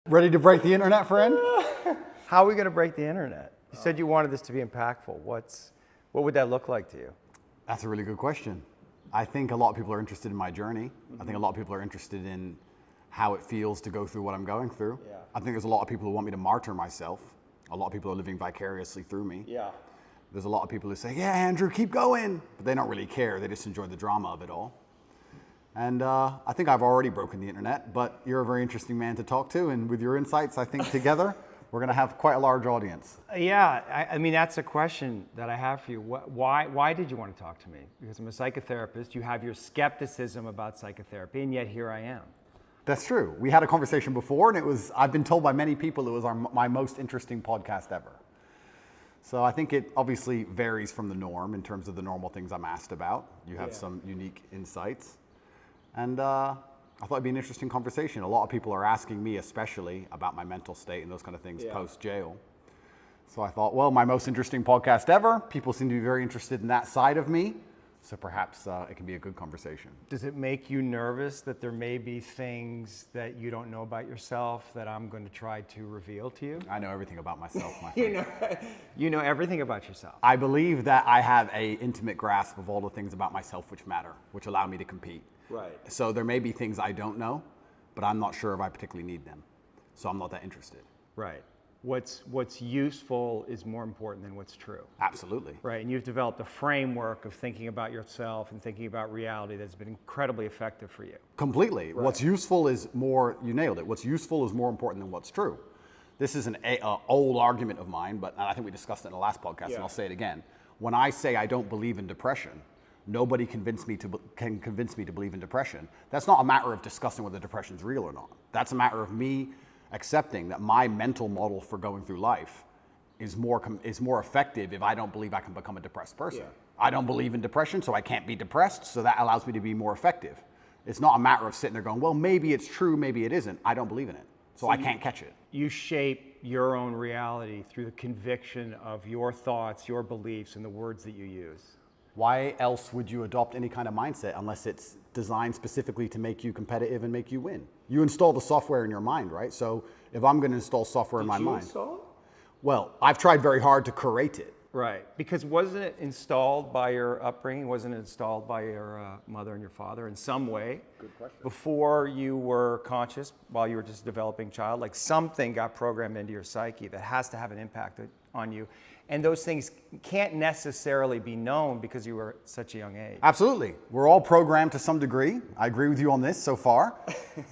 Ready to break the internet, friend? How are we going to break the internet? You said you wanted this to be impactful. What would that look like to you? That's a really good question. I think a lot of people are interested in my journey. I think a lot of people are interested in how it feels to go through what I'm going through. Yeah. I think there's a lot of people who want me to martyr myself. A lot of people are living vicariously through me. Yeah. There's a lot of people who say, yeah, Andrew, keep going. But they don't really care. They just enjoy the drama of it all. And I think I've already broken the internet, but you're a very interesting man to talk to. And with your insights, I think together, we're going to have quite a large audience. Yeah, I mean, that's a question that I have for you. Why did you want to talk to me? Because I'm a psychotherapist. You have your skepticism about psychotherapy, and yet here I am. That's true. We had a conversation before, and I've been told by many people it was my most interesting podcast ever. So I think it obviously varies from the norm in terms of the normal things I'm asked about. You have some unique insights. And I thought it'd be an interesting conversation. A lot of people are asking me especially about my mental state and those kind of things post-jail. So I thought, well, my most interesting podcast ever. People seem to be very interested in that side of me. So perhaps it can be a good conversation. Does it make you nervous that there may be things that you don't know about yourself that I'm going to try to reveal to you? I know everything about myself, my friend. You know everything about yourself. I believe that I have an intimate grasp of all the things about myself which matter, which allow me to compete. Right. So there may be things I don't know, but I'm not sure if I particularly need them. So I'm not that interested. Right. What's useful is more important than what's true. Absolutely. Right, and you've developed a framework of thinking about yourself and thinking about reality that's been incredibly effective for you. Completely. Right. What's useful is more, you nailed it, what's useful is more important than what's true. This is an old argument of mine, but I think we discussed it in the last podcast, and I'll say it again. When I say I don't believe in depression, nobody can convince me to believe in depression. That's not a matter of discussing whether depression's real or not. That's a matter of me accepting that my mental model for going through life is more effective if I don't believe I can become a depressed person. Yeah. I don't believe in depression, so I can't be depressed, so that allows me to be more effective. It's not a matter of sitting there going, well, maybe it's true, maybe it isn't. I don't believe in it, so I can't catch it. You shape your own reality through the conviction of your thoughts, your beliefs, and the words that you use. Why else would you adopt any kind of mindset unless it's designed specifically to make you competitive and make you win? You install the software in your mind, right? So if I'm going to install software in my mind. Did you install it? Well, I've tried very hard to curate it. Right, because wasn't it installed by your upbringing? Wasn't it installed by your mother and your father in some way? Good question. Before you were conscious, while you were just a developing child, like something got programmed into your psyche that has to have an impact on you. And those things can't necessarily be known because you were at such a young age. Absolutely. We're all programmed to some degree. I agree with you on this so far.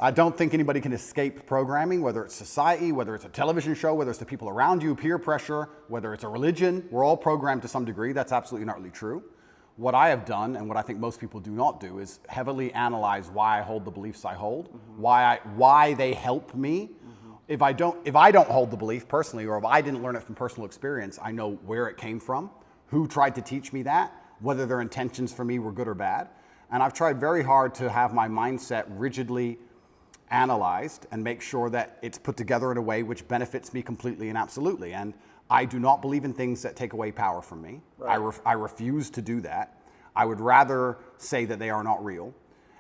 I don't think anybody can escape programming, whether it's society, whether it's a television show, whether it's the people around you, peer pressure, whether it's a religion. We're all programmed to some degree. That's absolutely not really true. What I have done, and what I think most people do not do, is heavily analyze why I hold the beliefs I hold, why they help me. If I don't hold the belief personally, or if I didn't learn it from personal experience, I know where it came from, who tried to teach me that, whether their intentions for me were good or bad. And I've tried very hard to have my mindset rigidly analyzed and make sure that it's put together in a way which benefits me completely and absolutely. And I do not believe in things that take away power from me. Right. I refuse to do that. I would rather say that they are not real.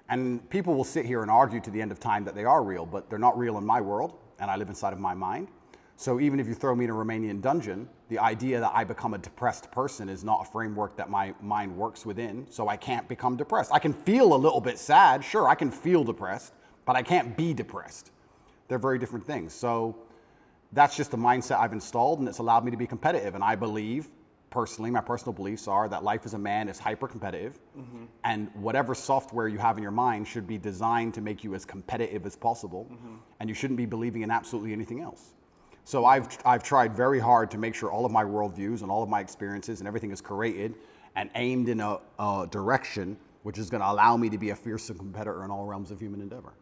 And people will sit here and argue to the end of time that they are real, but they're not real in my world. And I live inside of my mind. So even if you throw me in a Romanian dungeon, the idea that I become a depressed person is not a framework that my mind works within, so I can't become depressed. I can feel a little bit sad, sure, I can feel depressed, but I can't be depressed. They're very different things. So that's just the mindset I've installed, and it's allowed me to be competitive. And I believe, personally, my personal beliefs are that life as a man is hyper-competitive, and whatever software you have in your mind should be designed to make you as competitive as possible, and you shouldn't be believing in absolutely anything else. So I've tried very hard to make sure all of my worldviews and all of my experiences and everything is curated and aimed in a direction which is going to allow me to be a fearsome competitor in all realms of human endeavor.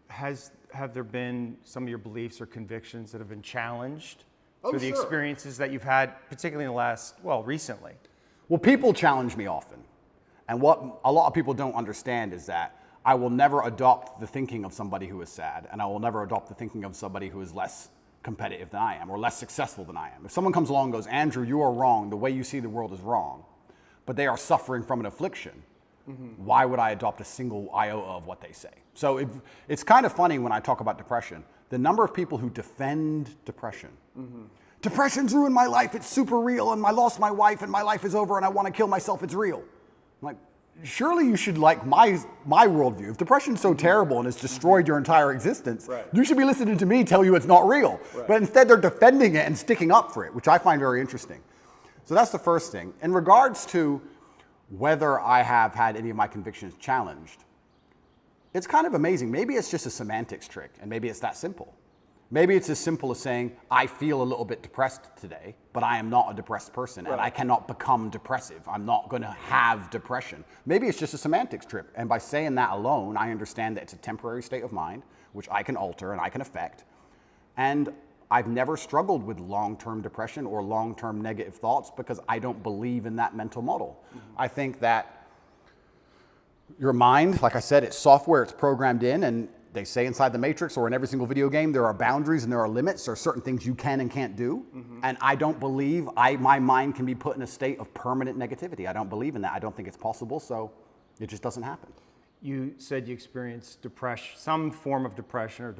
Have there been some of your beliefs or convictions that have been challenged through the experiences that you've had, particularly in the recently? Well, people challenge me often. And what a lot of people don't understand is that I will never adopt the thinking of somebody who is sad, and I will never adopt the thinking of somebody who is less competitive than I am or less successful than I am. If someone comes along and goes, Andrew, you are wrong, the way you see the world is wrong, but they are suffering from an affliction, why would I adopt a single iota of what they say? So it's kind of funny when I talk about depression the number of people who defend depression. Depression's ruined my life, it's super real, and I lost my wife, and my life is over, and I want to kill myself, it's real. I'm like, surely you should like my worldview. If depression's so terrible and it's destroyed your entire existence, you should be listening to me tell you it's not real. But instead they're defending it and sticking up for it, which I find very interesting. So that's the first thing. In regards to whether I have had any of my convictions challenged, it's kind of amazing. Maybe it's just a semantics trick, and maybe it's that simple. Maybe it's as simple as saying, I feel a little bit depressed today, but I am not a depressed person, and I cannot become depressive. I'm not going to have depression. Maybe it's just a semantics trip, and by saying that alone, I understand that it's a temporary state of mind, which I can alter and I can affect. And I've never struggled with long-term depression or long-term negative thoughts because I don't believe in that mental model. I think that your mind, like I said, it's software, it's programmed in, and they say inside the Matrix or in every single video game, there are boundaries and there are limits. There are certain things you can and can't do. And I don't believe my mind can be put in a state of permanent negativity. I don't believe in that. I don't think it's possible, so it just doesn't happen. You said you experienced depression, some form of depression or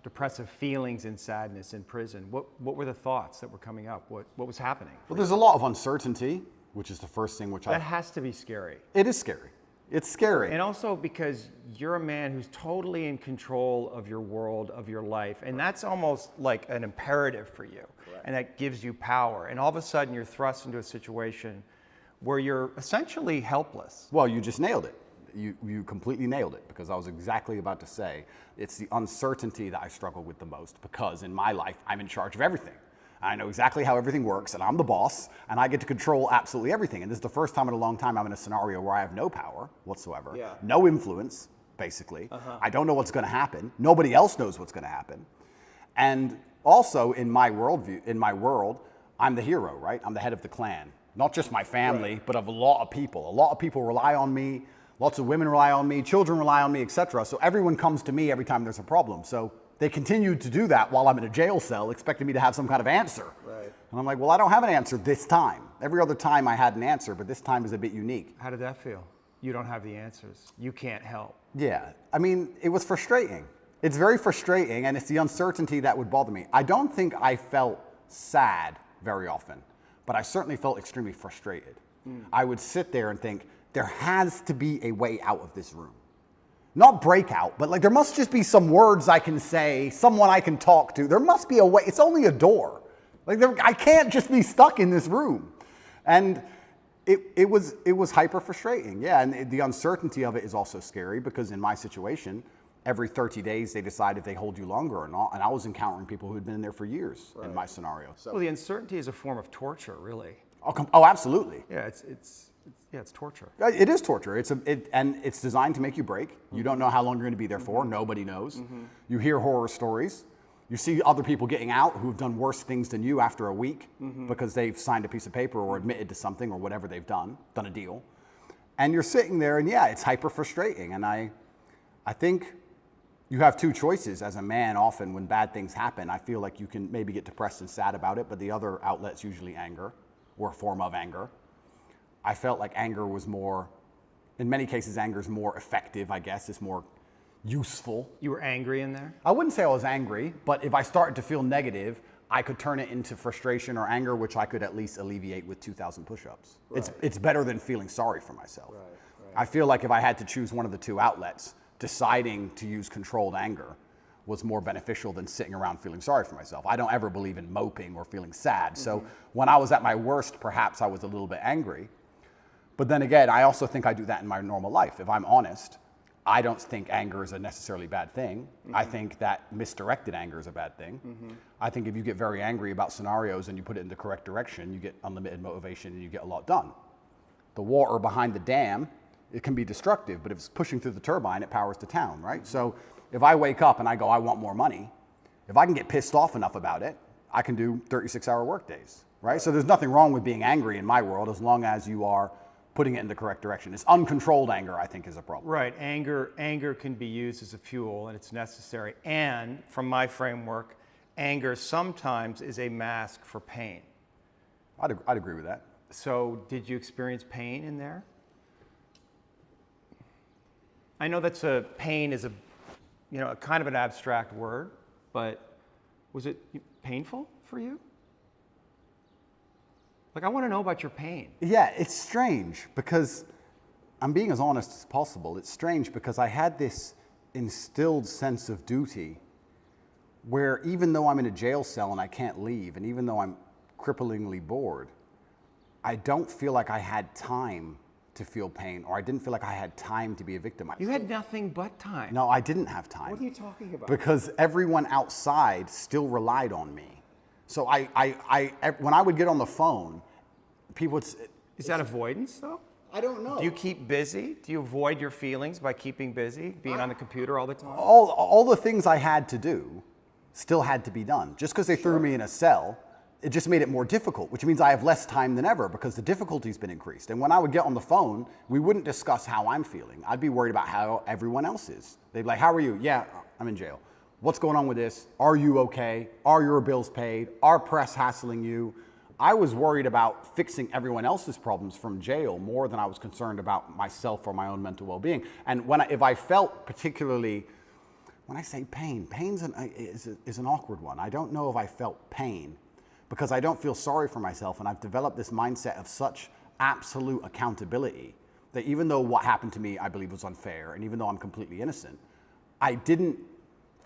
depressive feelings and sadness in prison. What were the thoughts that were coming up? What was happening? Well, there's a lot of uncertainty, which is the first thing That has to be scary. It is scary. It's scary. And also because you're a man who's totally in control of your world, of your life. And that's almost like an imperative for you. And that gives you power. And all of a sudden you're thrust into a situation where you're essentially helpless. Well, you just nailed it. You completely nailed it, because I was exactly about to say it's the uncertainty that I struggle with the most, because in my life, I'm in charge of everything. I know exactly how everything works, and I'm the boss, and I get to control absolutely everything. And this is the first time in a long time I'm in a scenario where I have no power whatsoever, no influence, basically. I don't know what's going to happen. Nobody else knows what's going to happen. And also in my worldview, in my world, I'm the hero, right? I'm the head of the clan. Not just my family, but of a lot of people. A lot of people rely on me. Lots of women rely on me. Children rely on me, etc. So everyone comes to me every time there's a problem. So they continued to do that while I'm in a jail cell, expecting me to have some kind of answer. And I'm like, well, I don't have an answer this time. Every other time I had an answer, but this time is a bit unique. How did that feel? You don't have the answers. You can't help. Yeah, I mean, it was frustrating. It's very frustrating, and it's the uncertainty that would bother me. I don't think I felt sad very often, but I certainly felt extremely frustrated. I would sit there and think, there has to be a way out of this room. Not breakout, but like there must just be some words I can say, someone I can talk to. There must be a way. It's only a door. Like I can't just be stuck in this room. And it was hyper frustrating. Yeah, and the uncertainty of it is also scary, because in my situation, every 30 days they decide if they hold you longer or not. And I was encountering people who had been in there for years in my scenario. So. Well, the uncertainty is a form of torture, really. Oh, absolutely. Yeah, it's torture. It is torture. And it's designed to make you break. You don't know how long you're going to be there for. Nobody knows. You hear horror stories. You see other people getting out who've done worse things than you after a week because they've signed a piece of paper or admitted to something or whatever they've done a deal. And you're sitting there, and yeah, it's hyper frustrating. And I think you have two choices as a man. Often when bad things happen, I feel like you can maybe get depressed and sad about it, but the other outlet's usually anger or a form of anger. I felt like anger was more, in many cases, anger is more effective, I guess. It's more useful. You were angry in there? I wouldn't say I was angry, but if I started to feel negative, I could turn it into frustration or anger, which I could at least alleviate with 2,000 push-ups. It's better than feeling sorry for myself. I feel like if I had to choose one of the two outlets, deciding to use controlled anger was more beneficial than sitting around feeling sorry for myself. I don't ever believe in moping or feeling sad. So when I was at my worst, perhaps I was a little bit angry. But then again, I also think I do that in my normal life. If I'm honest, I don't think anger is a necessarily bad thing. I think that misdirected anger is a bad thing. I think if you get very angry about scenarios and you put it in the correct direction, you get unlimited motivation and you get a lot done. The water behind the dam, it can be destructive, but if it's pushing through the turbine, it powers the town, right? So if I wake up and I go, I want more money, if I can get pissed off enough about it, I can do 36-hour work days, right? So there's nothing wrong with being angry in my world as long as you are putting it in the correct direction. It's uncontrolled anger, I think, is a problem. Right, anger can be used as a fuel, and it's necessary. And from my framework, anger sometimes is a mask for pain. I'd agree with that. So did you experience pain in there? I know pain is a kind of an abstract word. but was it painful for you? Like, I want to know about your pain. Yeah, it's strange because I'm being as honest as possible. It's strange because I had this instilled sense of duty where even though I'm in a jail cell and I can't leave, and even though I'm cripplingly bored, I don't feel like I had time to feel pain, or I didn't feel like I had time to be a victim. You had nothing but time. No, I didn't have time. What are you talking about? Because everyone outside still relied on me. So when I would get on the phone, people would... Is that avoidance, though? I don't know. Do you keep busy? Do you avoid your feelings by keeping busy, being on the computer all the time? All the things I had to do still had to be done. Just because they threw me in a cell, it just made it more difficult, which means I have less time than ever because the difficulty's been increased. And when I would get on the phone, we wouldn't discuss how I'm feeling. I'd be worried about how everyone else is. They'd be like, how are you? Yeah, I'm in jail. What's going on with this? Are you okay? Are your bills paid? Are press hassling you? I was worried about fixing everyone else's problems from jail more than I was concerned about myself or my own mental well-being. And if I felt particularly, when I say pain is an awkward one. I don't know if I felt pain because I don't feel sorry for myself, and I've developed this mindset of such absolute accountability that even though what happened to me I believe was unfair, and even though I'm completely innocent, I didn't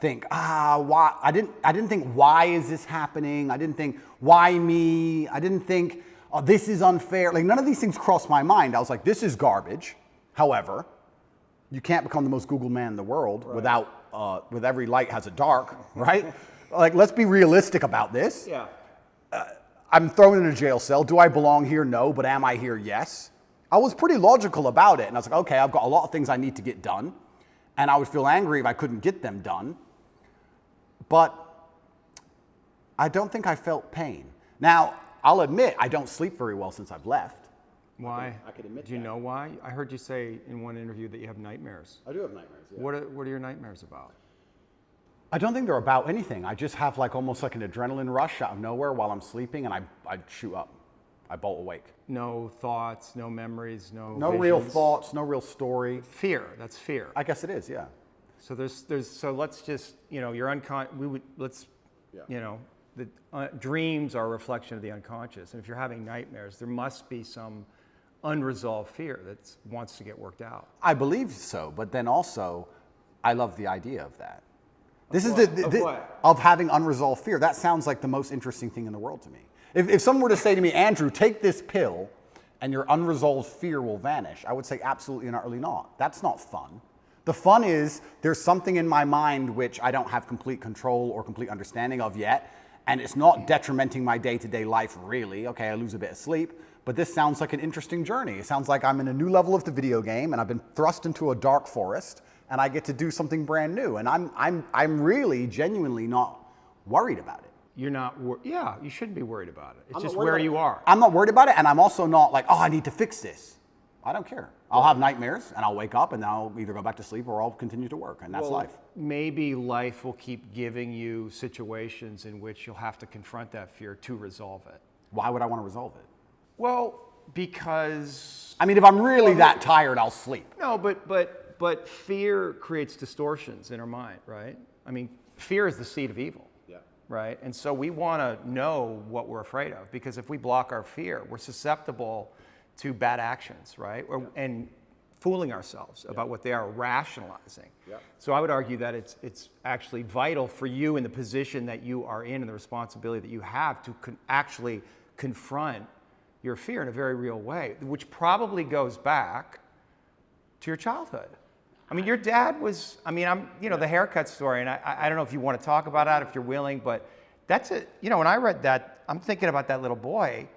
think, why? I didn't think, why is this happening? I didn't think, why me? I didn't think, oh, this is unfair. Like, none of these things crossed my mind. I was like, this is garbage. However, you can't become the most Googled man in the world without, with every light has a dark, right? Like, let's be realistic about this. Yeah. I'm thrown in a jail cell. Do I belong here? No. But am I here? Yes. I was pretty logical about it. And I was like, okay, I've got a lot of things I need to get done. And I would feel angry if I couldn't get them done. But I don't think I felt pain. Now, I'll admit I don't sleep very well since I've left. Why? I could admit Do you that. know why? I heard you say in one interview that you have nightmares. I do have nightmares, yeah. What are your nightmares about? I don't think they're about anything. I just have like almost like an adrenaline rush out of nowhere while I'm sleeping, and I shoot up. I bolt awake. No thoughts, no memories, no real visions? thoughts, no real story. Fear. That's fear. I guess it is, yeah. So so let's just, you're the dreams are a reflection of the unconscious. And if you're having nightmares, there must be some unresolved fear that wants to get worked out. I believe so, but then also, I love the idea of that. Of having unresolved fear. That sounds like the most interesting thing in the world to me. If someone were to say to me, Andrew, take this pill and your unresolved fear will vanish, I would say absolutely and utterly not. That's not fun. The fun is there's something in my mind which I don't have complete control or complete understanding of yet, and it's not detrimenting my day-to-day life really. Okay, I lose a bit of sleep, but this sounds like an interesting journey. It sounds like I'm in a new level of the video game and I've been thrust into a dark forest and I get to do something brand new, and I'm really genuinely not worried about it. You're not, yeah, you shouldn't be worried about it. It's just where you are. I'm not worried about it, and I'm also not like, oh, I need to fix this. I don't care. I'll have nightmares, and I'll wake up, and I'll either go back to sleep or I'll continue to work, and that's life. Maybe life will keep giving you situations in which you'll have to confront that fear to resolve it. Why would I want to resolve it? Well, because... I mean, if I'm really that tired, I'll sleep. No, but fear creates distortions in our mind, right? I mean, fear is the seed of evil. Right? And so we want to know what we're afraid of, because if we block our fear, we're susceptible to bad actions, right? And fooling ourselves about what they are, rationalizing. So I would argue that it's actually vital for you in the position that you are in and the responsibility that you have to actually confront your fear in a very real way, which probably goes back to your childhood. I mean, your dad was, the haircut story, and I don't know if you want to talk about that, if you're willing, but that's it. When I read that, I'm thinking about that little boy.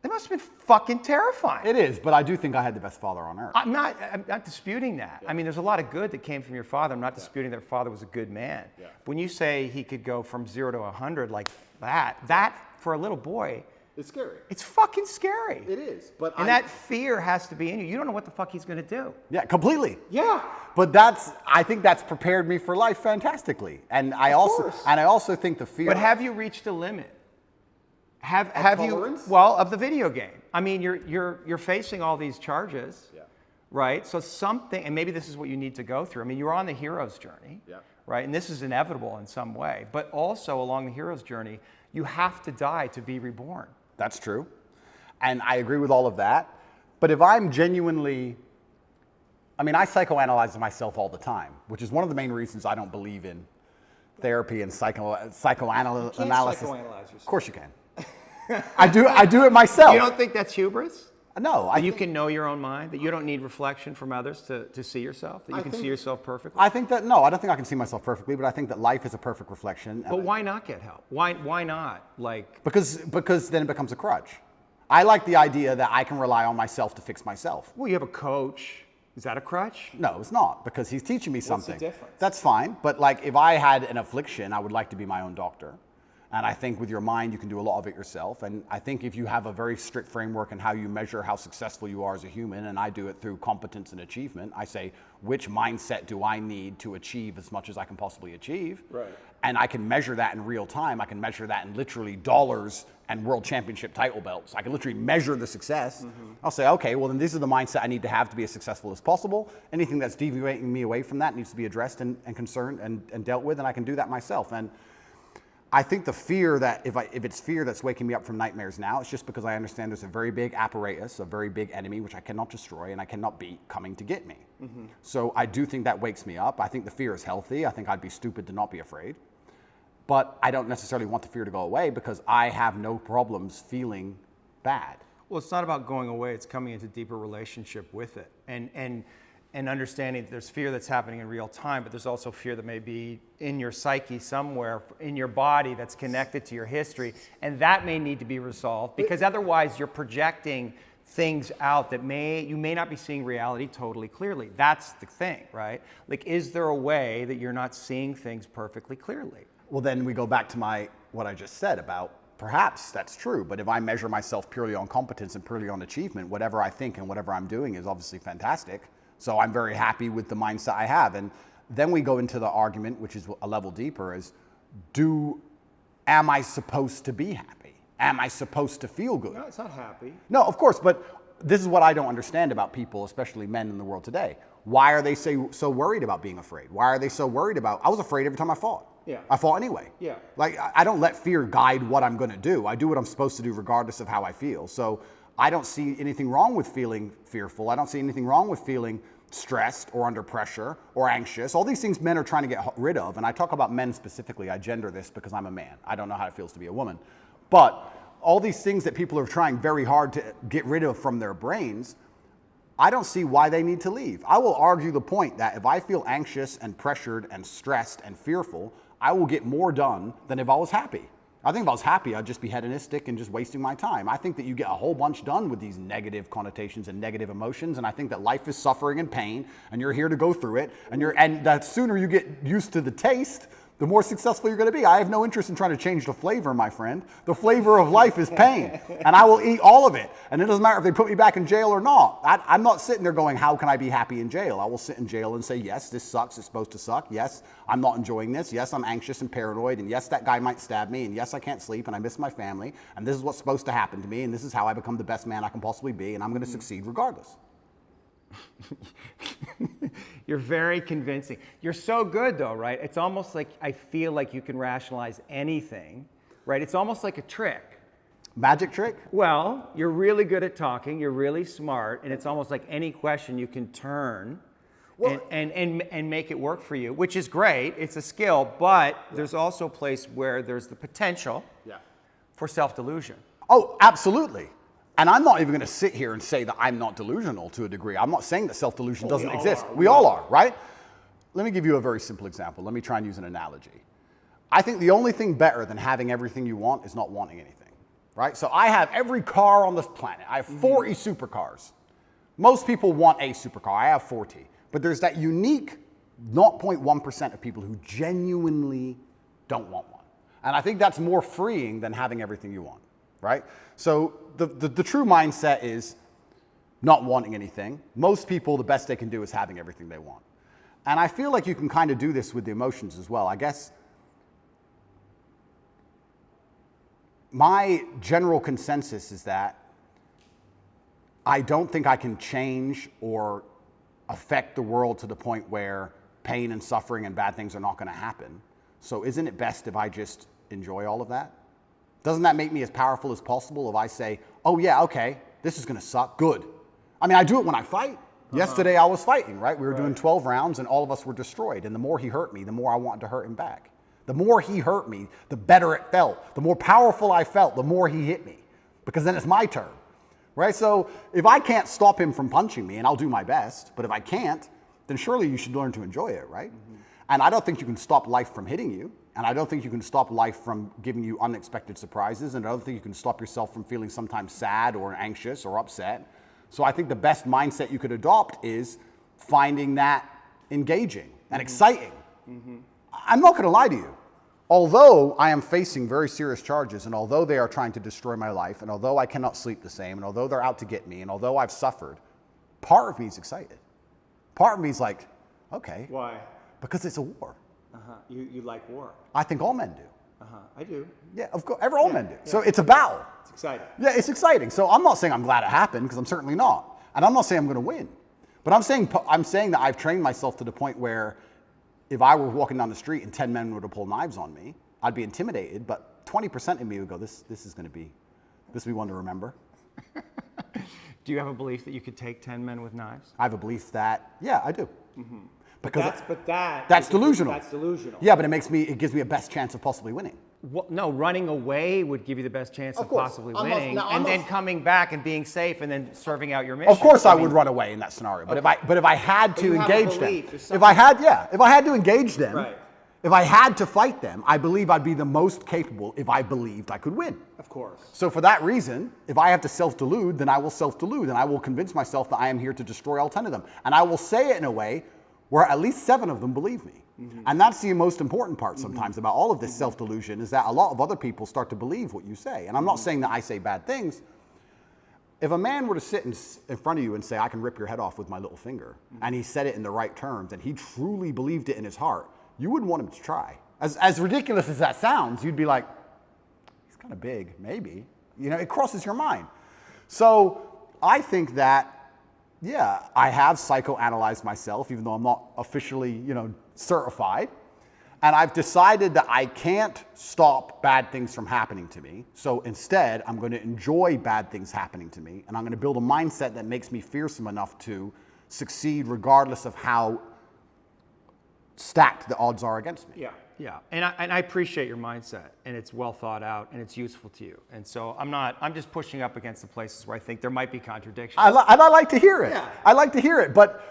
It must have been fucking terrifying. It is, but I do think I had the best father on earth. I'm not disputing that. I mean, there's a lot of good that came from your father. I'm not disputing that your father was a good man. When you say he could go from 0 to 100 like that for a little boy, it's scary. It's fucking scary. It is, but that fear has to be in you. You don't know what the fuck he's going to do. Yeah, completely. Yeah. But I think that's prepared me for life fantastically. And I also think the fear. But have you reached a limit? Have tolerance? You? Well, of the video game. I mean, you're facing all these charges, right? So something, and maybe this is what you need to go through. I mean, you're on the hero's journey, right? And this is inevitable in some way. But also along the hero's journey, you have to die to be reborn. That's true. And I agree with all of that. But if I'm genuinely, I mean, I psychoanalyze myself all the time, which is one of the main reasons I don't believe in therapy and psychoanalysis. You can't psychoanalyze yourself. Of course you can. I do it myself. You don't think that's hubris? No. That you can know your own mind, that you don't need reflection from others to see yourself, that you can see yourself perfectly? I think that, no, I don't think I can see myself perfectly, but I think that life is a perfect reflection. But why not get help? Why not? Like, because then it becomes a crutch. I like the idea that I can rely on myself to fix myself. well, you have a coach. Is that a crutch? No, it's not, because he's teaching me something. What's the difference? That's fine, but like if I had an affliction, I would like to be my own doctor. And I think with your mind, you can do a lot of it yourself. And I think if you have a very strict framework in how you measure how successful you are as a human, and I do it through competence and achievement, I say, which mindset do I need to achieve as much as I can possibly achieve? Right. And I can measure that in real time. I can measure that in literally dollars and world championship title belts. I can literally measure the success. Mm-hmm. I'll say, okay, well then this is the mindset I need to have to be as successul as possible. Anything that's deviating me away from that needs to be addressed and concerned and dealt with, and I can do that myself. And I think the fear that if it's fear that's waking me up from nightmares now, it's just because I understand there's a very big apparatus, a very big enemy, which I cannot destroy and I cannot beat, coming to get me. Mm-hmm. So I do think that wakes me up. I think the fear is healthy. I think I'd be stupid to not be afraid. But I don't necessarily want the fear to go away because I have no problems feeling bad. Well, it's not about going away. It's coming into deeper relationship with it. And understanding that there's fear that's happening in real time, but there's also fear that may be in your psyche somewhere, in your body, that's connected to your history. And that may need to be resolved, because otherwise you're projecting things out that you may not be seeing reality totally clearly. That's the thing, right? Like, is there a way that you're not seeing things perfectly clearly? Well, then we go back to what I just said about perhaps that's true, but if I measure myself purely on competence and purely on achievement, whatever I think and whatever I'm doing is obviously fantastic. So I'm very happy with the mindset I have. And then we go into the argument, which is a level deeper, is am I supposed to be happy? Am I supposed to feel good? No, it's not happy. No, of course, but this is what I don't understand about people, especially men in the world today. Why are they so worried about being afraid? Why are they so worried about, I was afraid every time I fought. Yeah. I fought anyway. Yeah. Like, I don't let fear guide what I'm going to do. I do what I'm supposed to do regardless of how I feel. So I don't see anything wrong with feeling fearful. I don't see anything wrong with feeling stressed or under pressure or anxious. All these things men are trying to get rid of. And I talk about men specifically. I gender this because I'm a man. I don't know how it feels to be a woman. But all these things that people are trying very hard to get rid of from their brains, I don't see why they need to leave. I will argue the point that if I feel anxious and pressured and stressed and fearful, I will get more done than if I was happy. I think if I was happy, I'd just be hedonistic and just wasting my time. I think that you get a whole bunch done with these negative connotations and negative emotions, and I think that life is suffering and pain, and you're here to go through it, and the sooner you get used to the taste, the more successful you're going to be. I have no interest in trying to change the flavor, my friend. The flavor of life is pain, and I will eat all of it. And it doesn't matter if they put me back in jail or not. I'm not sitting there going, how can I be happy in jail? I will sit in jail and say, yes, this sucks. It's supposed to suck. Yes, I'm not enjoying this. Yes, I'm anxious and paranoid. And yes, that guy might stab me. And yes, I can't sleep and I miss my family. And this is what's supposed to happen to me. And this is how I become the best man I can possibly be. And I'm going to succeed regardless. You're very convincing. You're so good though, right? It's almost like I feel like you can rationalize anything, right? It's almost like a trick. Magic trick? Well, you're really good at talking, you're really smart, and it's almost like any question you can turn and make it work for you, which is great. It's a skill, but there's also a place where there's the potential for self-delusion. Oh, absolutely. And I'm not even going to sit here and say that I'm not delusional to a degree. I'm not saying that self-delusion doesn't exist. We all are, right? Let me give you a very simple example. Let me try and use an analogy. I think the only thing better than having everything you want is not wanting anything, right? So I have every car on this planet. I have 40 supercars. Most people want a supercar. I have 40. But there's that unique 0.1% of people who genuinely don't want one. And I think that's more freeing than having everything you want, right? So the true mindset is not wanting anything. Most people, the best they can do is having everything they want. And I feel like you can kind of do this with the emotions as well. I guess my general consensus is that I don't think I can change or affect the world to the point where pain and suffering and bad things are not going to happen. So isn't it best if I just enjoy all of that? Doesn't that make me as powerful as possible if I say, oh yeah, okay, this is going to suck, good. I mean, I do it when I fight. Yesterday I was fighting, right? We were doing 12 rounds and all of us were destroyed. And the more he hurt me, the more I wanted to hurt him back. The more he hurt me, the better it felt. The more powerful I felt, the more he hit me. Because then it's my turn, right? So if I can't stop him from punching me, and I'll do my best, but if I can't, then surely you should learn to enjoy it, right? And I don't think you can stop life from hitting you. And I don't think you can stop life from giving you unexpected surprises. And I don't think you can stop yourself from feeling sometimes sad or anxious or upset. So I think the best mindset you could adopt is finding that engaging and exciting. I'm not going to lie to you. Although I am facing very serious charges, and although they are trying to destroy my life, and although I cannot sleep the same, and although they're out to get me, and although I've suffered, part of me is excited. Part of me is like, okay. Why? Because it's a war. You like war? I think all men do. I do. Yeah, of course, all men do. Yeah. So it's a battle. It's exciting. Yeah, it's exciting. So I'm not saying I'm glad it happened, because I'm certainly not. And I'm not saying I'm going to win. But I'm saying that I've trained myself to the point where if I were walking down the street and 10 men were to pull knives on me, I'd be intimidated, but 20% of me would go, this will be one to remember. Do you have a belief that you could take 10 men with knives? I have a belief that, yeah, I do. Because that's delusional. That's delusional. Yeah, but it gives me a best chance of possibly winning. Well, no, running away would give you the best chance of course. possibly I'm not- winning, now, I'm and not- then coming back and being safe, and then serving out your mission. Of course, I would run away in that scenario. But if I had to you have a engage them, belief, there's if I had to engage them, Right. if I had to fight them, I believe I'd be the most capable if I believed I could win. Of course. So for that reason, if I have to self-delude, then I will self-delude, and I will convince myself that I am here to destroy all 10 of them. And I will say it in a way where at least 7 of them believe me. And that's the most important part sometimes about all of this self-delusion, is that a lot of other people start to believe what you say. And I'm not saying that I say bad things. If a man were to sit in front of you and say, I can rip your head off with my little finger, and he said it in the right terms, and he truly believed it in his heart, you wouldn't want him to try. As ridiculous as that sounds, you'd be like, he's kind of big, maybe. You know, it crosses your mind. So I think that, yeah, I have psychoanalyzed myself, even though I'm not officially, certified. And I've decided that I can't stop bad things from happening to me. So instead, I'm going to enjoy bad things happening to me. And I'm going to build a mindset that makes me fearsome enough to succeed regardless of how stacked the odds are against me. Yeah. And I appreciate your mindset, and it's well thought out, and it's useful to you. And so I'm just pushing up against the places where I think there might be contradictions. And I like to hear it. Yeah. I like to hear it. But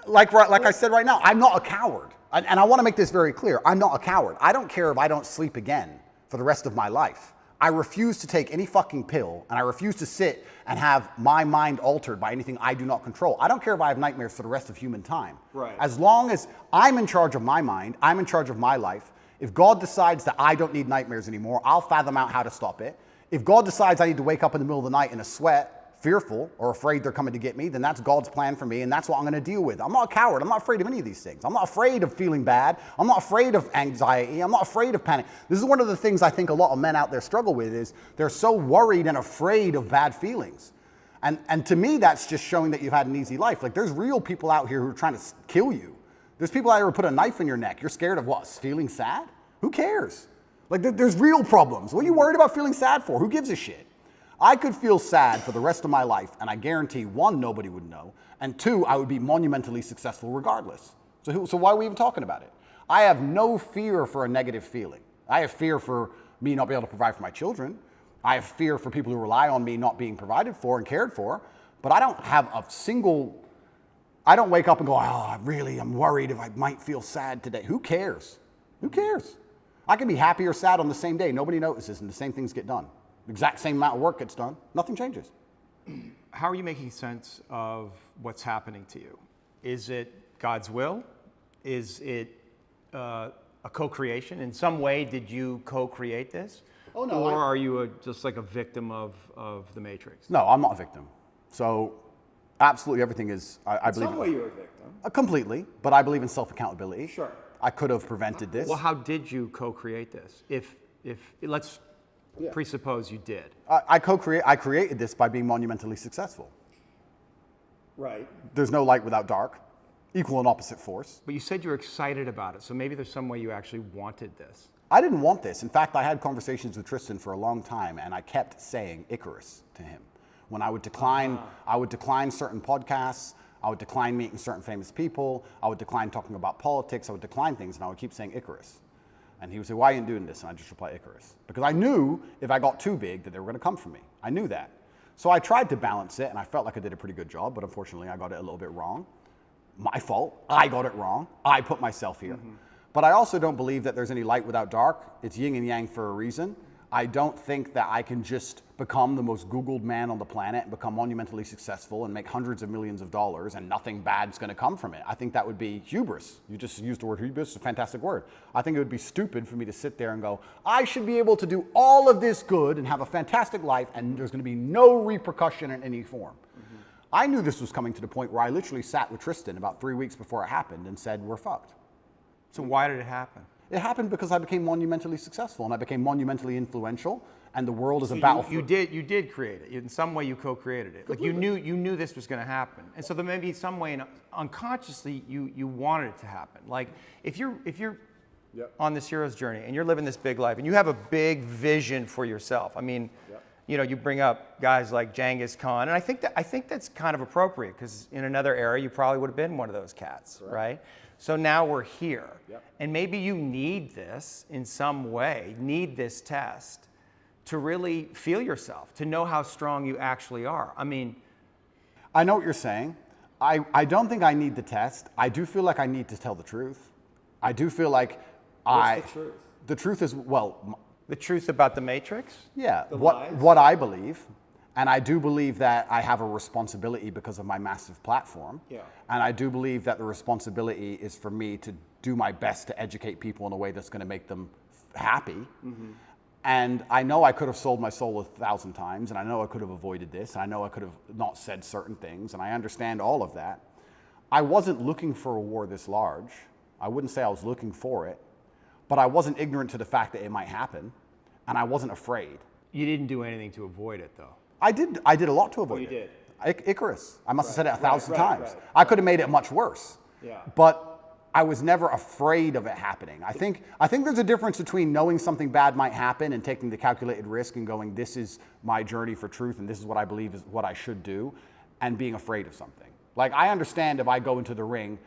like I said right now, I'm not a coward. And I want to make this very clear. I'm not a coward. I don't care if I don't sleep again for the rest of my life. I refuse to take any fucking pill, and I refuse to sit and have my mind altered by anything I do not control. I don't care if I have nightmares for the rest of human time. Right. As long as I'm in charge of my mind, I'm in charge of my life. If God decides that I don't need nightmares anymore, I'll fathom out how to stop it. If God decides I need to wake up in the middle of the night in a sweat, fearful or afraid they're coming to get me, then that's God's plan for me, and that's what I'm going to deal with. I'm not a coward. I'm not afraid of any of these things. I'm not afraid of feeling bad. I'm not afraid of anxiety. I'm not afraid of panic. This is one of the things I think a lot of men out there struggle with, is they're so worried and afraid of bad feelings. And to me, that's just showing that you've had an easy life. Like, there's real people out here who are trying to kill you. There's people out here who put a knife in your neck. You're scared of what? Feeling sad? Who cares? Like, there's real problems. What are you worried about feeling sad for? Who gives a shit? I could feel sad for the rest of my life, and I guarantee, 1, nobody would know, and 2, I would be monumentally successful regardless. So why are we even talking about it? I have no fear for a negative feeling. I have fear for me not being able to provide for my children. I have fear for people who rely on me not being provided for and cared for, but I don't have I don't wake up and go, I'm worried if I might feel sad today. Who cares? Who cares? I can be happy or sad on the same day. Nobody notices, and the same things get done. The exact same amount of work gets done. Nothing changes. How are you making sense of what's happening to you? Is it God's will? Is it a co-creation? In some way, did you co-create this? Oh, no. Or are you just like a victim of the Matrix? No, I'm not a victim. So absolutely everything is, I believe. In some way, you're a victim. Completely, but I believe in self-accountability. Sure. I could have prevented this. Well, how did you co-create this? If let's presuppose you did. I created this by being monumentally successful. Right. There's no light without dark. Equal and opposite force. But you said you were excited about it, so maybe there's some way you actually wanted this. I didn't want this. In fact, I had conversations with Tristan for a long time, and I kept saying Icarus to him. When I would decline, I would decline certain podcasts, I would decline meeting certain famous people, I would decline talking about politics, I would decline things, and I would keep saying Icarus. And he would say, why are you doing this? And I just reply Icarus. Because I knew if I got too big that they were going to come for me. I knew that. So I tried to balance it, and I felt like I did a pretty good job, but unfortunately I got it a little bit wrong. My fault. I got it wrong. I put myself here. But I also don't believe that there's any light without dark. It's yin and yang for a reason. I don't think that I can just become the most Googled man on the planet and become monumentally successful and make hundreds of millions of dollars and nothing bad's going to come from it. I think that would be hubris. You just used the word hubris. It's a fantastic word. I think it would be stupid for me to sit there and go, I should be able to do all of this good and have a fantastic life and there's going to be no repercussion in any form. I knew this was coming to the point where I literally sat with Tristan about 3 weeks before it happened and said, we're fucked. So why did it happen? It happened because I became monumentally successful and I became monumentally influential, and the world is a battlefield. You did create it. In some way, you co-created it. Like you knew this was going to happen, and so there may be some way, unconsciously, you wanted it to happen. Like if you're on this hero's journey and you're living this big life and you have a big vision for yourself. I mean, you bring up guys like Genghis Khan, and I think that's kind of appropriate because in another era, you probably would have been one of those cats, right? So now we're here, and maybe you need this in some way, need this test to really feel yourself, to know how strong you actually are. I mean, I know what you're saying. I don't think I need the test. I do feel like I need to tell the truth. I do feel like What's the truth? The truth is, well, the truth about the Matrix? yeah, The lies? what I believe. And I do believe that I have a responsibility because of my massive platform. Yeah. And I do believe that the responsibility is for me to do my best to educate people in a way that's going to make them happy. And I know I could have sold my soul 1,000 times, and I know I could have avoided this, and I know I could have not said certain things, and I understand all of that. I wasn't looking for a war this large. I wouldn't say I was looking for it, but I wasn't ignorant to the fact that it might happen, and I wasn't afraid. You didn't do anything to avoid it, though. I did a lot to avoid you it. did. Icarus. I must have said it 1,000 times. Right. I could have made it much worse. Yeah. But I was never afraid of it happening. I think there's a difference between knowing something bad might happen and taking the calculated risk and going, this is my journey for truth and this is what I believe is what I should do, and being afraid of something. Like, I understand if I go into the ring,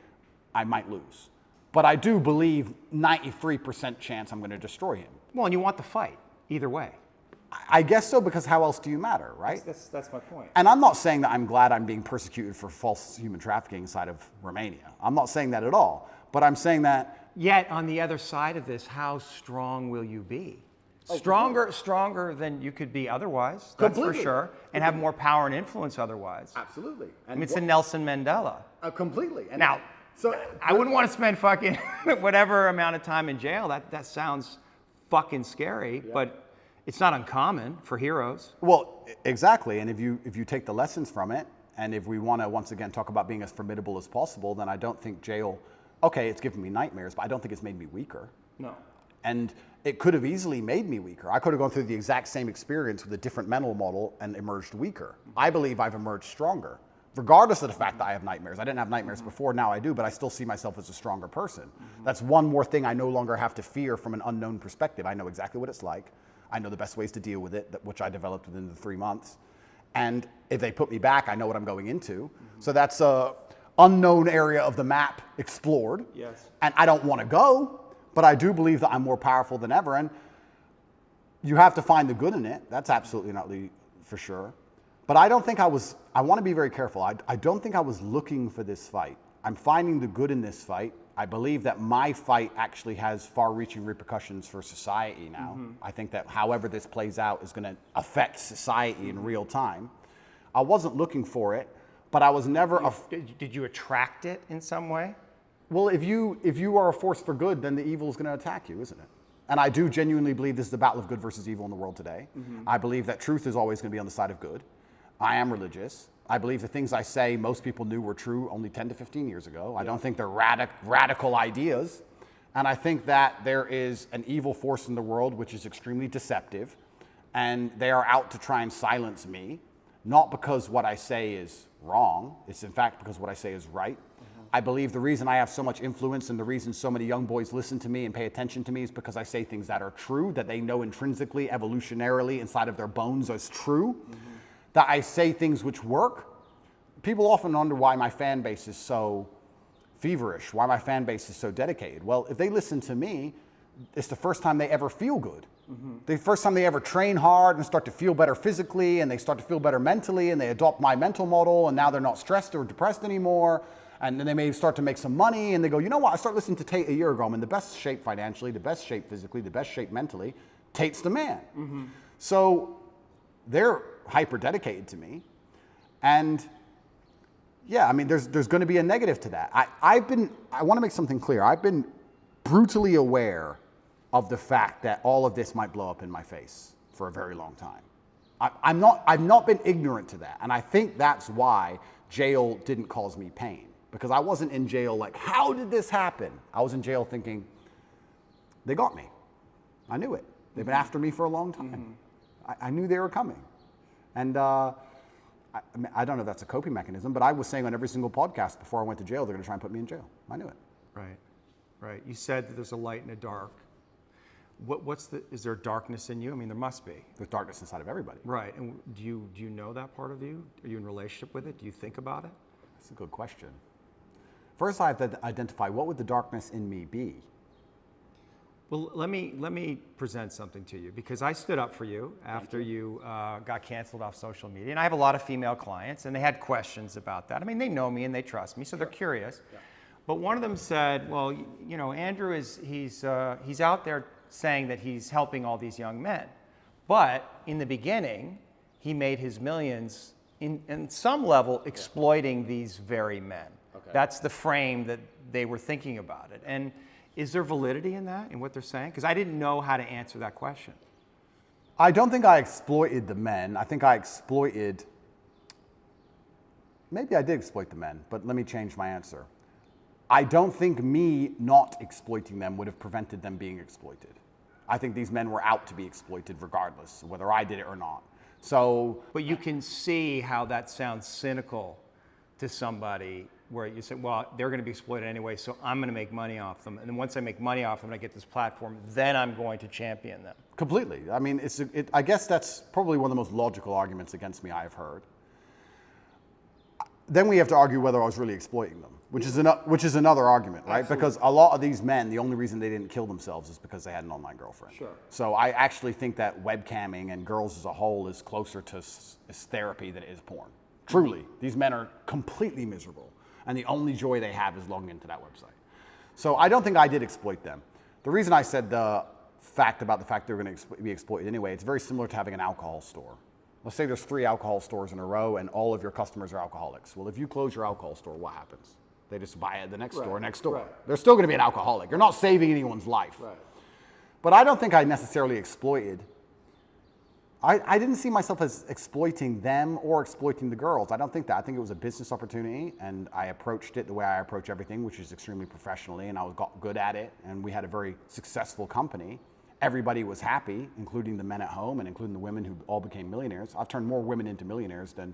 I might lose. But I do believe 93% chance I'm going to destroy him. Well, and you want the fight, either way. I guess so, because how else do you matter, right? That's my point. And I'm not saying that I'm glad I'm being persecuted for false human trafficking inside of Romania. I'm not saying that at all. But I'm saying that... Yet, on the other side of this, how strong will you be? Stronger than you could be otherwise, that's for sure, and have more power and influence otherwise. Absolutely. I mean, it's a Nelson Mandela. Completely. And Now, I wouldn't want to spend fucking whatever amount of time in jail. That sounds fucking scary, but it's not uncommon for heroes. Well, exactly. And if you take the lessons from it, and if we want to once again talk about being as formidable as possible, then I don't think jail, okay, it's given me nightmares, but I don't think it's made me weaker. No. And it could have easily made me weaker. I could have gone through the exact same experience with a different mental model and emerged weaker. I believe I've emerged stronger, regardless of the fact that I have nightmares. I didn't have nightmares before, now I do, but I still see myself as a stronger person. That's one more thing I no longer have to fear from an unknown perspective. I know exactly what it's like. I know the best ways to deal with it, which I developed within the 3 months. And if they put me back, I know what I'm going into. So that's a unknown area of the map explored. Yes. And I don't want to go, but I do believe that I'm more powerful than ever. And you have to find the good in it. That's absolutely not for sure. But I don't think I want to be very careful. I don't think I was looking for this fight. I'm finding the good in this fight. I believe that my fight actually has far-reaching repercussions for society now. I think that however this plays out is going to affect society in real time. I wasn't looking for it, but I was never... Did you attract it in some way? Well, if you are a force for good, then the evil is going to attack you, isn't it? And I do genuinely believe this is the battle of good versus evil in the world today. I believe that truth is always going to be on the side of good. I am religious. I believe the things I say most people knew were true only 10 to 15 years ago. I don't think they're radical ideas. And I think that there is an evil force in the world which is extremely deceptive. And they are out to try and silence me, not because what I say is wrong. It's in fact because what I say is right. I believe the reason I have so much influence and the reason so many young boys listen to me and pay attention to me is because I say things that are true, that they know intrinsically, evolutionarily, inside of their bones as true, that I say things which work. People often wonder why my fan base is so feverish, why my fan base is so dedicated. Well, if they listen to me, it's the first time they ever feel good. The first time they ever train hard and start to feel better physically, and they start to feel better mentally, and they adopt my mental model, and now they're not stressed or depressed anymore. And then they may start to make some money, and they go, you know what, I started listening to Tate a year ago. I'm in the best shape financially, the best shape physically, the best shape mentally. Tate's the man. So they're hyper dedicated to me. And yeah, I mean, there's going to be a negative to that. I want to make something clear. I've been brutally aware of the fact that all of this might blow up in my face for a very long time. I've not been ignorant to that. And I think that's why jail didn't cause me pain. Because I wasn't in jail like, how did this happen? I was in jail thinking, they got me. I knew it. They've been after me for a long time. I knew they were coming. And I don't know if that's a coping mechanism, but I was saying on every single podcast before I went to jail, they're going to try and put me in jail. I knew it. Right. You said that there's a light and a dark. Is there darkness in you? I mean, there must be. There's darkness inside of everybody. Right. And do you know that part of you? Are you in relationship with it? Do you think about it? That's a good question. First, I have to identify what would the darkness in me be. Well, let me present something to you, because I stood up for you after you got canceled off social media, and I have a lot of female clients, and they had questions about that. I mean, they know me and they trust me, so they're curious. Yeah. But one of them said, "Well, you know, Andrew he's out there saying that he's helping all these young men, but in the beginning, he made his millions in some level exploiting these very men." Okay. That's the frame that they were thinking about it. And is there validity in that, in what they're saying? Because I didn't know how to answer that question. I don't think I exploited the men. I think I exploited, maybe I did exploit the men, but let me change my answer. I don't think me not exploiting them would have prevented them being exploited. I think these men were out to be exploited regardless, whether I did it or not. So, but you can see how that sounds cynical to somebody, where you say, well, they're going to be exploited anyway, so I'm going to make money off them. And then once I make money off them and I get this platform, then I'm going to champion them. Completely. I mean, I guess that's probably one of the most logical arguments against me I've heard. Then we have to argue whether I was really exploiting them, which is another argument, right? Absolutely. Because a lot of these men, the only reason they didn't kill themselves is because they had an online girlfriend. Sure. So I actually think that webcamming and girls as a whole is closer to therapy than it is porn. Truly, these men are completely miserable, and the only joy they have is logging into that website. So I don't think I did exploit them. The reason I said the fact they were going to be exploited anyway, it's very similar to having an alcohol store. Let's say there's 3 alcohol stores in a row and all of your customers are alcoholics. Well, if you close your alcohol store, what happens? They just buy at the next store next door. Right. They're still going to be an alcoholic. You're not saving anyone's life. Right. But I don't think I necessarily exploited. I didn't see myself as exploiting them or exploiting the girls. I don't think that. I think it was a business opportunity, and I approached it the way I approach everything, which is extremely professionally, and I got good at it, and we had a very successful company. Everybody was happy, including the men at home and including the women who all became millionaires. I've turned more women into millionaires than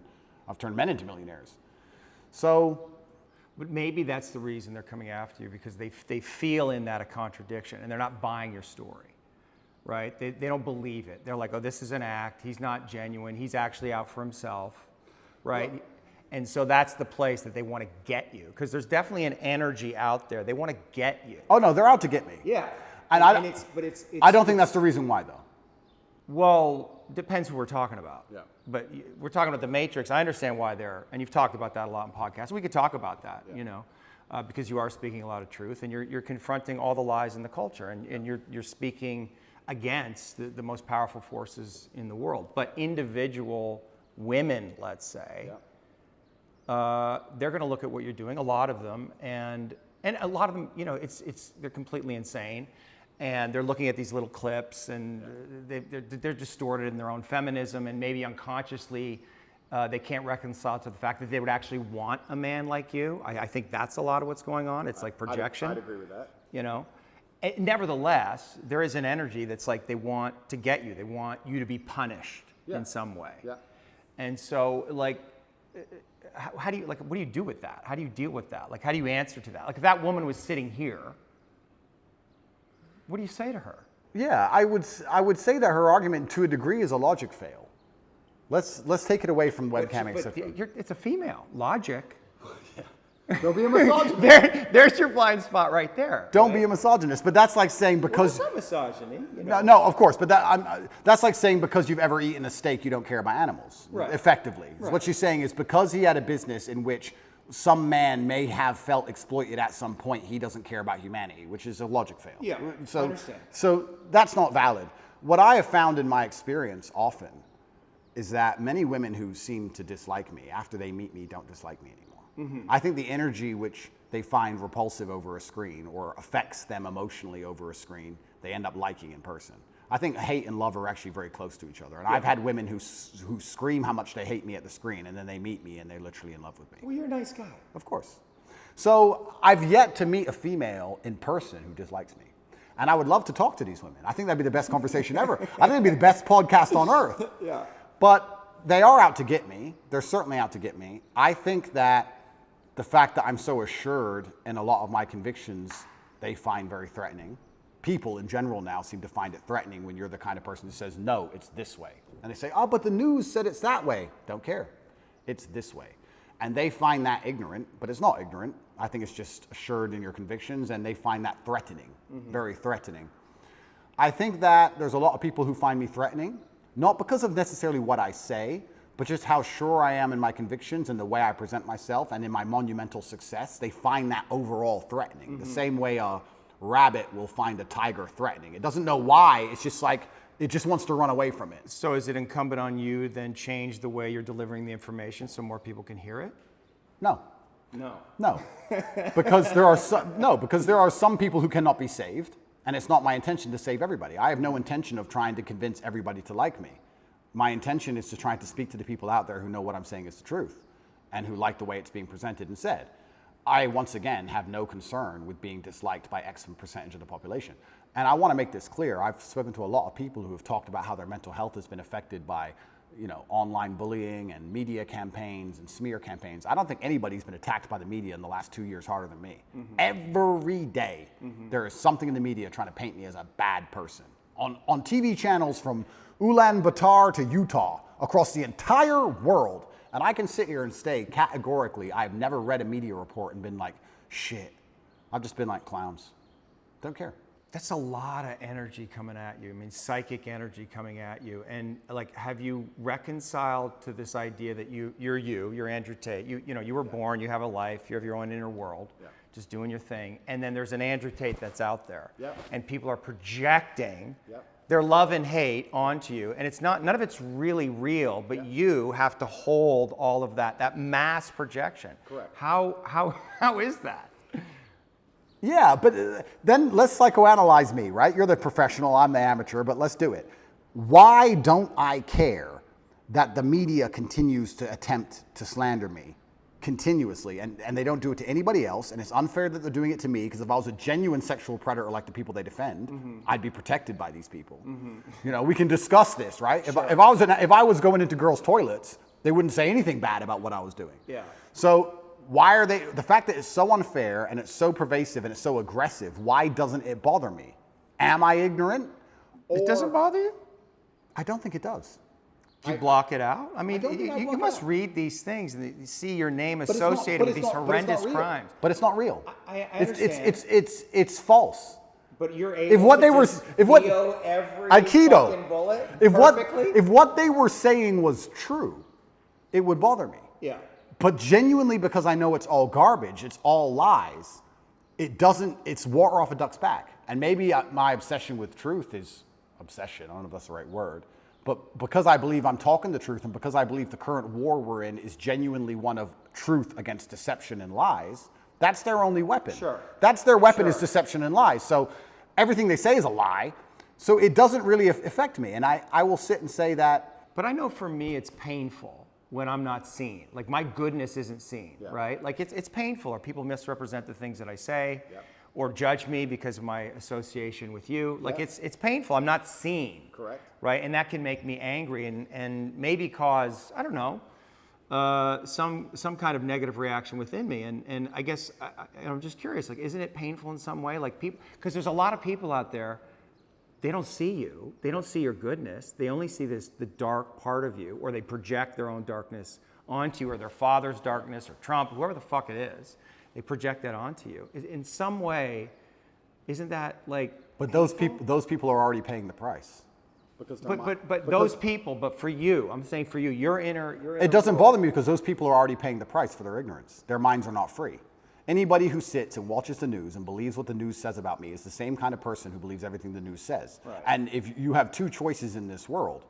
I've turned men into millionaires. So, but maybe that's the reason they're coming after you, because they feel in that a contradiction, and they're not buying your story, right? They don't believe it. They're like, oh, this is an act. He's not genuine. He's actually out for himself, right? Well, and so that's the place that they want to get you, because there's definitely an energy out there. They want to get you. Oh no, they're out to get me. Yeah. And I don't think that's the reason why, though. Well, depends who we're talking about. Yeah. But we're talking about the Matrix. I understand why and you've talked about that a lot in podcasts. We could talk about that, you know, because you are speaking a lot of truth, and you're confronting all the lies in the culture, and you're speaking against the most powerful forces in the world. But individual women, let's say, they're going to look at what you're doing, a lot of them, and a lot of them, you know, they're completely insane. And they're looking at these little clips, and they're distorted in their own feminism, and maybe unconsciously they can't reconcile to the fact that they would actually want a man like you. I think that's a lot of what's going on. It's like projection. I'd agree with that. You know, nevertheless, there is an energy that's like they want to get you. They want you to be punished in some way. Yeah. And so, like, how do you, like, what do you do with that? How do you deal with that? Like, how do you answer to that? Like, if that woman was sitting here, what do you say to her? Yeah, I would say that her argument to a degree is a logic fail. Let's take it away from webcamming. It's a female. Logic. Don't be a misogynist. There's your blind spot right there. Don't be a misogynist. But that's like saying because... Well, it's not misogyny. You know? No, of course. But that's like saying because you've ever eaten a steak, you don't care about animals. Right. Effectively. Right. What she's saying is because he had a business in which some man may have felt exploited at some point, he doesn't care about humanity, which is a logic fail. Yeah, I understand. So that's not valid. What I have found in my experience often is that many women who seem to dislike me, after they meet me, don't dislike me anymore. I think the energy which they find repulsive over a screen or affects them emotionally over a screen, they end up liking in person. I think hate and love are actually very close to each other. And I've had women who scream how much they hate me at the screen, and then they meet me and they're literally in love with me. Well, you're a nice guy. Of course. So I've yet to meet a female in person who dislikes me. And I would love to talk to these women. I think that'd be the best conversation ever. I think it'd be the best podcast on earth. Yeah. But they are out to get me. They're certainly out to get me. I think that the fact that I'm so assured in a lot of my convictions, they find very threatening. People in general now seem to find it threatening when you're the kind of person who says, no, it's this way. And they say, oh, but the news said it's that way. Don't care. It's this way. And they find that ignorant, but it's not ignorant. I think it's just assured in your convictions, and they find that threatening, very threatening. I think that there's a lot of people who find me threatening, not because of necessarily what I say, but just how sure I am in my convictions and the way I present myself and in my monumental success. They find that overall threatening. The same way a rabbit will find a tiger threatening. It doesn't know why, it's just like, it just wants to run away from it. So is it incumbent on you then change the way you're delivering the information so more people can hear it? No. No. Because there are some people who cannot be saved, and it's not my intention to save everybody. I have no intention of trying to convince everybody to like me. My intention is to try to speak to the people out there who know what I'm saying is the truth and who like the way it's being presented and said. I, once again, have no concern with being disliked by X percentage of the population. And I want to make this clear. I've spoken to a lot of people who have talked about how their mental health has been affected by, online bullying and media campaigns and smear campaigns. I don't think anybody's been attacked by the media in the last 2 years harder than me. Every day, there is something in the media trying to paint me as a bad person. On TV channels from Ulaanbaatar to Utah, across the entire world. And I can sit here and say categorically, I've never read a media report and been like, shit. I've just been like, clowns. Don't care. That's a lot of energy coming at you. I mean, psychic energy coming at you. And like, have you reconciled to this idea that you're Andrew Tate. You were born, you have a life, you have your own inner world, just doing your thing. And then there's an Andrew Tate that's out there. And people are projecting their love and hate onto you. And it's not, none of it's really real, but you have to hold all of that mass projection. Correct. How is that? Yeah, but then let's psychoanalyze me, right? You're the professional, I'm the amateur, but let's do it. Why don't I care that the media continues to attempt to slander me continuously, and they don't do it to anybody else, and it's unfair that they're doing it to me, because if I was a genuine sexual predator like the people they defend, I'd be protected by these people. We can discuss this, right? Sure. If I was going into girls' toilets, they wouldn't say anything bad about what I was doing. Yeah. So why are they, the fact that it's so unfair and it's so pervasive and it's so aggressive, why doesn't it bother me? Am I ignorant? It doesn't bother you? I don't think it does. Do you block it out? I mean, I you must read these things and you see your name But it's associated not- with but these it's not- but it's not horrendous real. crimes. But it's not real. I understand. It's false. But you're able video every Aikido, fucking bullet if perfectly? what they were saying was true, it would bother me. Yeah. But genuinely, because I know it's all garbage, it's all lies, it's water off a duck's back. And maybe my obsession with truth is obsession, I don't know if that's the right word, but because I believe I'm talking the truth and because I believe the current war we're in is genuinely one of truth against deception and lies, that's their only weapon. Sure. That's their weapon is deception and lies. So everything they say is a lie. So it doesn't really affect me. And I will sit and say that. But I know for me it's painful when I'm not seen. Like my goodness isn't seen, right? Like it's painful, or people misrepresent the things that I say, or judge me because of my association with you. Like it's painful. I'm not seen. Correct. Right? And that can make me angry and maybe cause, I don't know, some kind of negative reaction within me. And I guess I'm just curious, like, isn't it painful in some way? Like people, because there's a lot of people out there, they don't see you. They don't see your goodness. They only see the dark part of you, or they project their own darkness onto you, or their father's darkness, or Trump, whoever the fuck it is. They project that onto you. In some way, isn't that like? But those people are already paying the price. But those people, but for you, I'm saying for you, your inner it doesn't bother me because those people are already paying the price for their ignorance. Their minds are not free. Anybody who sits and watches the news and believes what the news says about me is the same kind of person who believes everything the news says. Right. And if you have two choices in this world,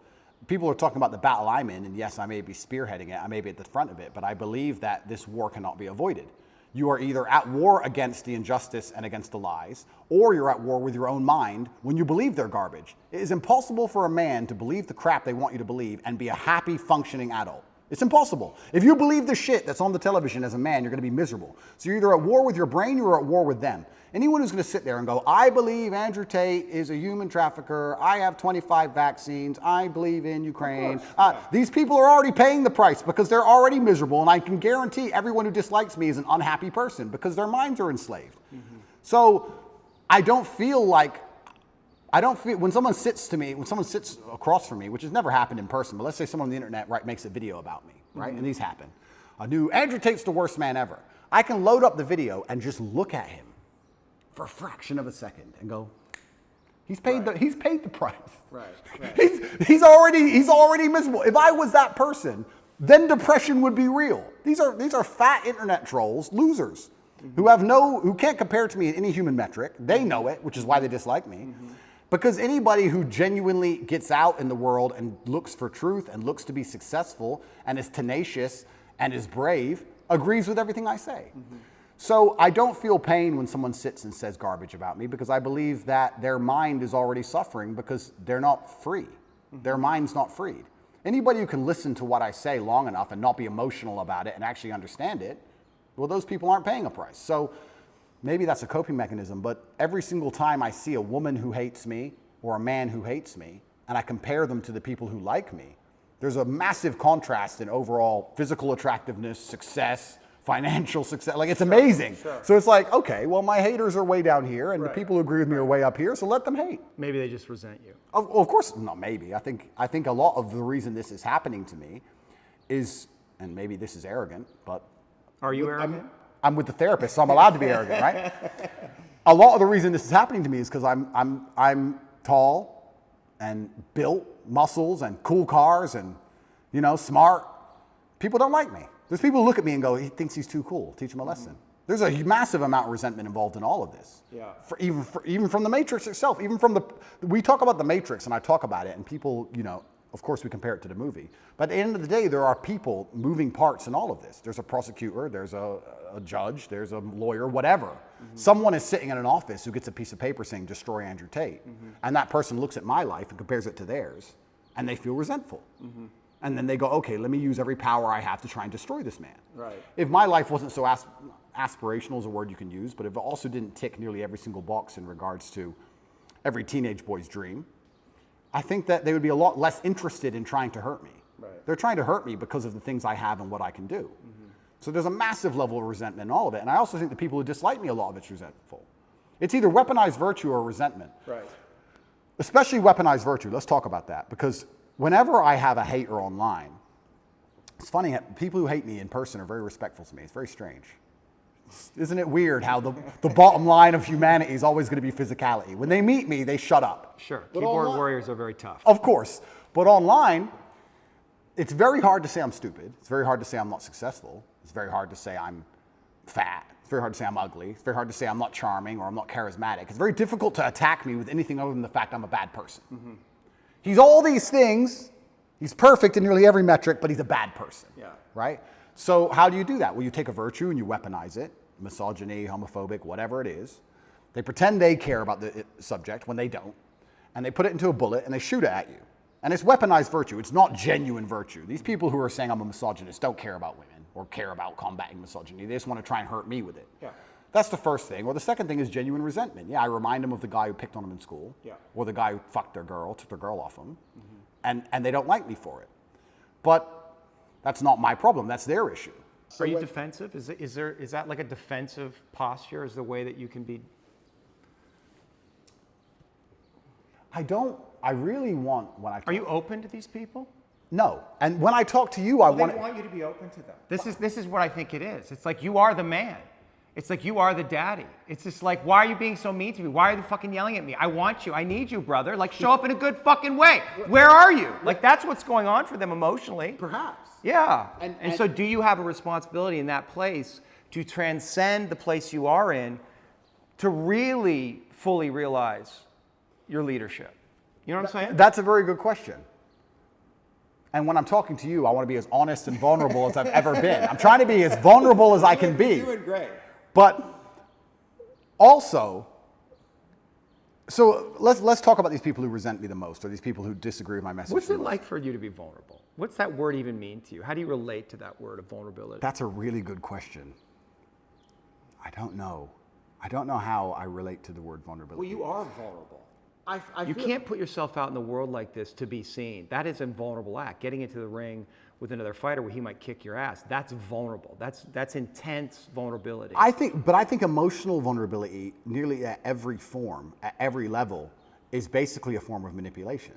people are talking about the battle I'm in, and yes, I may be spearheading it, I may be at the front of it, but I believe that this war cannot be avoided. You are either at war against the injustice and against the lies, or you're at war with your own mind when you believe they're garbage. It is impossible for a man to believe the crap they want you to believe and be a happy, functioning adult. It's impossible. If you believe the shit that's on the television as a man, you're going to be miserable. So you're either at war with your brain or you're at war with them. Anyone who's going to sit there and go, I believe Andrew Tate is a human trafficker, I have 25 vaccines, I believe in Ukraine. These people are already paying the price because they're already miserable, and I can guarantee everyone who dislikes me is an unhappy person because their minds are enslaved. Mm-hmm. So I don't feel, when someone sits across from me, which has never happened in person, but let's say someone on the internet makes a video about me, right? Mm-hmm. And these happen. A new Andrew Tate's the worst man ever. I can load up the video and just look at him for a fraction of a second and go, he's paid the price. Right. He's already miserable. If I was that person, then depression would be real. These are fat internet trolls, losers, mm-hmm. who can't compare to me in any human metric. They know it, which is why they dislike me. Mm-hmm. Because anybody who genuinely gets out in the world and looks for truth and looks to be successful and is tenacious and is brave agrees with everything I say. Mm-hmm. So I don't feel pain when someone sits and says garbage about me because I believe that their mind is already suffering because they're not free. Mm-hmm. Their mind's not freed. Anybody who can listen to what I say long enough and not be emotional about it and actually understand it, well, those people aren't paying a price. So maybe that's a coping mechanism, but every single time I see a woman who hates me or a man who hates me, and I compare them to the people who like me, there's a massive contrast in overall physical attractiveness, success, financial success. Like, it's amazing. Sure. So it's like, okay, well, my haters are way down here, and the people who agree with me are way up here, so let them hate. Maybe they just resent you. Of course, no, maybe. I think a lot of the reason this is happening to me is, and maybe this is arrogant, but... Are you arrogant? I'm with the therapist, so I'm allowed to be arrogant, right? A lot of the reason this is happening to me is because I'm tall and built, muscles and cool cars and, smart. People don't like me. There's people who look at me and go, he thinks he's too cool. Teach him a lesson. Mm-hmm. There's a massive amount of resentment involved in all of this. Yeah. Even from the Matrix itself, we talk about the Matrix and I talk about it and people, of course we compare it to the movie. But at the end of the day, there are people, moving parts in all of this. There's a prosecutor, there's a judge, there's a lawyer, whatever. Mm-hmm. Someone is sitting in an office who gets a piece of paper saying, destroy Andrew Tate. Mm-hmm. And that person looks at my life and compares it to theirs and they feel resentful. Mm-hmm. And then they go, okay, let me use every power I have to try and destroy this man. Right. If my life wasn't so aspirational is a word you can use, but if it also didn't tick nearly every single box in regards to every teenage boy's dream, I think that they would be a lot less interested in trying to hurt me. Right. They're trying to hurt me because of the things I have and what I can do. Mm-hmm. So there's a massive level of resentment in all of it. And I also think the people who dislike me, a lot of it's resentful. It's either weaponized virtue or resentment. Right. Especially weaponized virtue. Let's talk about that. Because whenever I have a hater online, it's funny, people who hate me in person are very respectful to me. It's very strange. Isn't it weird how the bottom line of humanity is always going to be physicality? When they meet me, they shut up. Sure. Keyboard warriors are very tough. Of course. But online, it's very hard to say I'm stupid. It's very hard to say I'm not successful. It's very hard to say I'm fat. It's very hard to say I'm ugly. It's very hard to say I'm not charming or I'm not charismatic. It's very difficult to attack me with anything other than the fact I'm a bad person. Mm-hmm. He's all these things. He's perfect in nearly every metric, but he's a bad person. Yeah. Right? So how do you do that? Well, you take a virtue and you weaponize it. Misogyny, homophobic, whatever it is. They pretend they care about the subject when they don't. And they put it into a bullet and they shoot it at you. And it's weaponized virtue. It's not genuine virtue. These people who are saying I'm a misogynist don't care about women or care about combating misogyny. They just want to try and hurt me with it. Yeah. That's the first thing. Or the second thing is genuine resentment. Yeah, I remind them of the guy who picked on them in school. Yeah. Or the guy who fucked their girl, took their girl off them. Mm-hmm. And they don't like me for it. But That's not my problem. That's their issue. Are you defensive? Is that like a defensive posture? Is the way that you can be? I really want when I. Are you open to these people? No. And when I talk to you, I They want you to be open to them. This is what I think it is. It's like you are the man. It's like you are the daddy. It's just like, why are you being so mean to me? Why are you fucking yelling at me? I want you. I need you, brother. Like, show up in a good fucking way. Where are you? Like, that's what's going on for them emotionally. Perhaps. Yeah. And so do you have a responsibility in that place to transcend the place you are in to really fully realize your leadership? You know what I'm saying? That's a very good question. And when I'm talking to you, I want to be as honest and vulnerable as I've ever been. I'm trying to be as vulnerable as I can be. You're doing great. But also, so let's talk about these people who resent me the most, or these people who disagree with my message. What's it like for you to be vulnerable? What's that word even mean to you? How do you relate to that word of vulnerability? That's a really good question. I don't know. I don't know how I relate to the word vulnerability. Well, you are vulnerable. You can't put yourself out in the world like this to be seen. That is a vulnerable act. Getting into the ring with another fighter where he might kick your ass, that's vulnerable. That's intense vulnerability. I think emotional vulnerability, nearly at every form, at every level, is basically a form of manipulation.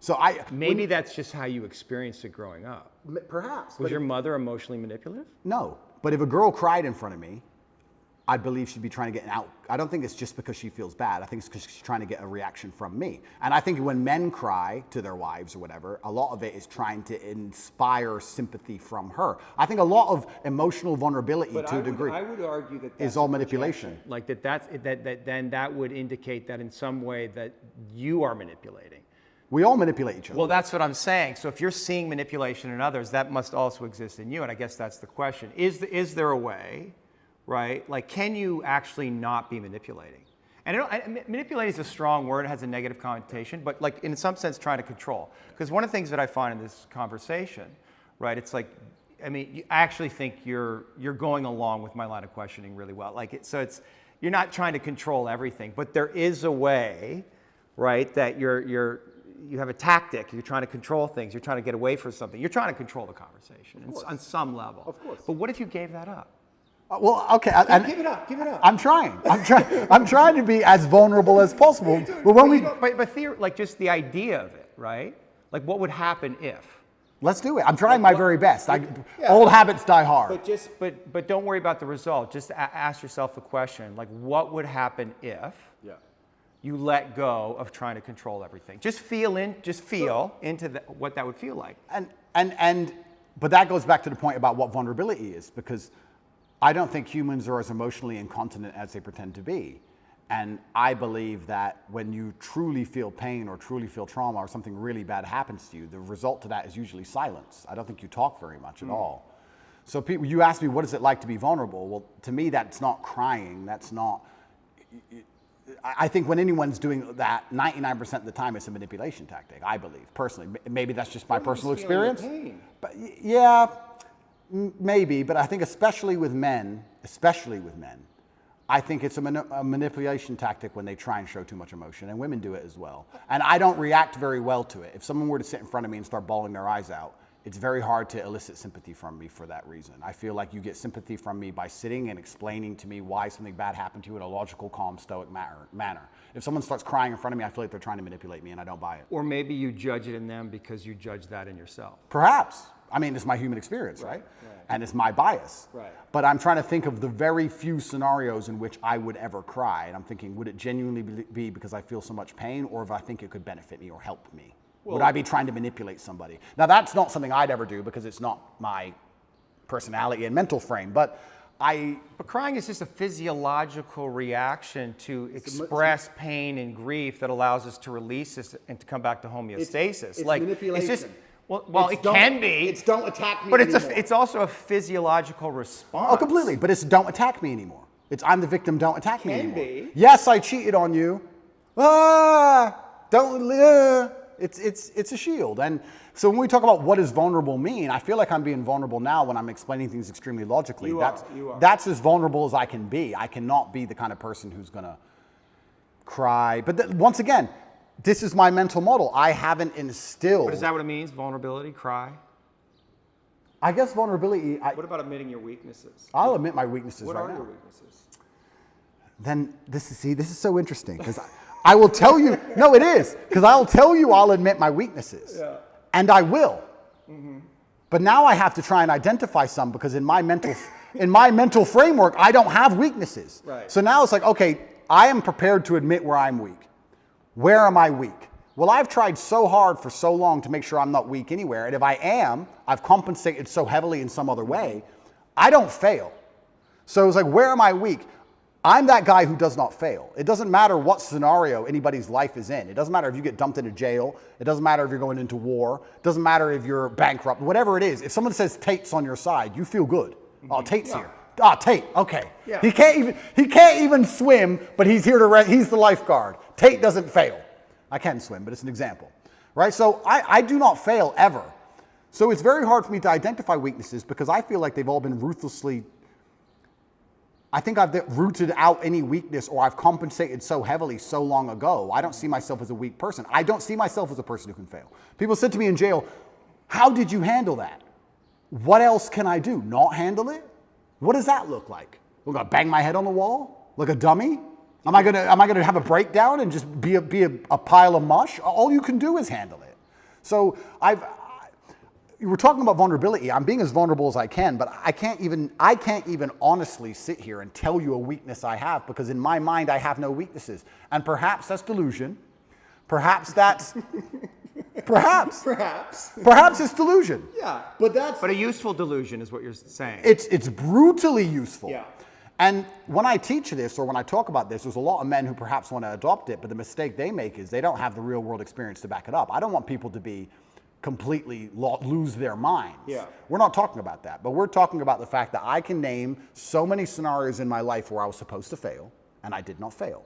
So maybe that's just how you experienced it growing up. Perhaps. Was your mother emotionally manipulative? No. But if a girl cried in front of me, I believe she'd be trying to get an out. I don't think it's just because she feels bad. I think it's because she's trying to get a reaction from me. And I think when men cry to their wives or whatever, a lot of it is trying to inspire sympathy from her. I think a lot of emotional vulnerability to a degree I would argue that is all manipulation. Like then that would indicate that in some way that you are manipulating. We all manipulate each other. Well, that's what I'm saying. So if you're seeing manipulation in others, that must also exist in you. And I guess that's the question. Is there a way, right? Like, can you actually not be manipulating? And manipulating is a strong word. It has a negative connotation, but like in some sense, trying to control. Because one of the things that I find in this conversation, right? It's like, I mean, I actually think you're going along with my line of questioning really well. Like, you're not trying to control everything, but there is a way, right? That you have a tactic. You're trying to control things. You're trying to get away from something. You're trying to control the conversation on some level. Of course. But what if you gave that up? Well, okay. Give it up. Give it up. I'm trying. I'm trying to be as vulnerable as possible. But when like just the idea of it, right? Like what would happen if? Let's do it. I'm trying my very best. Old habits die hard. But don't worry about the result. Just ask yourself the question, like what would happen if you let go of trying to control everything? Just feel into what that would feel like. But that goes back to the point about what vulnerability is, because I don't think humans are as emotionally incontinent as they pretend to be. And I believe that when you truly feel pain or truly feel trauma or something really bad happens to you, the result to that is usually silence. I don't think you talk very much at all. So people, you ask me, what is it like to be vulnerable? Well, to me, that's not crying. That's not... I think when anyone's doing that, 99% of the time, it's a manipulation tactic, I believe, personally. Maybe that's just my personal experience. But yeah... Maybe, but I think especially with men, I think it's a manipulation tactic when they try and show too much emotion, and women do it as well. And I don't react very well to it. If someone were to sit in front of me and start bawling their eyes out, it's very hard to elicit sympathy from me for that reason. I feel like you get sympathy from me by sitting and explaining to me why something bad happened to you in a logical, calm, stoic manner. If someone starts crying in front of me, I feel like they're trying to manipulate me, and I don't buy it. Or maybe you judge it in them because you judge that in yourself. Perhaps. I mean, it's my human experience, right? And it's my bias. Right. But I'm trying to think of the very few scenarios in which I would ever cry. And I'm thinking, would it genuinely be because I feel so much pain, or if I think it could benefit me or help me? Would I be trying to manipulate somebody? Now, that's not something I'd ever do because it's not my personality and mental frame. But crying is just a physiological reaction to express pain and grief that allows us to release this and to come back to homeostasis. It's manipulation. It's just... Well, it can be. It's don't attack me but anymore. It's also a physiological response. Oh, completely. But it's don't attack me anymore. It's I'm the victim, don't attack me anymore. Be. Yes, I cheated on you. It's a shield. And so when we talk about what does vulnerable mean, I feel like I'm being vulnerable now when I'm explaining things extremely logically. You are. That's as vulnerable as I can be. I cannot be the kind of person who's going to cry. But once again, this is my mental model. I haven't instilled. But is that what it means? Vulnerability, cry? I guess vulnerability. What about admitting your weaknesses? I'll admit my weaknesses What right are now. your weaknesses? Then this is so interesting because I will tell you. No, it is because I'll tell you I'll admit my weaknesses, and I will. But now I have to try and identify some because in my mental framework I don't have weaknesses. Right. So now it's like, okay, I am prepared to admit where I'm weak. Where am I weak? Well, I've tried so hard for so long to make sure I'm not weak anywhere, and if I am, I've compensated so heavily in some other way, I don't fail. So it's like, where am I weak? I'm that guy who does not fail. It doesn't matter what scenario anybody's life is in. It doesn't matter if you get dumped into jail. It doesn't matter if you're going into war. It doesn't matter if you're bankrupt. Whatever it is, if someone says Tate's on your side, you feel good. Oh, Tate's here. Ah, Tate. Okay. Yeah. He can't even swim, but he's here to he's the lifeguard. Tate doesn't fail. I can swim, but it's an example, right? So I do not fail ever. So it's very hard for me to identify weaknesses because I feel like they've all been ruthlessly. I think I've rooted out any weakness or I've compensated so heavily so long ago. I don't see myself as a weak person. I don't see myself as a person who can fail. People said to me in jail, how did you handle that? What else can I do? Not handle it? What does that look like? I'm gonna bang my head on the wall like a dummy? Am I gonna have a breakdown and just be a pile of mush? All you can do is handle it. So we're talking about vulnerability. I'm being as vulnerable as I can, but I can't even honestly sit here and tell you a weakness I have because in my mind I have no weaknesses. And perhaps that's delusion. Perhaps that's perhaps it's delusion. Yeah, but that's But a useful delusion is what you're saying. It's brutally useful. Yeah. And when I teach this or when I talk about this, there's a lot of men who perhaps want to adopt it, but the mistake they make is they don't have the real world experience to back it up. I don't want people to be completely lose their minds. Yeah. We're not talking about that, but we're talking about the fact that I can name so many scenarios in my life where I was supposed to fail and I did not fail.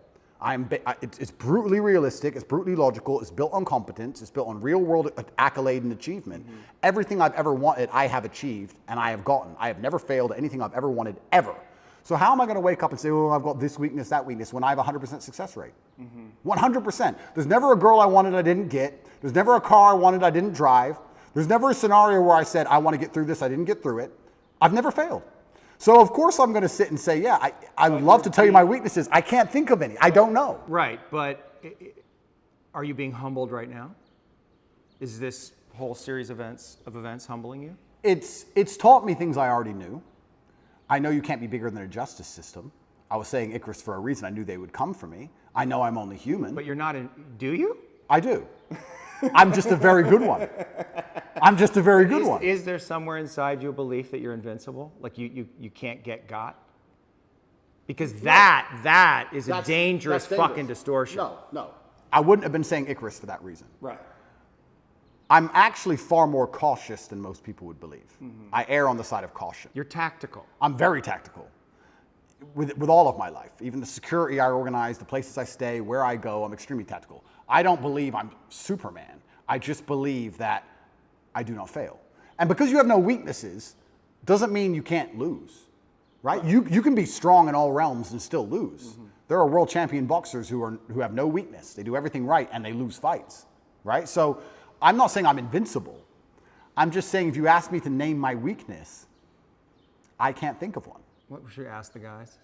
It's brutally realistic, it's brutally logical, it's built on competence, it's built on real world accolade and achievement. Mm-hmm. Everything I've ever wanted, I have achieved and I have gotten. I have never failed at anything I've ever wanted, ever. So how am I going to wake up and say, oh, I've got this weakness, that weakness, when I have a 100% success rate? 100%. There's never a girl I wanted I didn't get. There's never a car I wanted I didn't drive. There's never a scenario where I said, I want to get through this, I didn't get through it. I've never failed. So of course I'm going to sit and say, yeah, I would love to tell you my weaknesses. I can't think of any. I don't know. Right, but are you being humbled right now? Is this whole series of events humbling you? It's taught me things I already knew. I know you can't be bigger than a justice system. I was saying Icarus for a reason. I knew they would come for me. I know I'm only human. But you're not do you? I do. I'm just a very good one. I'm just a very good one. Is there somewhere inside you a belief that you're invincible? Like you can't get got? Because that is a dangerous fucking distortion. No. I wouldn't have been saying Icarus for that reason. right. I'm actually far more cautious than most people would believe. Mm-hmm. I err on the side of caution. You're tactical. I'm very tactical with all of my life. Even the security I organize, the places I stay, where I go, I'm extremely tactical. I don't believe I'm Superman. I just believe that I do not fail. And because you have no weaknesses, doesn't mean you can't lose, right? You can be strong in all realms and still lose. Mm-hmm. There are world champion boxers who have no weakness. They do everything right and they lose fights, right? So I'm not saying I'm invincible. I'm just saying if you ask me to name my weakness, I can't think of one. What should we ask the guys?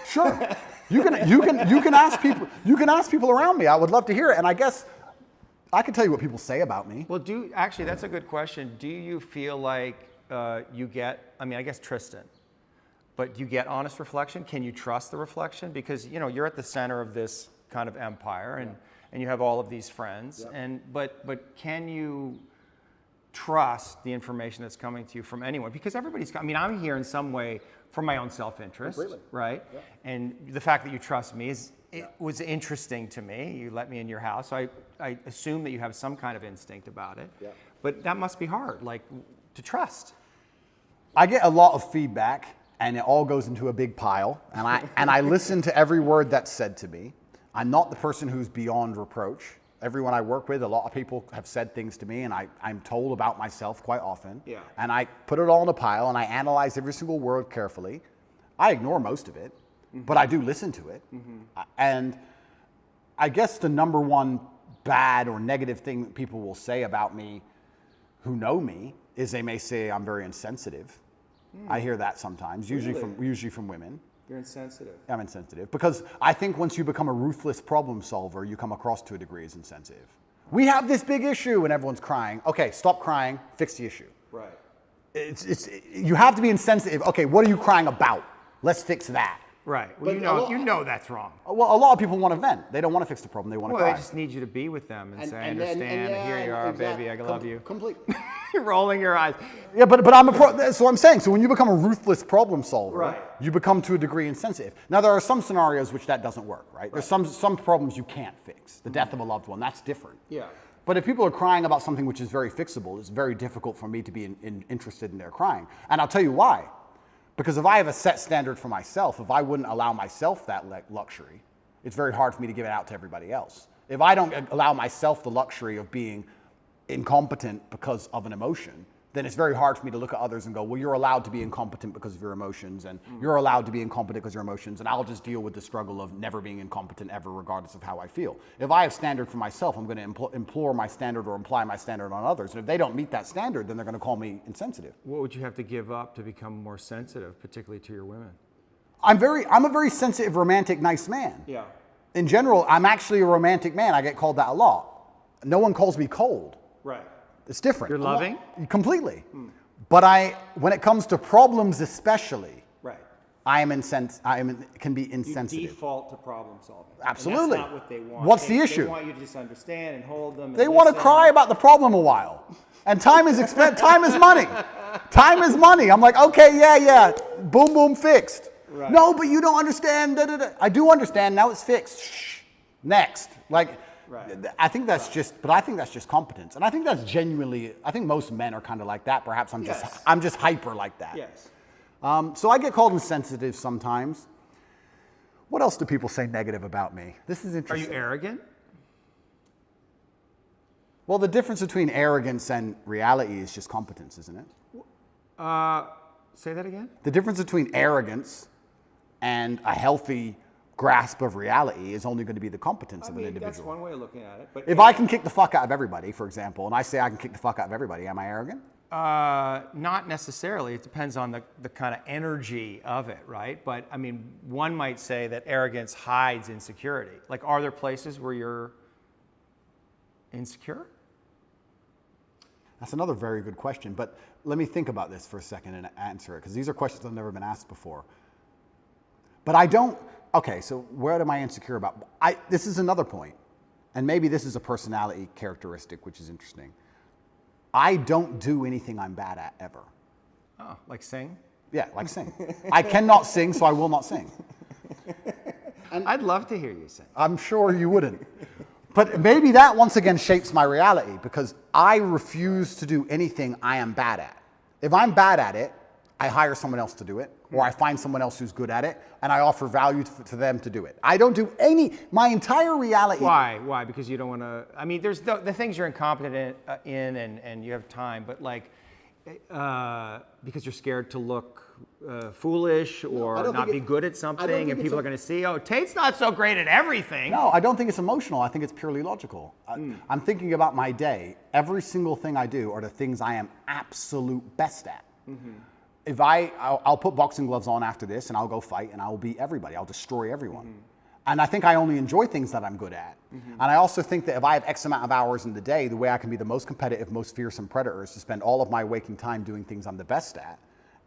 Sure. You can ask people. You can ask people around me. I would love to hear it. And I guess I can tell you what people say about me. Well, actually that's a good question. Do you feel like you get? I mean, I guess Tristan, but you get honest reflection. Can you trust the reflection? Because you're at the center of this kind of empire, and you have all of these friends. Yeah. But can you trust the information that's coming to you from anyone? Because everybody's. I mean, I'm here in some way for my own self-interest, right? Yeah. And the fact that you trust me was interesting to me. You let me in your house, so I assume that you have some kind of instinct about it. Yeah. But that must be hard, like to trust. I get a lot of feedback, and it all goes into a big pile, and I listen to every word that's said to me. I'm not the person who's beyond reproach. Everyone I work with, a lot of people have said things to me, and I'm told about myself quite often. Yeah. And I put it all in a pile, and I analyze every single word carefully. I ignore most of it, but I do listen to it. Mm-hmm. And I guess the number one bad or negative thing that people will say about me, who know me is they may say I'm very insensitive. I hear that sometimes, usually from women. You're insensitive. I'm insensitive because I think once you become a ruthless problem solver, you come across to a degree as insensitive. We have this big issue and everyone's crying. Okay, stop crying, fix the issue. Right. You have to be insensitive. Okay, what are you crying about? Let's fix that. Right. Well, you know that's wrong. Well, a lot of people want to vent. They don't want to fix the problem. They want to cry. Well, they just need you to be with them and say, I understand, here you are, exactly. baby, I love you. Completely. You're rolling your eyes. Yeah, but that's what I'm saying. So when you become a ruthless problem solver, Right. you become to a degree insensitive. Now, there are some scenarios which that doesn't work, right? There's some problems you can't fix. The death of a loved one, that's different. Yeah. But if people are crying about something which is very fixable, it's very difficult for me to be interested in their crying. And I'll tell you why. Because if I have a set standard for myself, if I wouldn't allow myself that luxury, it's very hard for me to give it out to everybody else. If I don't allow myself the luxury of being incompetent because of an emotion, then it's very hard for me to look at others and go, well, you're allowed to be incompetent because of your emotions, and you're allowed to be incompetent because of your emotions, and I'll just deal with the struggle of never being incompetent ever, regardless of how I feel. If I have standard for myself, I'm going to implore my standard or imply my standard on others. And if they don't meet that standard, then they're going to call me insensitive. What would you have to give up to become more sensitive, particularly to your women? I'm a very sensitive, romantic, nice man. Yeah. In general, I'm actually a romantic man. I get called that a lot. No one calls me cold. Right. It's different. You're loving? Completely. But when it comes to problems especially, Right. can be You insensitive. default to problem solving. Absolutely. And that's not what they want. What's the They issue? want you to just understand and hold them. And They want to listen. cry about the problem a while. And time is time is money. Time is money. I'm like, okay, yeah. Boom, boom, fixed. Right. No, but you don't understand. Da, da, da. I do understand. Now it's fixed. Shh. Next. Like, Right. I think that's just competence. And I think that's genuinely, I think most men are kind of like that. Perhaps I'm just hyper like that. Yes. So I get called insensitive sometimes. What else do people say negative about me? This is Are interesting. you arrogant? Well, the difference between arrogance and reality is just competence, isn't it? Say that again? The difference between arrogance and a healthy grasp of reality is only going to be the competence of an individual. That's one way of looking at it. But If I can kick the fuck out of everybody, for example, and I say I can kick the fuck out of everybody, am I arrogant? Not necessarily. It depends on the kind of energy of it, right? But I mean, one might say that arrogance hides insecurity. Like, are there places where you're insecure? That's another very good question, but let me think about this for a second and answer it, because these are questions that have never been asked before. But I don't, okay, so what am I insecure about? This is another point, and maybe this is a personality characteristic, which is interesting. I don't do anything I'm bad at ever. Oh, like sing? Yeah, like sing. I cannot sing, so I will not sing. I'd love to hear you sing. I'm sure you wouldn't. But maybe that once again shapes my reality, because I refuse to do anything I am bad at. If I'm bad at it, I hire someone else to do it, or I find someone else who's good at it, and I offer value to them to do it. I don't do my entire reality. Why? Because you don't want to, I mean, there's the things you're incompetent in and you have time, but like, because you're scared to look foolish or not be good at something, and people are going to see, oh, Tate's not so great at everything. No, I don't think it's emotional. I think it's purely logical. I'm thinking about my day. Every single thing I do are the things I am absolute best at. If I'll put boxing gloves on after this and I'll go fight and I'll beat everybody. I'll destroy everyone. And I think I only enjoy things that I'm good at. And I also think that if I have X amount of hours in the day, the way I can be the most competitive, most fearsome predator is to spend all of my waking time doing things I'm the best at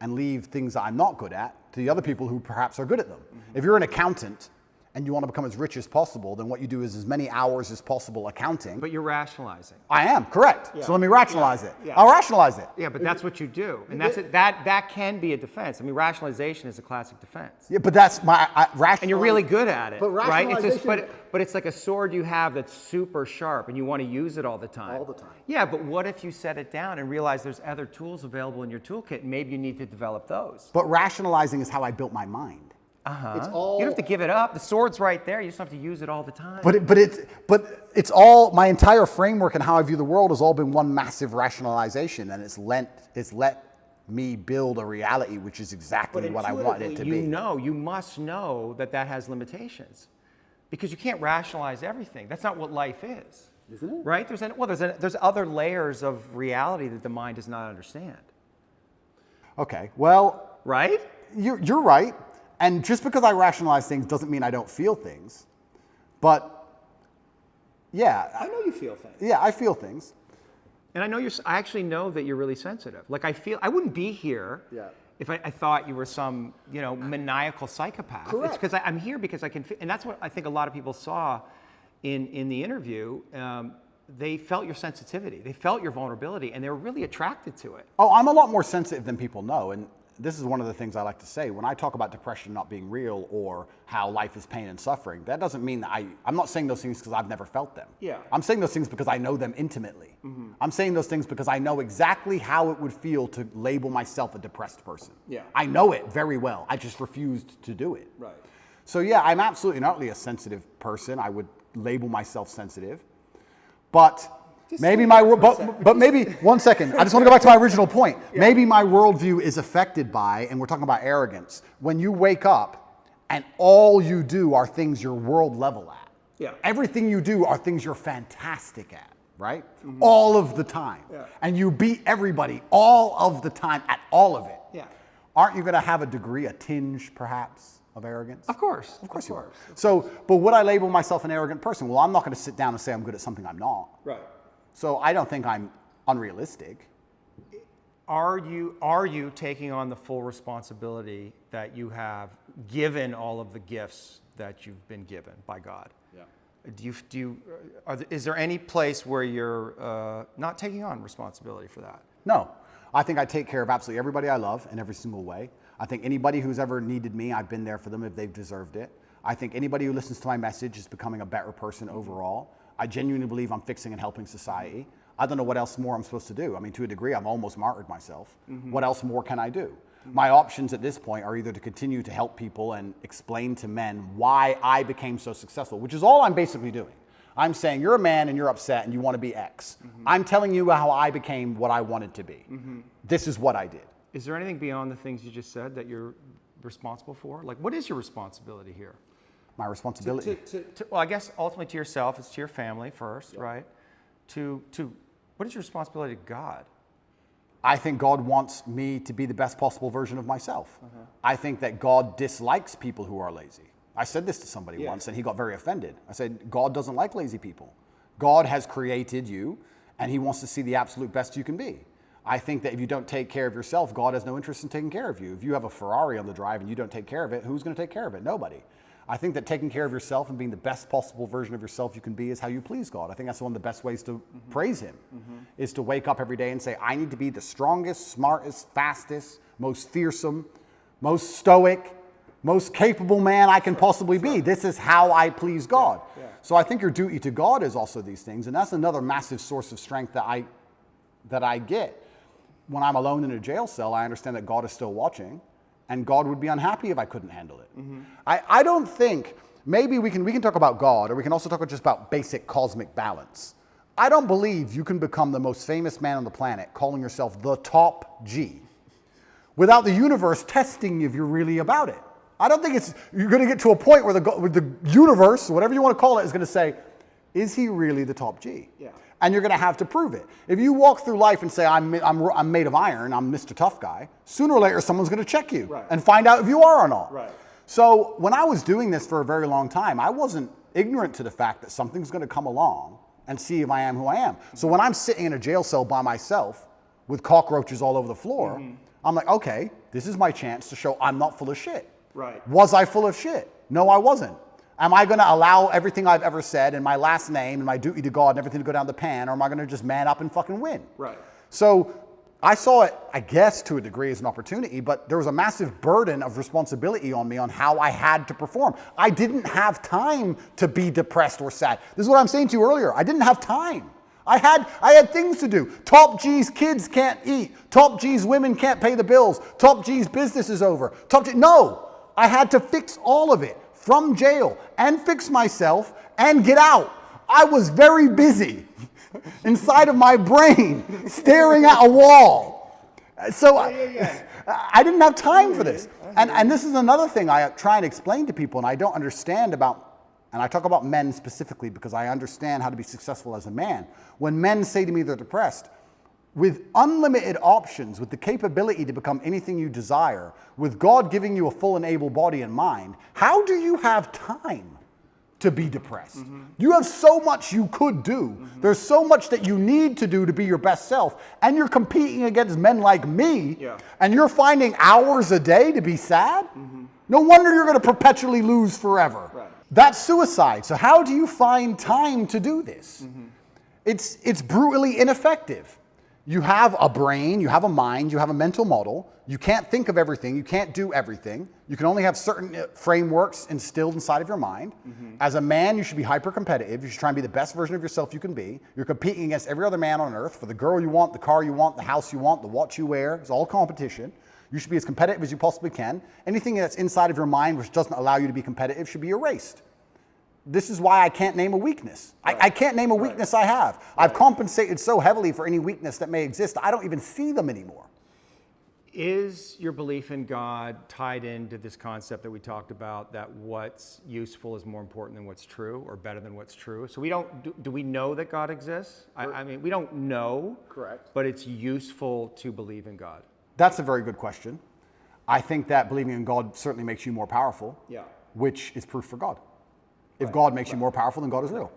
and leave things that I'm not good at to the other people who perhaps are good at them. If you're an accountant and you want to become as rich as possible, then what you do is as many hours as possible accounting. But you're rationalizing. I am, correct. Yeah. So let me rationalize it. Yeah. I'll rationalize it. Yeah, but that's what you do, and that can be a defense. I mean, rationalization is a classic defense. Yeah, but that's my rational. And you're really good at it, But right? It's just, rationalization- but it's like a sword you have that's super sharp, and you want to use it all the time. All the time. Yeah, but what if you set it down and realize there's other tools available in your toolkit, and maybe you need to develop those? But rationalizing is how I built my mind. It's all. You don't have to give it up. The sword's right there. You just don't have to use it all the time. But it's all, my entire framework and how I view the world has all been one massive rationalization, and it's let me build a reality which is exactly what I want it to be. You must know that has limitations, because you can't rationalize everything. That's not what life is. Isn't it? Right? There's other layers of reality that the mind does not understand. Okay, well, Right? you're right. And just because I rationalize things doesn't mean I don't feel things. But, yeah. I know you feel things. Yeah, I feel things. And I actually know that you're really sensitive. Like I wouldn't be here if I thought you were some, maniacal psychopath. Correct. It's because I'm here because I can, and that's what I think a lot of people saw in the interview. They felt your sensitivity, they felt your vulnerability, and they were really attracted to it. Oh, I'm a lot more sensitive than people know. And this is one of the things I like to say. When I talk about depression not being real or how life is pain and suffering, that doesn't mean that I'm not saying those things because I've never felt them. Yeah. I'm saying those things because I know them intimately. I'm saying those things because I know exactly how it would feel to label myself a depressed person. Yeah. I know it very well. I just refused to do it. Right. So yeah, I'm absolutely not really a sensitive person. I would label myself sensitive. But maybe but maybe 1 second. I just want to go back to my original point. Yeah. Maybe my worldview is affected by, and we're talking about arrogance, when you wake up and all you do are things you're world level at. Yeah. Everything you do are things you're fantastic at, right? All of the time. Yeah. And you beat everybody all of the time at all of it. Yeah. Aren't you going to have a degree, a tinge perhaps, of arrogance? Of course. Of course you are. So, but would I label myself an arrogant person? Well, I'm not going to sit down and say I'm good at something I'm not. Right. So I don't think I'm unrealistic. Are you taking on the full responsibility that you have given all of the gifts that you've been given by God? Yeah. Is there any place where you're not taking on responsibility for that? No. I think I take care of absolutely everybody I love in every single way. I think anybody who's ever needed me, I've been there for them if they've deserved it. I think anybody who listens to my message is becoming a better person overall. I genuinely believe I'm fixing and helping society. I don't know what else more I'm supposed to do. I mean, to a degree, I've almost martyred myself. What else more can I do? My options at this point are either to continue to help people and explain to men why I became so successful, which is all I'm basically doing. I'm saying you're a man and you're upset and you want to be X. I'm telling you how I became what I wanted to be. This is what I did. Is there anything beyond the things you just said that you're responsible for? Like, what is your responsibility here? My responsibility? Well, I guess ultimately to yourself, it's to your family first, right? What is your responsibility to God? I think God wants me to be the best possible version of myself. I think that God dislikes people who are lazy. I said this to somebody once and he got very offended. I said, God doesn't like lazy people. God has created you and he wants to see the absolute best you can be. I think that if you don't take care of yourself, God has no interest in taking care of you. If you have a Ferrari on the drive and you don't take care of it, who's going to take care of it? Nobody. I think that taking care of yourself and being the best possible version of yourself you can be is how you please God. I think that's one of the best ways to praise him, is to wake up every day and say, I need to be the strongest, smartest, fastest, most fearsome, most stoic, most capable man I can possibly be. This is how I please God. Yeah. So I think your duty to God is also these things. And that's another massive source of strength that I get. When I'm alone in a jail cell, I understand that God is still watching. And God would be unhappy if I couldn't handle it. I don't think, maybe we can talk about God, or we can also talk just about basic cosmic balance. I don't believe you can become the most famous man on the planet calling yourself the top G without the universe testing if you're really about it. I don't think you're going to get to a point where the universe, whatever you want to call it, is going to say, is he really the top G? Yeah. And you're going to have to prove it. If you walk through life and say, I'm made of iron, I'm Mr. Tough Guy, sooner or later someone's going to check you and find out if you are or not. Right. So when I was doing this for a very long time, I wasn't ignorant to the fact that something's going to come along and see if I am who I am. So when I'm sitting in a jail cell by myself with cockroaches all over the floor, I'm like, okay, this is my chance to show I'm not full of shit. Right. Was I full of shit? No, I wasn't. Am I going to allow everything I've ever said and my last name and my duty to God and everything to go down the pan, or am I going to just man up and fucking win? Right. So I saw it, I guess, to a degree as an opportunity, but there was a massive burden of responsibility on me on how I had to perform. I didn't have time to be depressed or sad. This is what I'm saying to you earlier. I didn't have time. I had things to do. Top G's kids can't eat. Top G's women can't pay the bills. Top G's business is over. No, I had to fix all of it from jail and fix myself and get out. I was very busy inside of my brain staring at a wall. So I didn't have time for this. And this is another thing I try and explain to people and I don't understand about and I talk about men specifically because I understand how to be successful as a man. When men say to me they're depressed, with unlimited options, with the capability to become anything you desire, with God giving you a full and able body and mind, how do you have time to be depressed? You have so much you could do. There's so much that you need to do to be your best self, and you're competing against men like me, and you're finding hours a day to be sad? No wonder you're going to perpetually lose forever. Right. That's suicide. So how do you find time to do this? It's brutally ineffective. You have a brain, you have a mind, you have a mental model. You can't think of everything, you can't do everything. You can only have certain frameworks instilled inside of your mind. As a man, you should be hyper-competitive. You should try and be the best version of yourself you can be. You're competing against every other man on earth for the girl you want, the car you want, the house you want, the watch you wear. It's all competition. You should be as competitive as you possibly can. Anything that's inside of your mind which doesn't allow you to be competitive should be erased. This is why I can't name a weakness. I can't name a weakness I have. I've compensated so heavily for any weakness that may exist, I don't even see them anymore. Is your belief in God tied into this concept that we talked about, that what's useful is more important than what's true, or better than what's true? So we don't, do we know that God exists? I mean, we don't know. Correct. But it's useful to believe in God. That's a very good question. I think that believing in God certainly makes you more powerful, which is proof for God. If God makes you more powerful, then God is real.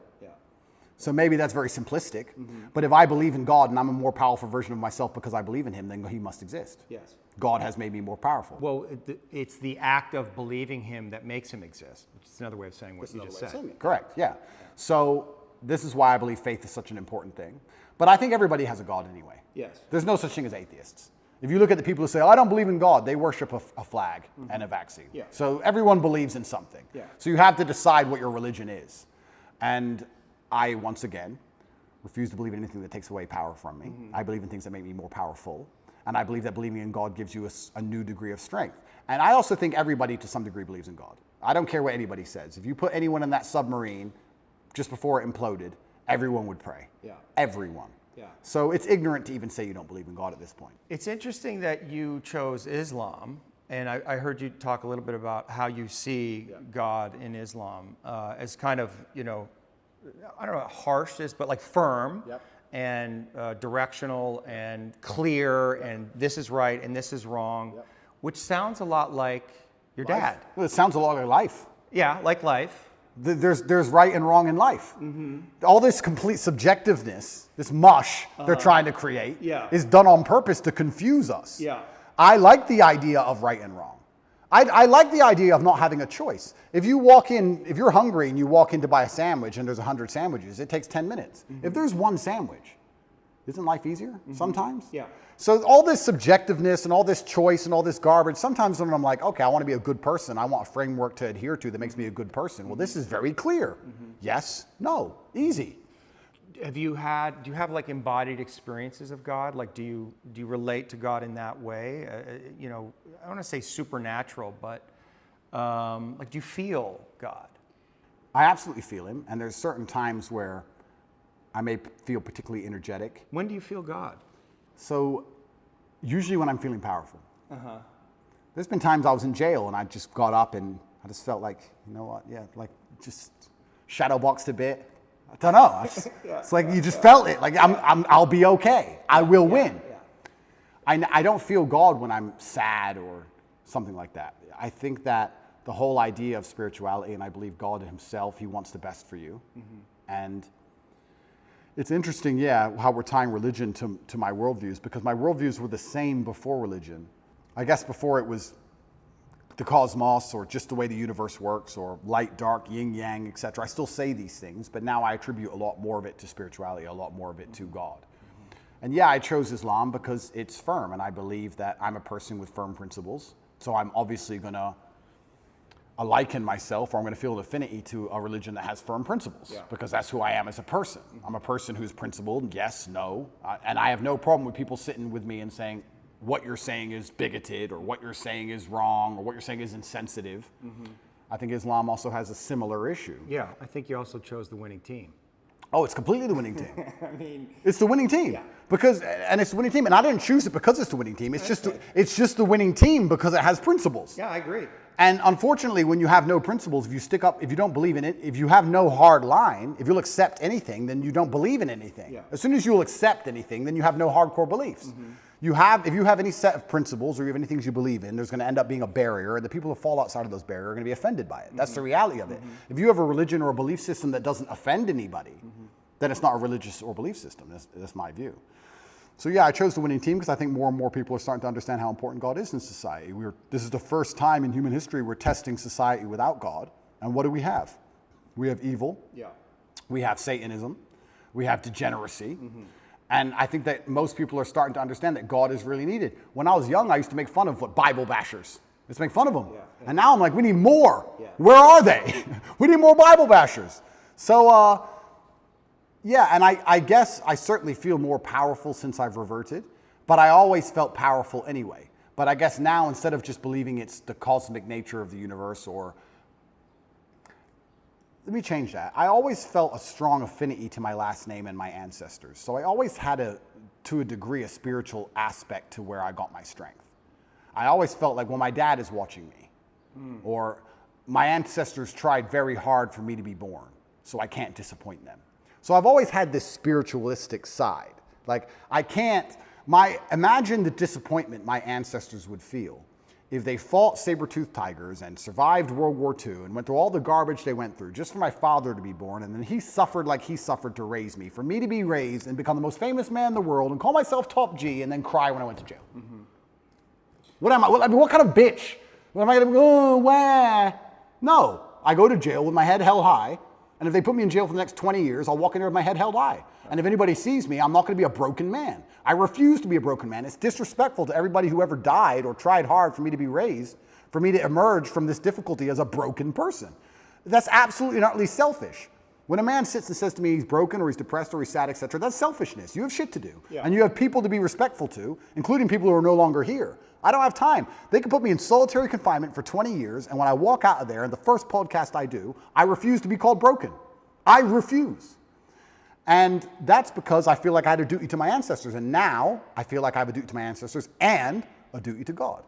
So maybe that's very simplistic, but if I believe in God and I'm a more powerful version of myself because I believe in him, then he must exist. Yes. God has made me more powerful. Well, it's the act of believing him that makes him exist, which is another way of saying what you just said. Correct, yeah. So this is why I believe faith is such an important thing. But I think everybody has a God anyway. Yes. There's no such thing as atheists. If you look at the people who say, oh, I don't believe in God, they worship a flag and a vaccine. Yeah. So everyone believes in something. Yeah. So you have to decide what your religion is. And I, once again, refuse to believe in anything that takes away power from me. I believe in things that make me more powerful. And I believe that believing in God gives you a new degree of strength. And I also think everybody to some degree believes in God. I don't care what anybody says. If you put anyone in that submarine just before it imploded, everyone would pray. Yeah. Everyone. Yeah. So it's ignorant to even say you don't believe in God at this point. It's interesting that you chose Islam, and I heard you talk a little bit about how you see God in Islam as kind of, you know, I don't know how harsh this, but like firm and directional and clear, and this is right and this is wrong, which sounds a lot like your dad. Well, it sounds a lot like life. Yeah, like life. There's right and wrong in life. All this complete subjectiveness, this mush they're trying to create, is done on purpose to confuse us. Yeah. I like the idea of right and wrong. I like the idea of not having a choice. If you walk in, if you're hungry and you walk in to buy a sandwich and there's 100 sandwiches, it takes 10 minutes. If there's one sandwich, isn't life easier sometimes? Yeah. So all this subjectiveness and all this choice and all this garbage, sometimes when I'm like, okay, I want to be a good person, I want a framework to adhere to that makes me a good person. Well, this is very clear. Yes, no, easy. Do you have like embodied experiences of God? Like, do you relate to God in that way? You know, I don't want to say supernatural, but like, do you feel God? I absolutely feel him, and there's certain times where I may feel particularly energetic. When do you feel God? So usually when I'm feeling powerful. There's been times I was in jail and I just got up and I just felt like, you know what, like just shadow boxed a bit. I don't know. It's like you just felt it. Like I'll be okay. I will win. I don't feel God when I'm sad or something like that. I think that the whole idea of spirituality, and I believe God himself, he wants the best for you. And it's interesting, how we're tying religion to my worldviews, because my worldviews were the same before religion. I guess before it was the cosmos or just the way the universe works or light, dark, yin, yang, etc. I still say these things, but now I attribute a lot more of it to spirituality, a lot more of it to God. And I chose Islam because it's firm, and I believe that I'm a person with firm principles. So I'm obviously going to liken myself, or I'm going to feel an affinity to a religion that has firm principles, because that's who I am as a person. I'm a person who's principled, yes, no, and I have no problem with people sitting with me and saying, what you're saying is bigoted, or what you're saying is wrong, or what you're saying is insensitive. I think Islam also has a similar issue. Yeah, I think you also chose the winning team. Oh, it's completely the winning team. I mean, it's the winning team because it's the winning team, and I didn't choose it because it's the winning team. It's just the winning team because it has principles. yeah, I agree. And unfortunately, when you have no principles, if you don't believe in it, if you have no hard line, if you'll accept anything, then you don't believe in anything. Yeah. As soon as you'll accept anything, then you have no hardcore beliefs. If you have any set of principles or you have any things you believe in, there's going to end up being a barrier, and the people who fall outside of those barriers are going to be offended by it. That's the reality of it. If you have a religion or a belief system that doesn't offend anybody, then it's not a religious or belief system. That's my view. So yeah, I chose the winning team because I think more and more people are starting to understand how important God is in society. This is the first time in human history we're testing society without God. And what do we have? We have evil. Yeah. We have Satanism. We have degeneracy. And I think that most people are starting to understand that God is really needed. When I was young, I used to make fun of Bible bashers. Let's make fun of them. Yeah. And now I'm like, we need more. Yeah. Where are they? We need more Bible bashers. So, yeah, and I guess I certainly feel more powerful since I've reverted, but I always felt powerful anyway. But I guess now, instead of just believing it's the cosmic nature of the universe, or let me change that. I always felt a strong affinity to my last name and my ancestors. So I always had to a degree, a spiritual aspect to where I got my strength. I always felt like, well, my dad is watching me, or my ancestors tried very hard for me to be born, so I can't disappoint them. So I've always had this spiritualistic side. Like, imagine the disappointment my ancestors would feel if they fought saber-toothed tigers and survived World War II and went through all the garbage they went through just for my father to be born, and then he suffered like he suffered to raise me, for me to be raised and become the most famous man in the world and call myself top G and then cry when I went to jail. What am I? What kind of bitch? What am I going to go, wah? No, I go to jail with my head held high. And if they put me in jail for the next 20 years, I'll walk in there with my head held high. And if anybody sees me, I'm not going to be a broken man. I refuse to be a broken man. It's disrespectful to everybody who ever died or tried hard for me to be raised, for me to emerge from this difficulty as a broken person. That's absolutely and utterly selfish. When a man sits and says to me he's broken or he's depressed or he's sad, etc., that's selfishness. You have shit to do. Yeah. And you have people to be respectful to, including people who are no longer here. I don't have time. They can put me in solitary confinement for 20 years, and when I walk out of there, and the first podcast I do, I refuse to be called broken. I refuse. And that's because I feel like I had a duty to my ancestors, and now I feel like I have a duty to my ancestors and a duty to God.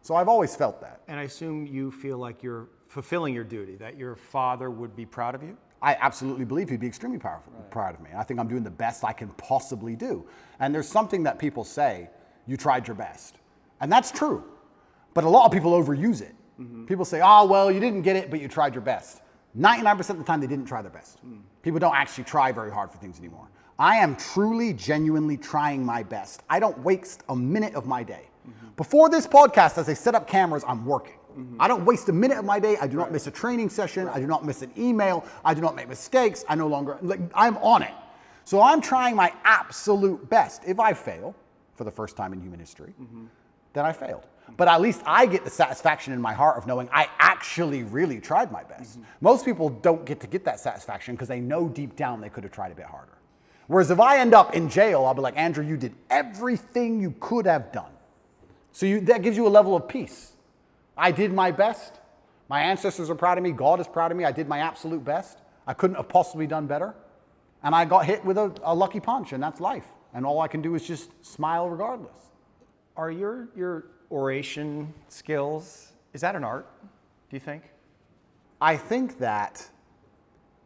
So I've always felt that. And I assume you feel like you're fulfilling your duty, that your father would be proud of you? I absolutely believe he'd be extremely proud of me. I think I'm doing the best I can possibly do. And there's something that people say, you tried your best. And that's true. But a lot of people overuse it. People say, oh, well, you didn't get it, but you tried your best. 99% of the time, they didn't try their best. People don't actually try very hard for things anymore. I am truly, genuinely trying my best. I don't waste a minute of my day. Before this podcast, as I set up cameras, I'm working. I don't waste a minute of my day. I do not miss a training session. I do not miss an email. I do not make mistakes. I'm on it. So I'm trying my absolute best. If I fail, for the first time in human history, then I failed. But at least I get the satisfaction in my heart of knowing I actually really tried my best. Most people don't get to get that satisfaction because they know deep down they could have tried a bit harder. Whereas if I end up in jail, I'll be like, Andrew, you did everything you could have done. So that gives you a level of peace. I did my best. My ancestors are proud of me. God is proud of me. I did my absolute best. I couldn't have possibly done better. And I got hit with a lucky punch, and that's life. And all I can do is just smile regardless. Are your oration skills, is that an art, do you think? I think that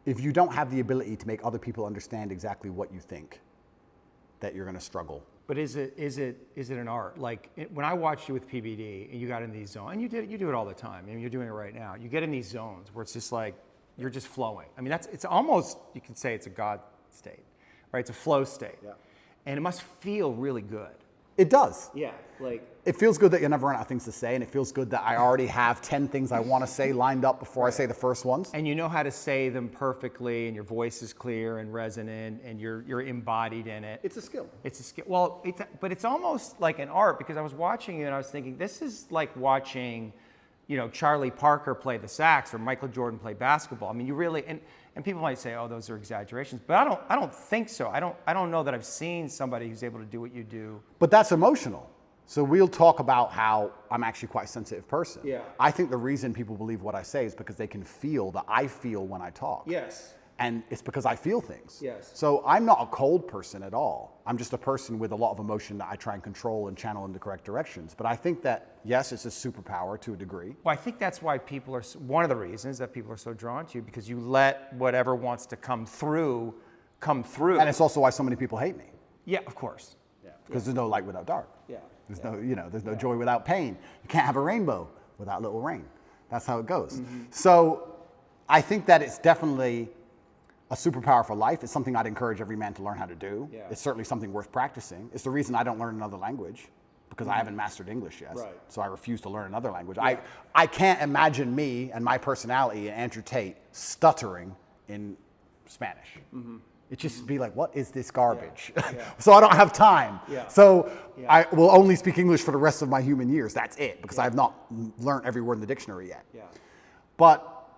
if you don't have the ability to make other people understand exactly what you think, that you're going to struggle. But is it an art? Like when I watched you with PBD and you got in these zones, and you do it all the time. I mean, you're doing it right now. You get in these zones where it's just like you're just flowing. I mean, it's almost, you can say it's a God state, right? It's a flow state, and it must feel really good. It does. Yeah, like it feels good that you never run out of things to say, and it feels good that I already have 10 things I want to say lined up before I say the first ones. And you know how to say them perfectly, and your voice is clear and resonant, and you're embodied in it. It's a skill. It's a skill. Well, but it's almost like an art, because I was watching you and I was thinking, this is like watching, Charlie Parker play the sax or Michael Jordan play basketball. I mean, you really, and people might say, oh, those are exaggerations, but I don't think so. I don't know that I've seen somebody who's able to do what you do. But that's emotional. So we'll talk about how I'm actually quite a sensitive person. Yeah. I think the reason people believe what I say is because they can feel that I feel when I talk. Yes. And it's because I feel things. Yes. So I'm not a cold person at all. I'm just a person with a lot of emotion that I try and control and channel in the correct directions. But I think that, yes, it's a superpower to a degree. Well, I think that's why people are, one of the reasons that people are so drawn to you, because you let whatever wants to come through. And it's also why so many people hate me. Yeah, of course. Yeah. Because there's no light without dark. Yeah. There's there's no joy without pain. You can't have a rainbow without little rain. That's how it goes. So I think that it's definitely a superpower for life. It's something I'd encourage every man to learn how to do. Yeah. It's certainly something worth practicing. It's the reason I don't learn another language, because I haven't mastered English yet. Right. So I refuse to learn another language. Yeah. I can't imagine me and my personality and Andrew Tate stuttering in Spanish. It just be like, what is this garbage? Yeah. So I don't have time. Yeah. So Yeah. I will only speak English for the rest of my human years. That's it, because I have not learned every word in the dictionary yet. Yeah. But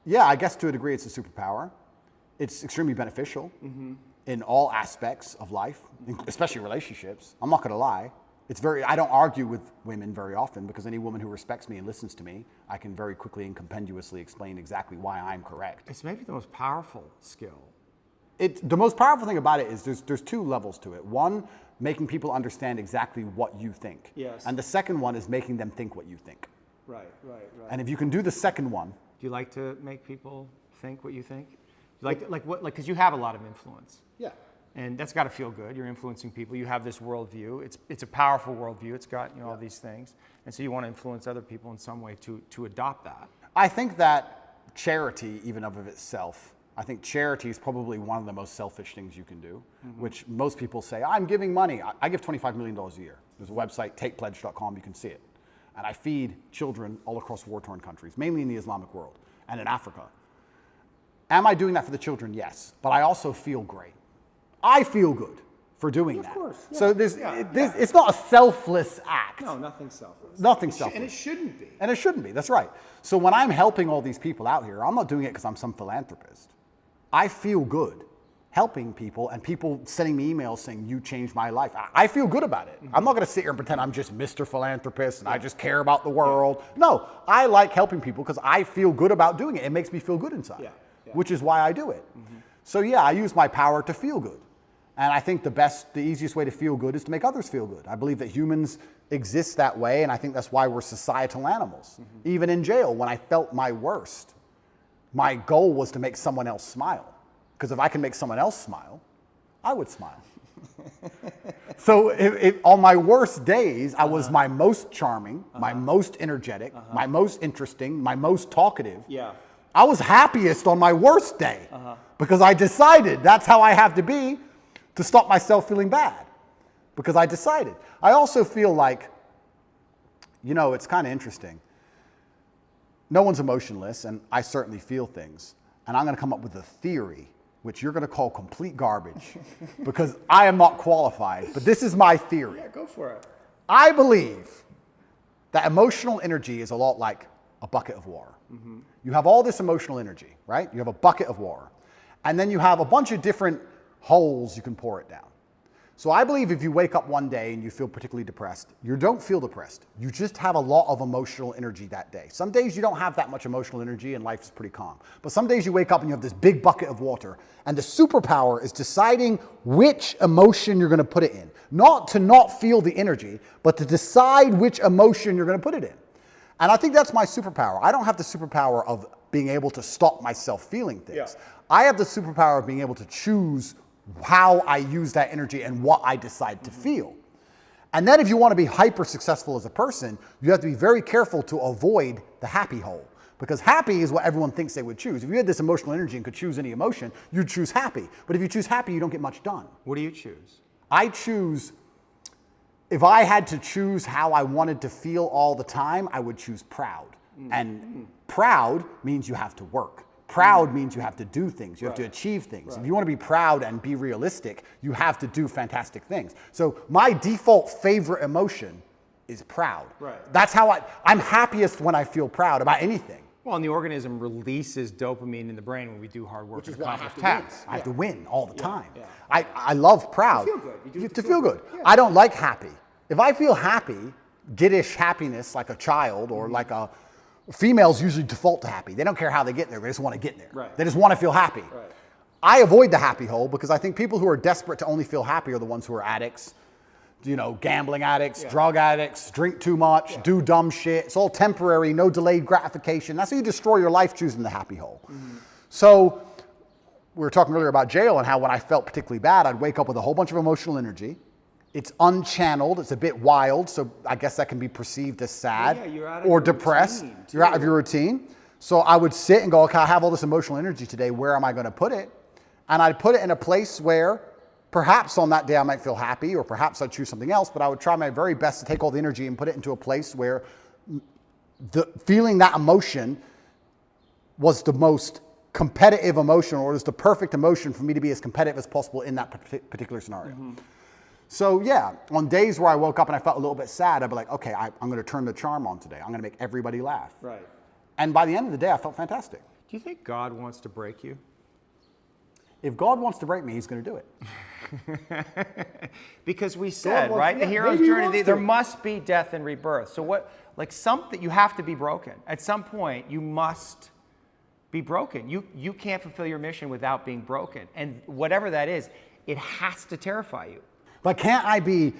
yeah, I guess to a degree it's a superpower. It's extremely beneficial in all aspects of life, especially relationships. I'm not going to lie. I don't argue with women very often, because any woman who respects me and listens to me, I can very quickly and compendiously explain exactly why I'm correct. It's maybe the most powerful skill. The most powerful thing about it is there's two levels to it. One, making people understand exactly what you think. Yes. And the second one is making them think what you think. Right. And if you can do the second one, Do you like to make people think what you think? Because you have a lot of influence. yeah. And that's got to feel good. You're influencing people. You have this worldview. It's a powerful worldview. It's got all these things, and so you want to influence other people in some way to adopt that. I think that charity, even of itself, I think charity is probably one of the most selfish things you can do, which most people say, I'm giving money. I give $25 million a year. There's a website, tatepledge.com, you can see it. And I feed children all across war-torn countries, mainly in the Islamic world and in Africa. Am I doing that for the children? Yes. But I also feel great. I feel good for doing that. Of course. Yeah. So it's not a selfless act. No, nothing selfless. Nothing selfless. And it shouldn't be. And it shouldn't be, that's right. So when I'm helping all these people out here, I'm not doing it because I'm some philanthropist. I feel good helping people and people sending me emails saying, you changed my life. I feel good about it. I'm not going to sit here and pretend I'm just Mr. Philanthropist and I just care about the world. No, I like helping people because I feel good about doing it. It makes me feel good inside, which is why I do it. So yeah, I use my power to feel good. And I think the easiest way to feel good is to make others feel good. I believe that humans exist that way, and I think that's why we're societal animals. Even in jail, when I felt my worst, my goal was to make someone else smile. Because if I can make someone else smile, I would smile. So on my worst days, I was my most charming, my most energetic, my most interesting, my most talkative. Yeah. I was happiest on my worst day because I decided that's how I have to be to stop myself feeling bad, because I decided. I also feel like, it's kind of interesting. No one's emotionless, and I certainly feel things. And I'm going to come up with a theory, which you're going to call complete garbage, because I am not qualified. But this is my theory. Yeah, go for it. I believe that emotional energy is a lot like a bucket of water. You have all this emotional energy, right? You have a bucket of water. And then you have a bunch of different holes you can pour it down. So I believe if you wake up one day and you feel particularly depressed, you don't feel depressed. You just have a lot of emotional energy that day. Some days you don't have that much emotional energy and life is pretty calm. But some days you wake up and you have this big bucket of water, and the superpower is deciding which emotion you're going to put it in. Not to not feel the energy, but to decide which emotion you're going to put it in. And I think that's my superpower. I don't have the superpower of being able to stop myself feeling things. Yeah. I have the superpower of being able to choose how I use that energy and what I decide to feel. And then if you want to be hyper successful as a person, you have to be very careful to avoid the happy hole. Because happy is what everyone thinks they would choose. If you had this emotional energy and could choose any emotion, you'd choose happy. But if you choose happy, you don't get much done. What do you choose? I choose, if I had to choose how I wanted to feel all the time, I would choose proud. And proud means you have to work. Proud means you have to do things. You have to achieve things. If you want to be proud and be realistic, you have to do fantastic things. So my default favorite emotion is proud. Right. That's how I'm happiest when I feel proud about anything. Well, and the organism releases dopamine in the brain when we do hard work Which is and why I accomplish have to win. tasks. I have to win all the time. yeah. I love proud. To feel good. You do it to feel good. Yeah. I don't like happy. If I feel happy, giddish happiness like a child or like females usually default to happy. They don't care how they get there. They just want to get there. Right. They just want to feel happy. Right. I avoid the happy hole because I think people who are desperate to only feel happy are the ones who are addicts. You know, gambling addicts, drug addicts, drink too much, do dumb shit. It's all temporary, no delayed gratification. That's how you destroy your life, choosing the happy hole. So we were talking earlier about jail and how when I felt particularly bad, I'd wake up with a whole bunch of emotional energy. It's unchanneled, it's a bit wild, so I guess that can be perceived as sad you're out of or your depressed. routine, You're out of too. your routine. So I would sit and go, okay, I have all this emotional energy today, where am I going to put it? And I'd put it in a place where perhaps on that day I might feel happy, or perhaps I'd choose something else, but I would try my very best to take all the energy and put it into a place where feeling that emotion was the most competitive emotion, or was the perfect emotion for me to be as competitive as possible in that particular scenario. So yeah, on days where I woke up and I felt a little bit sad, I'd be like, okay, I'm going to turn the charm on today. I'm going to make everybody laugh. Right. And by the end of the day, I felt fantastic. Do you think God wants to break you? If God wants to break me, he's going to do it. Because we said, wants- right, the yeah, hero's maybe he journey, wants there to. must be death and rebirth. So what, like something, you have to be broken. At some point, you must be broken. You can't fulfill your mission without being broken. And whatever that is, it has to terrify you. But can't I be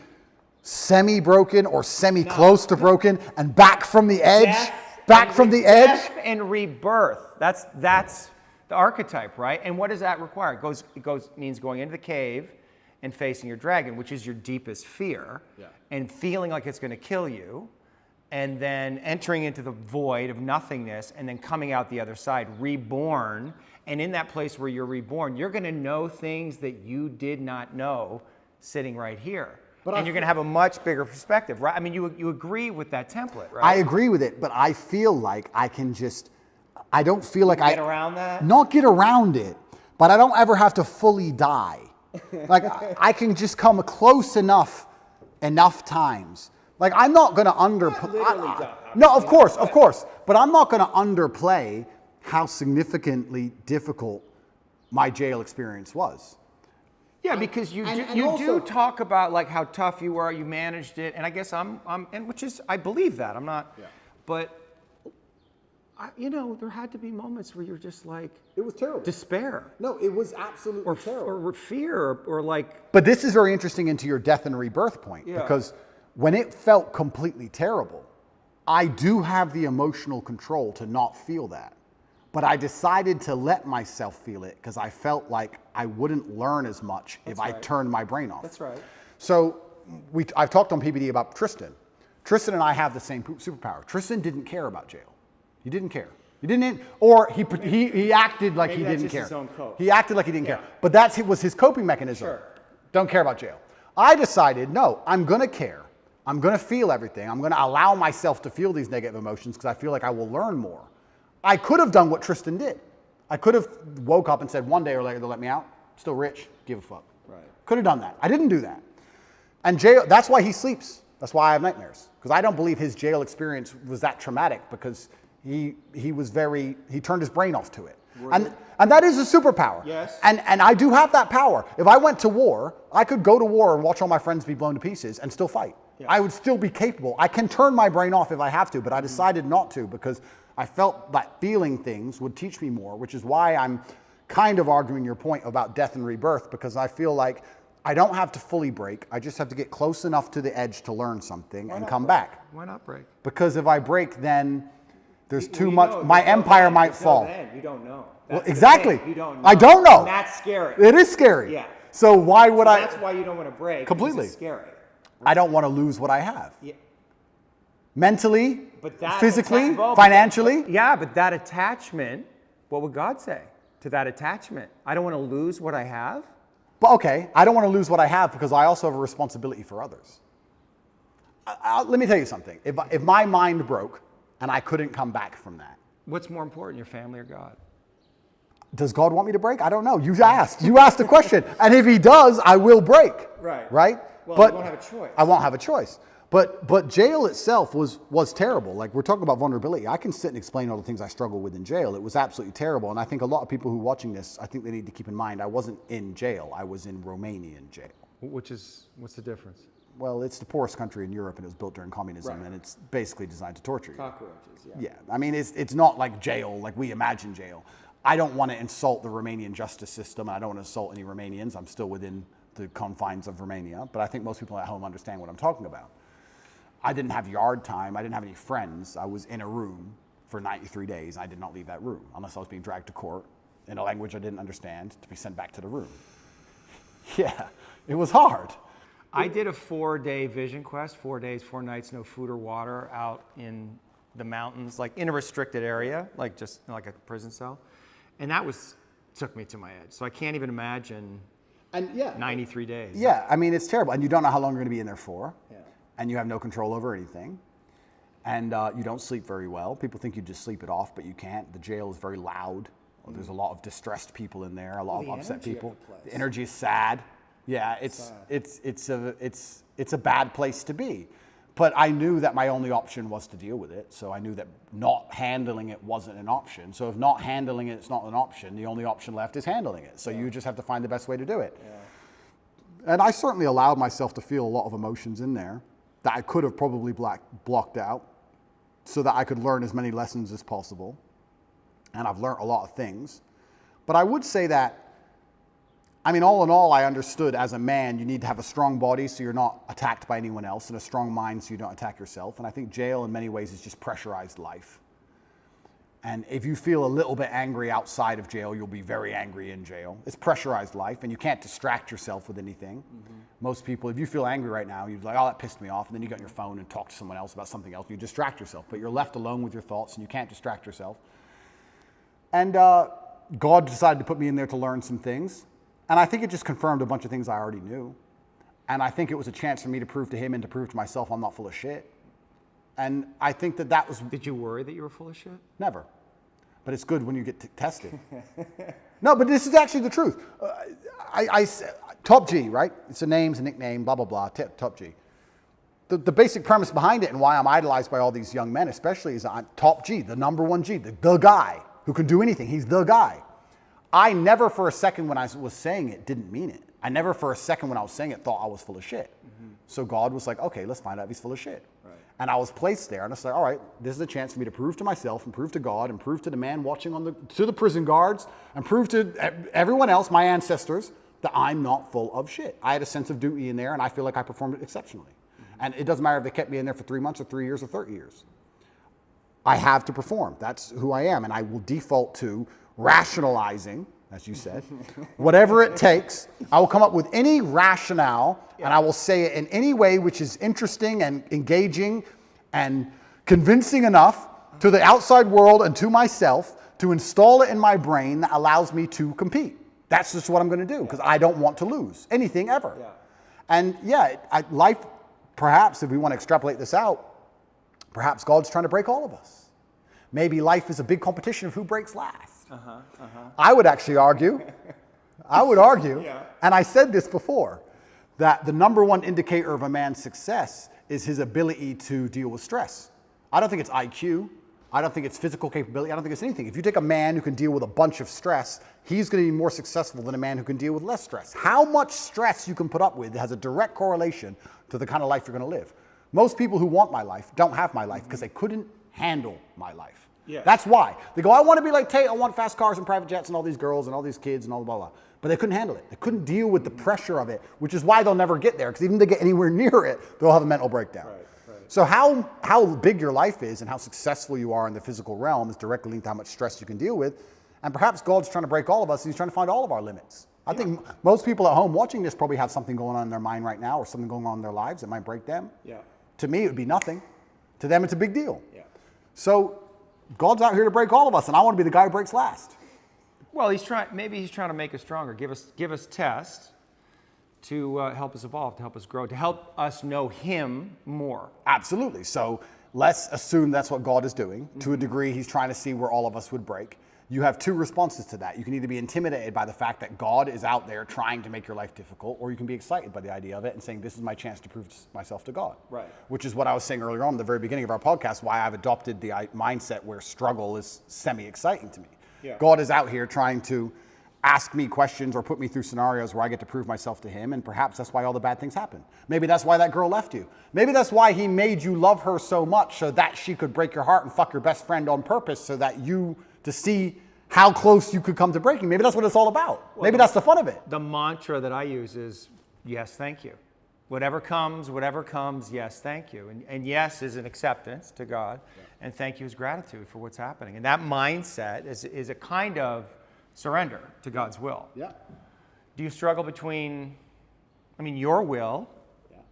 semi-broken or semi-close to broken and back from the edge? Back from the edge? Death and rebirth. That's the archetype, right? And what does that require? It means going into the cave and facing your dragon, which is your deepest fear, and feeling like it's going to kill you, and then entering into the void of nothingness, and then coming out the other side, reborn. And in that place where you're reborn, you're going to know things that you did not know sitting right here. And you're going to have a much bigger perspective, right? I mean, you agree with that template, right? I agree with it, but I feel like I can just, I don't feel like I... Get around that? Not get around it, but I don't ever have to fully die. Like, I can just come close enough times. Like, I'm not going to underplay... No, of course. But I'm not going to underplay how significantly difficult my jail experience was. Yeah, because you and do also- talk about like how tough you were, you managed it, and I guess and which is, I believe that, I'm not, but there had to be moments where you're just like, It was terrible. despair, No, it was absolutely terrible. or fear, or like, But this is very interesting into your death and rebirth point, because when it felt completely terrible, I do have the emotional control to not feel that. But I decided to let myself feel it because I felt like I wouldn't learn as much if I turned my brain off. That's right. So I've talked on PBD about Tristan. Tristan and I have the same superpower. Tristan didn't care about jail. He didn't care. He didn't, or he acted like he Maybe that's didn't just care. his own code. He acted like he didn't care. But that was his coping mechanism. Sure. Don't care about jail. I decided, no, I'm going to care. I'm going to feel everything. I'm going to allow myself to feel these negative emotions because I feel like I will learn more. I could have done what Tristan did. I could have woke up and said one day or later they'll let me out. Still rich, give a fuck. Right. Could have done that. I didn't do that. And jail, that's why he sleeps. That's why I have nightmares. Because I don't believe his jail experience was that traumatic because he turned his brain off to it. And that is a superpower. Yes. And I do have that power. If I went to war, I could go to war and watch all my friends be blown to pieces and still fight. Yeah. I would still be capable. I can turn my brain off if I have to, but I decided not to because I felt that feeling things would teach me more, which is why I'm kind of arguing your point about death and rebirth, because I feel like I don't have to fully break. I just have to get close enough to the edge to learn something and come back. why not break? Because if I break, then there's too Well, much. My empire might fall. You don't know. Well, That's the exactly. thing. You don't know. I don't know. And that's scary. It is scary. Yeah. So why would I? That's why you don't want to break. Completely. It's scary. I don't want to lose what I have. Yeah. Mentally, But that physically, well, financially. Yeah, but that attachment, what would God say to that attachment? I don't want to lose what I have. But okay, I don't want to lose what I have because I also have a responsibility for others. Let me tell you something. If my mind broke and I couldn't come back from that, What's more important, your family or God? does God want me to break? I don't know. You asked. You asked the question. And if he does, I will break. Right. Right? Well, but you won't have a choice. I won't have a choice. But jail itself was terrible. Like, we're talking about vulnerability. I can sit and explain all the things I struggle with in jail. It was absolutely terrible. And I think a lot of people who are watching this, I think they need to keep in mind, I wasn't in jail. I was in Romanian jail. What's the difference? Well, it's the poorest country in Europe, and it was built during communism, Right. and it's basically designed to torture you. Cockroaches. Yeah. Yeah, I mean, it's not like jail, like we imagine jail. I don't want to insult the Romanian justice system. And I don't want to insult any Romanians. I'm still within the confines of Romania. But I think most people at home understand what I'm talking about. I didn't have yard time. I didn't have any friends. I was in a room for 93 days. I did not leave that room unless I was being dragged to court in a language I didn't understand to be sent back to the room. Yeah, it was hard. I did a 4-day vision quest, 4 days, 4 nights, no food or water out in the mountains, like in a restricted area, like just like a prison cell. And that took me to my edge. So I can't even imagine 93 days. Yeah, I mean, it's terrible. And you don't know how long you're going to be in there for. Yeah. And you have no control over anything. And you don't sleep very well. People think you just sleep it off, but you can't. The jail is very loud. There's a lot of distressed people in there, a lot of upset people. The energy is sad. Yeah, it's a bad place to be. But I knew that my only option was to deal with it. So I knew that not handling it wasn't an option. So if not handling it, it's not an option. The only option left is handling it. So you just have to find the best way to do it. Yeah. And I certainly allowed myself to feel a lot of emotions in there that I could have probably blocked out so that I could learn as many lessons as possible. And I've learned a lot of things. But I would say that, I mean, all in all, I understood as a man, you need to have a strong body so you're not attacked by anyone else, and a strong mind so you don't attack yourself. And I think jail in many ways is just pressurized life. And if you feel a little bit angry outside of jail, you'll be very angry in jail. It's pressurized life, and you can't distract yourself with anything. Mm-hmm. Most people, if you feel angry right now, you're like, oh, that pissed me off. And then you get on your phone and talk to someone else about something else, and you distract yourself. But you're left alone with your thoughts, and you can't distract yourself. And God decided to put me in there to learn some things. And I think it just confirmed a bunch of things I already knew. And I think it was a chance for me to prove to him and to prove to myself I'm not full of shit. And I think that was... Did you worry that you were full of shit? Never. But it's good when you get tested. No, but this is actually the truth. Top G, right? It's a name, it's a nickname, blah, blah, blah, Top G. The basic premise behind it and why I'm idolized by all these young men especially is I'm Top G, the number one G, the guy who can do anything. He's the guy. I never for a second when I was saying it didn't mean it. I never for a second when I was saying it thought I was full of shit. Mm-hmm. So God was like, okay, let's find out if he's full of shit. Right. And I was placed there and I said, all right, this is a chance for me to prove to myself and prove to God and prove to the man watching to the prison guards and prove to everyone else, my ancestors, that I'm not full of shit. I had a sense of duty in there and I feel like I performed it exceptionally. Mm-hmm. And it doesn't matter if they kept me in there for 3 months or 3 years or 30 years. I have to perform. That's who I am. And I will default to rationalizing, as you said, whatever it takes. I will come up with any rationale and I will say it in any way which is interesting and engaging and convincing enough to the outside world and to myself to install it in my brain that allows me to compete. That's just what I'm going to do because I don't want to lose anything ever. Yeah. And life, perhaps if we want to extrapolate this out, perhaps God's trying to break all of us. Maybe life is a big competition of who breaks last. I would actually argue, and I said this before, that the number one indicator of a man's success is his ability to deal with stress. I don't think it's IQ. I don't think it's physical capability. I don't think it's anything. If you take a man who can deal with a bunch of stress, he's going to be more successful than a man who can deal with less stress. How much stress you can put up with has a direct correlation to the kind of life you're going to live. Most people who want my life don't have my life because they couldn't handle my life. Yeah. That's why. They go, I want to be like Tate. I want fast cars and private jets and all these girls and all these kids and all blah, blah. But they couldn't handle it. They couldn't deal with the pressure of it, which is why they'll never get there. Because even if they get anywhere near it, they'll have a mental breakdown. Right. So how big your life is and how successful you are in the physical realm is directly linked to how much stress you can deal with. And perhaps God's trying to break all of us. And he's trying to find all of our limits. I think most people at home watching this probably have something going on in their mind right now or something going on in their lives that might break them. Yeah. To me, it would be nothing. To them, it's a big deal. Yeah. So God's out here to break all of us, and I want to be the guy who breaks last. Well, maybe he's trying to make us stronger, give us tests to help us evolve, to help us grow, to help us know him more. Absolutely. So let's assume that's what God is doing. Mm-hmm. To a degree, he's trying to see where all of us would break. You have two responses to that. You can either be intimidated by the fact that God is out there trying to make your life difficult, or you can be excited by the idea of it and saying, this is my chance to prove myself to God. Right. Which is what I was saying earlier on at the very beginning of our podcast, why I've adopted the mindset where struggle is semi-exciting to me. Yeah. God is out here trying to ask me questions or put me through scenarios where I get to prove myself to him, and perhaps that's why all the bad things happen. Maybe that's why that girl left you. Maybe that's why he made you love her so much so that she could break your heart and fuck your best friend on purpose so that you to see how close you could come to breaking. Maybe that's what it's all about. Maybe that's the fun of it. The mantra that I use is, yes, thank you. Whatever comes, yes, thank you. And yes is an acceptance to God, and thank you is gratitude for what's happening. And that mindset is a kind of surrender to God's will. Yeah. Do you struggle between, your will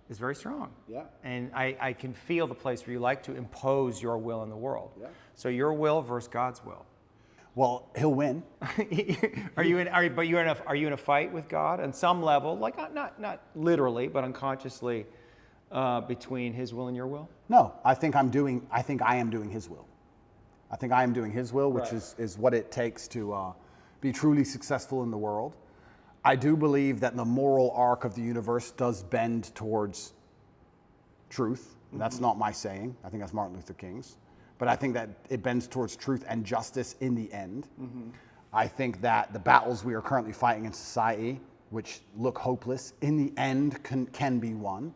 is very strong. Yeah. And I can feel the place where you like to impose your will in the world. Yeah. So your will versus God's will. Well, he'll win. Are you in a fight with God on some level, like not literally, but unconsciously, between His will and your will? No, I think I am doing His will. I think I am doing His will, which Right. is what it takes to be truly successful in the world. I do believe that the moral arc of the universe does bend towards truth. And that's not my saying. I think that's Martin Luther King's. But I think that it bends towards truth and justice in the end. I think that the battles we are currently fighting in society, which look hopeless, in the end can be won.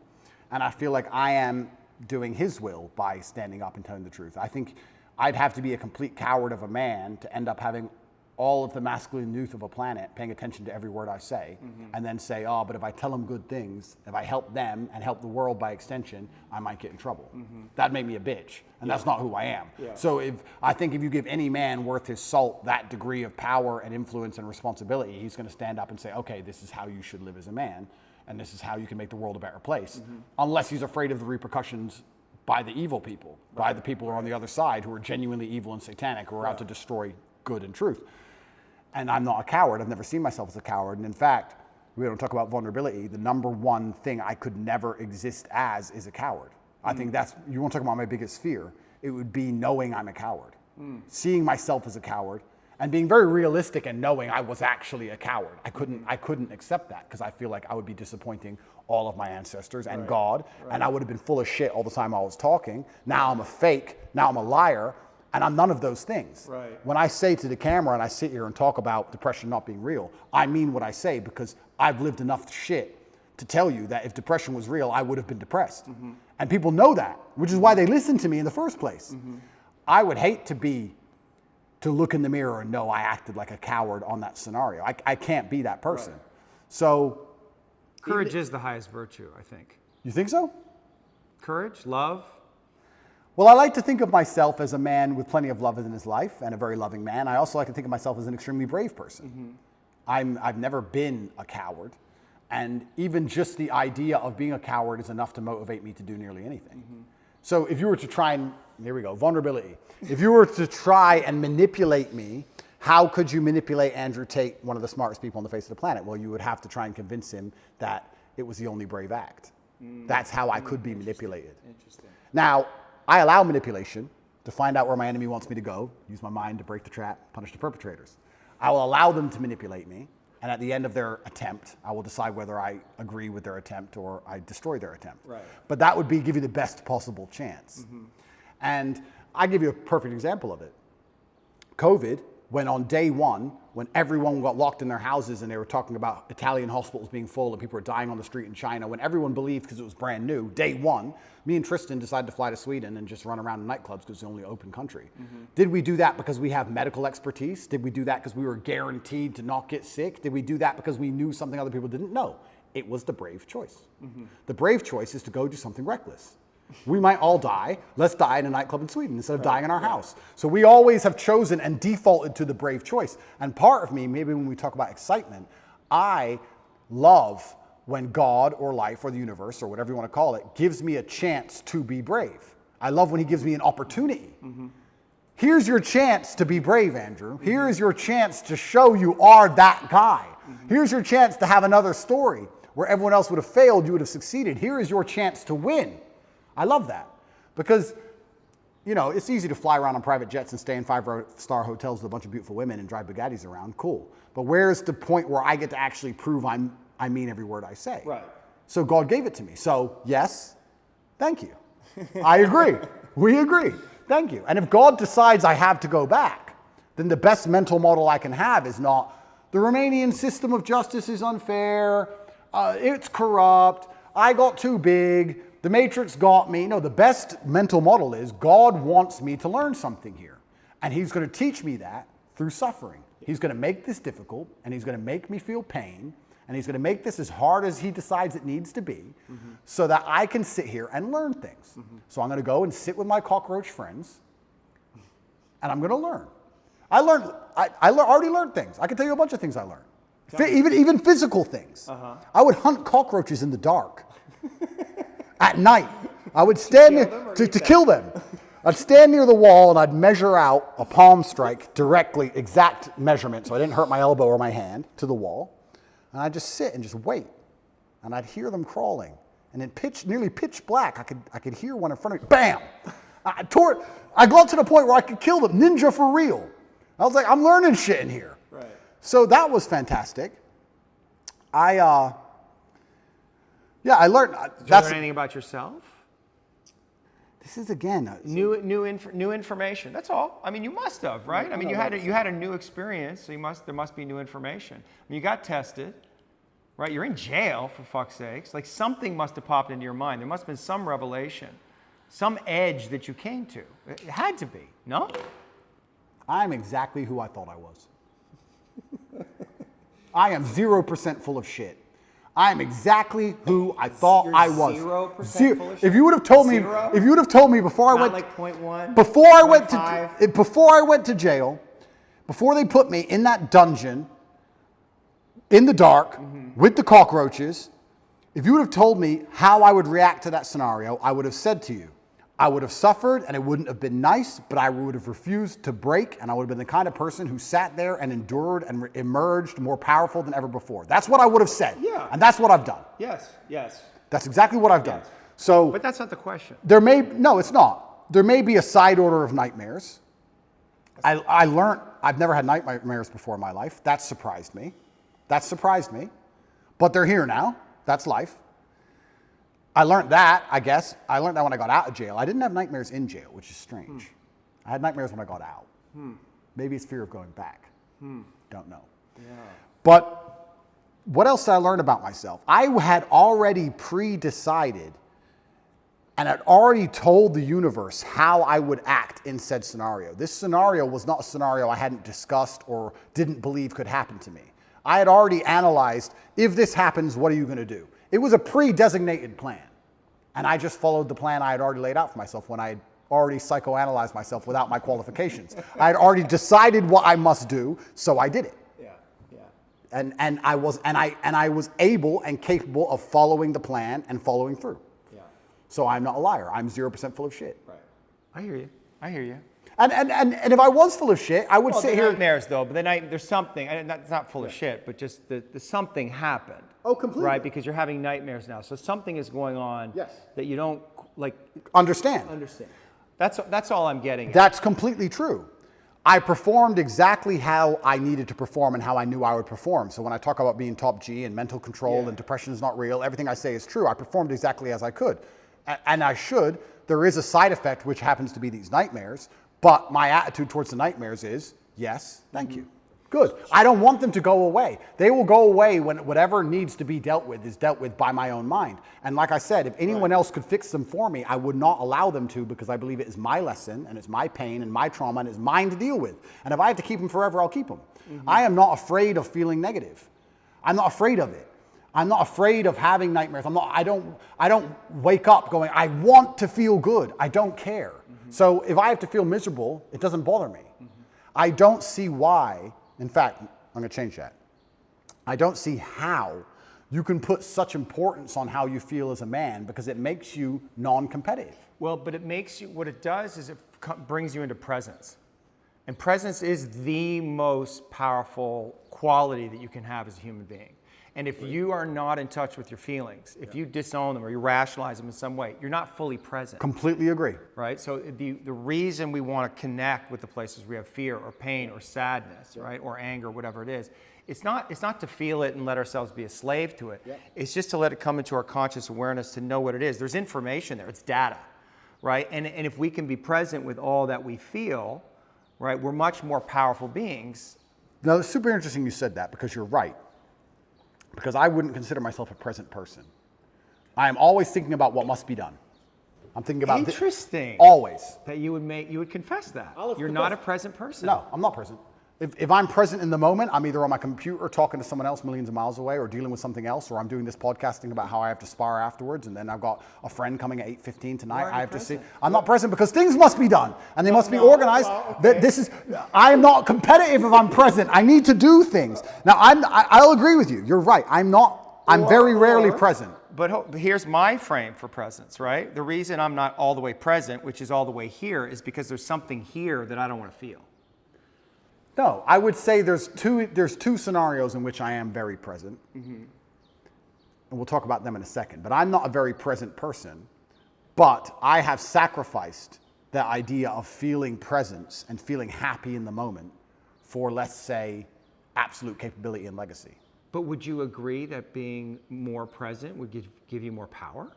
And I feel like I am doing His will by standing up and telling the truth. I think I'd have to be a complete coward of a man to end up having all of the masculine youth of a planet paying attention to every word I say, and then say, oh, but if I tell them good things, if I help them and help the world by extension, I might get in trouble. That'd make me a bitch, and that's not who I am. Yeah. So I think if you give any man worth his salt that degree of power and influence and responsibility, he's going to stand up and say, okay, this is how you should live as a man, and this is how you can make the world a better place, unless he's afraid of the repercussions by the evil people, by the people who are on the other side, who are genuinely evil and satanic, who are out to destroy good and truth. And I'm not a coward. I've never seen myself as a coward. And in fact, we don't talk about vulnerability. The number one thing I could never exist as is a coward. I think that's, you want to talk about my biggest fear, it would be knowing I'm a coward. Seeing myself as a coward and being very realistic and knowing I was actually a coward. I couldn't accept that because I feel like I would be disappointing all of my ancestors and God, and I would have been full of shit all the time I was talking. Now I'm a fake, now I'm a liar, and I'm none of those things. Right. When I say to the camera and I sit here and talk about depression not being real, I mean what I say because I've lived enough shit to tell you that if depression was real, I would have been depressed. And people know that, which is why they listen to me in the first place. I would hate to look in the mirror and know I acted like a coward on that scenario. I can't be that person. So. Courage is the highest virtue, I think. You think so? Courage, love. Well, I like to think of myself as a man with plenty of love in his life and a very loving man. I also like to think of myself as an extremely brave person. I've never been a coward. And even just the idea of being a coward is enough to motivate me to do nearly anything. So if you were to try and, here we go, vulnerability. If you were to try and manipulate me, how could you manipulate Andrew Tate, one of the smartest people on the face of the planet? Well, you would have to try and convince him that it was the only brave act. That's how I could be manipulated. Interesting. Now, I allow manipulation to find out where my enemy wants me to go, use my mind to break the trap, punish the perpetrators. I will allow them to manipulate me, and at the end of their attempt, I will decide whether I agree with their attempt or I destroy their attempt. Right. But that would be give you the best possible chance. And I give you a perfect example of it. COVID, when on day one, when everyone got locked in their houses and they were talking about Italian hospitals being full and people were dying on the street in China, when everyone believed because it was brand new, day one, me and Tristan decided to fly to Sweden and just run around in nightclubs because it's the only open country. Did we do that because we have medical expertise? Did we do that because we were guaranteed to not get sick? Did we do that because we knew something other people didn't? No, it was the brave choice. The brave choice is to go do something reckless. We might all die. Let's die in a nightclub in Sweden instead of dying in our house. So we always have chosen and defaulted to the brave choice. And part of me, maybe when we talk about excitement, I love when God or life or the universe or whatever you want to call it gives me a chance to be brave. I love when he gives me an opportunity. Here's your chance to be brave, Andrew. Here is your chance to show you are that guy. Here's your chance to have another story where everyone else would have failed, you would have succeeded. Here is your chance to win. I love that because, you know, it's easy to fly around on private jets and stay in 5-star hotels with a bunch of beautiful women and drive Bugattis around. Cool. But where's the point where I get to actually prove I mean every word I say? Right. So God gave it to me. So yes, thank you. I agree. We agree. Thank you. And if God decides I have to go back, then the best mental model I can have is not the Romanian system of justice is unfair. It's corrupt. I got too big. The Matrix got me. No, the best mental model is God wants me to learn something here. And he's going to teach me that through suffering. He's going to make this difficult, and he's going to make me feel pain, and he's going to make this as hard as he decides it needs to be, so that I can sit here and learn things. So I'm going to go and sit with my cockroach friends, and I'm going to learn. I already learned things. I can tell you a bunch of things I learned. Even physical things. I would hunt cockroaches in the dark at night. I would stand near, to kill them. I'd stand near the wall and I'd measure out a palm strike directly, exact measurement, so I didn't hurt my elbow or my hand, to the wall. And I'd just sit and just wait. And I'd hear them crawling. And in nearly pitch black, I could hear one in front of me. Bam! I got to the point where I could kill them. Ninja for real. I was like, I'm learning shit in here. Right. So that was fantastic. I learned. Did you learn anything about yourself? This is again New information. That's all. I mean, you must have, right? I mean, you had a new experience, so there must be new information. I mean, you got tested, right? You're in jail, for fuck's sakes. Like, something must have popped into your mind. There must have been some revelation, some edge that you came to. It had to be, no? I'm exactly who I thought I was. I am 0% full of shit. I am exactly who I thought I was. 0% full of shit? If you would have told me, Zero? if you would have told me before I Not went, like 0.1, before I went 0.5? to, before I went to jail, before they put me in that dungeon, in the dark, with the cockroaches, if you would have told me how I would react to that scenario, I would have said to you, I would have suffered and it wouldn't have been nice, but I would have refused to break, and I would have been the kind of person who sat there and endured and emerged more powerful than ever before. That's what I would have said. Yeah. And that's what I've done. Yes, yes. That's exactly what I've done. So But that's not the question. no, it's not. There may be a side order of nightmares. I learned, I've never had nightmares before in my life. That surprised me. But they're here now. That's life. I learned that, I guess. I learned that when I got out of jail. I didn't have nightmares in jail, which is strange. I had nightmares when I got out. Maybe it's fear of going back. Don't know. Yeah. But what else did I learn about myself? I had already pre-decided and had already told the universe how I would act in said scenario. This scenario was not a scenario I hadn't discussed or didn't believe could happen to me. I had already analyzed, if this happens, what are you going to do? It was a pre-designated plan. And I just followed the plan I had already laid out for myself when I had already psychoanalyzed myself without my qualifications. I had already decided what I must do, so I did it. Yeah, yeah. And I was able and capable of following the plan and following through. Yeah. So I'm not a liar. I'm 0% full of shit. Right. I hear you. And if I was full of shit, I would sit here. Nightmares, though, but there's something. It's not full of shit, but just the something happened. Oh, completely. Right, because you're having nightmares now, so something is going on. Yes. That you don't like. Understand. That's all I'm getting at. That's completely true. I performed exactly how I needed to perform and how I knew I would perform. So when I talk about being top G and mental control and depression is not real, everything I say is true. I performed exactly as I could. And I should. There is a side effect, which happens to be these nightmares. But my attitude towards the nightmares is, yes, thank you. Good. I don't want them to go away. They will go away when whatever needs to be dealt with is dealt with by my own mind. And like I said, if anyone else could fix them for me, I would not allow them to, because I believe it is my lesson and it's my pain and my trauma and it's mine to deal with. And if I have to keep them forever, I'll keep them. I am not afraid of feeling negative. I'm not afraid of it. I'm not afraid of having nightmares. I don't wake up going, I want to feel good. I don't care. So if I have to feel miserable, it doesn't bother me. I don't see why. In fact, I'm going to change that. I don't see how you can put such importance on how you feel as a man, because it makes you non-competitive. Well, but it makes you, what it does is it brings you into presence. And presence is the most powerful quality that you can have as a human being. And if you are not in touch with your feelings, if you disown them or you rationalize them in some way, you're not fully present. Completely agree. Right? So the reason we want to connect with the places we have fear or pain or sadness, right, or anger, whatever it is, it's not to feel it and let ourselves be a slave to it. It's just to let it come into our conscious awareness to know what it is. There's information there. It's data, right? And if we can be present with all that we feel, right, we're much more powerful beings. Now, it's super interesting you said that, because you're right. Because I wouldn't consider myself a present person. I am always thinking about what must be done. I'm thinking about Interesting. Always. That you would confess that. I'll You're not a present person. No, I'm not present. If I'm present in the moment, I'm either on my computer talking to someone else millions of miles away, or dealing with something else, or I'm doing this podcasting about how I have to spar afterwards, and then I've got a friend coming at 8:15 tonight. I have to see. I'm not present because things must be done, and they must be organized. I'm not competitive if I'm present. I need to do things. Now, I'll agree with you. You're right. I'm very rarely present. But here's my frame for presence, right? The reason I'm not all the way present, which is all the way here, is because there's something here that I don't want to feel. No, I would say there's two scenarios in which I am very present. Mm-hmm. And we'll talk about them in a second. But I'm not a very present person. But I have sacrificed the idea of feeling presence and feeling happy in the moment for, let's say, absolute capability and legacy. But would you agree that being more present would give you more power?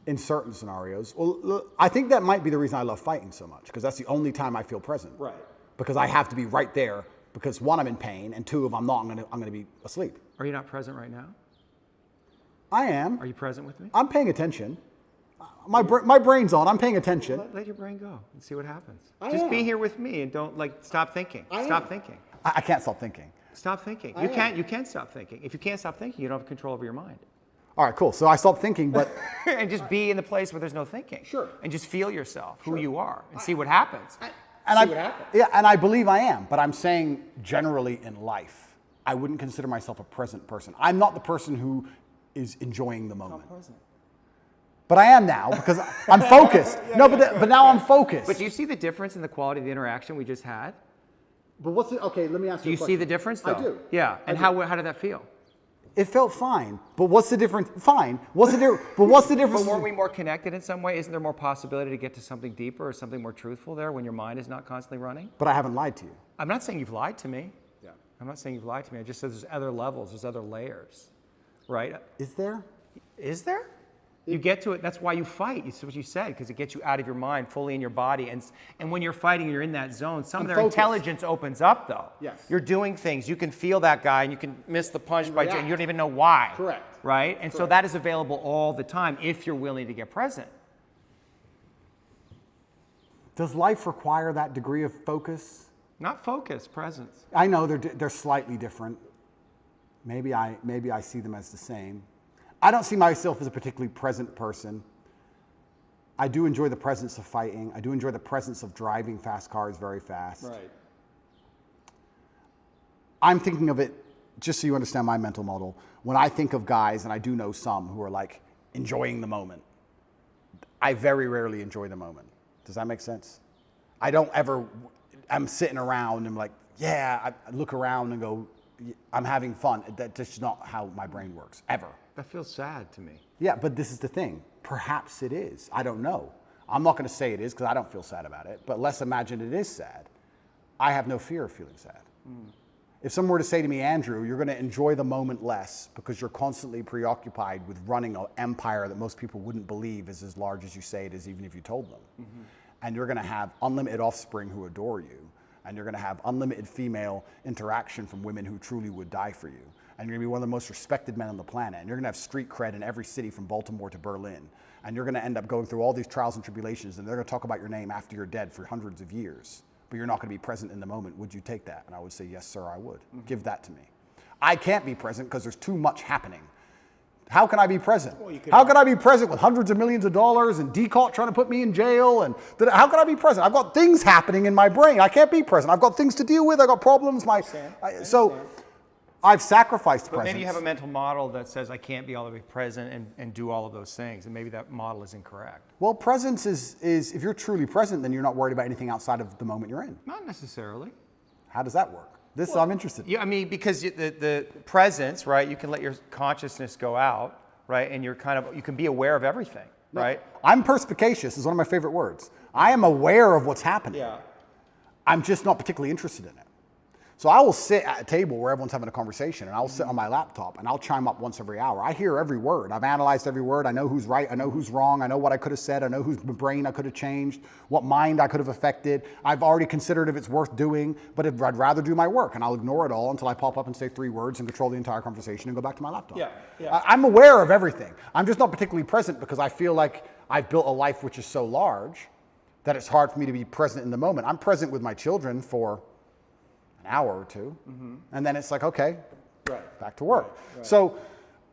In certain scenarios. Well, look, I think that might be the reason I love fighting so much, because that's the only time I feel present. Right. Because I have to be right there, because one, I'm in pain, and two, if I'm not, I'm gonna be asleep. Are you not present right now? I am. Are you present with me? I'm paying attention. My brain's on. I'm paying attention. Let your brain go and see what happens. I Just am. be here with me and don't stop thinking. Stop thinking. I can't stop thinking. Stop thinking. You can't stop thinking. If you can't stop thinking, you don't have control over your mind. All right, cool. So I stopped thinking, but And just be in the place where there's no thinking. Sure. And just feel yourself, who you are, and see what happens. I believe I am. But I'm saying generally in life, I wouldn't consider myself a present person. I'm not the person who is enjoying the moment. But I am now because I'm focused. But now I'm focused. But do you see the difference in the quality of the interaction we just had? But okay, let me ask Do you see the difference, though? I do. Yeah. And how did that feel? It felt fine. But what's the difference? Fine. What's the difference? But what's the difference? But weren't we more connected in some way? Isn't there more possibility to get to something deeper or something more truthful there when your mind is not constantly running? But I haven't lied to you. I'm not saying you've lied to me. Yeah. I'm not saying you've lied to me. I just said there's other levels, there's other layers, right? Is there? Is there? You get to it. That's why you fight. It's what you said, because it gets you out of your mind, fully in your body. And when you're fighting, you're in that zone. Some of their intelligence opens up, though. Yes. You're doing things. You can feel that guy, and you can miss the punch and you don't even know why. Correct. Right? And so that is available all the time if you're willing to get present. Does life require that degree of focus? Not focus, presence. I know they're slightly different. Maybe I see them as the same. I don't see myself as a particularly present person. I do enjoy the presence of fighting. I do enjoy the presence of driving fast cars very fast. Right. I'm thinking of it, just so you understand my mental model, when I think of guys, and I do know some who are like enjoying the moment, I very rarely enjoy the moment. Does that make sense? I don't ever, I'm sitting around and I'm like, yeah, I look around and go, I'm having fun. That's just not how my brain works, ever. That feels sad to me. Yeah, but this is the thing. Perhaps it is. I don't know. I'm not going to say it is because I don't feel sad about it, but let's imagine it is sad. I have no fear of feeling sad. If someone were to say to me, Andrew, you're going to enjoy the moment less because you're constantly preoccupied with running an empire that most people wouldn't believe is as large as you say it is, even if you told them. Mm-hmm. And you're going to have unlimited offspring who adore you. And you're going to have unlimited female interaction from women who truly would die for you. And you're going to be one of the most respected men on the planet. And you're going to have street cred in every city from Baltimore to Berlin. And you're going to end up going through all these trials and tribulations. And they're going to talk about your name after you're dead for hundreds of years. But you're not going to be present in the moment. Would you take that? And I would say, yes, sir, I would. Mm-hmm. Give that to me. I can't be present because there's too much happening. How can I be present? How can I be present with hundreds of millions of dollars and DCOT trying to put me in jail? And how can I be present? I've got things happening in my brain. I can't be present. I've got things to deal with. I've got problems. So I've sacrificed presence. But maybe you have a mental model that says I can't be all the way present and do all of those things. And maybe that model is incorrect. Well, presence is if you're truly present, then you're not worried about anything outside of the moment you're in. Not necessarily. How does that work? I'm interested in. Yeah, I mean, because the presence, right, you can let your consciousness go out, right, and you can be aware of everything, right? I'm perspicacious is one of my favorite words. I am aware of what's happening. Yeah. I'm just not particularly interested in it. So I will sit at a table where everyone's having a conversation, and I'll sit on my laptop, and I'll chime up once every hour. I hear every word. I've analyzed every word. I know who's right. I know who's wrong. I know what I could have said. I know whose brain I could have changed, what mind I could have affected. I've already considered if it's worth doing, but I'd rather do my work, and I'll ignore it all until I pop up and say 3 words and control the entire conversation and go back to my laptop. Yeah. I'm aware of everything. I'm just not particularly present because I feel like I've built a life which is so large that it's hard for me to be present in the moment. I'm present with my children for an hour or two, and then it's like, okay, Right. back to work. Right. So,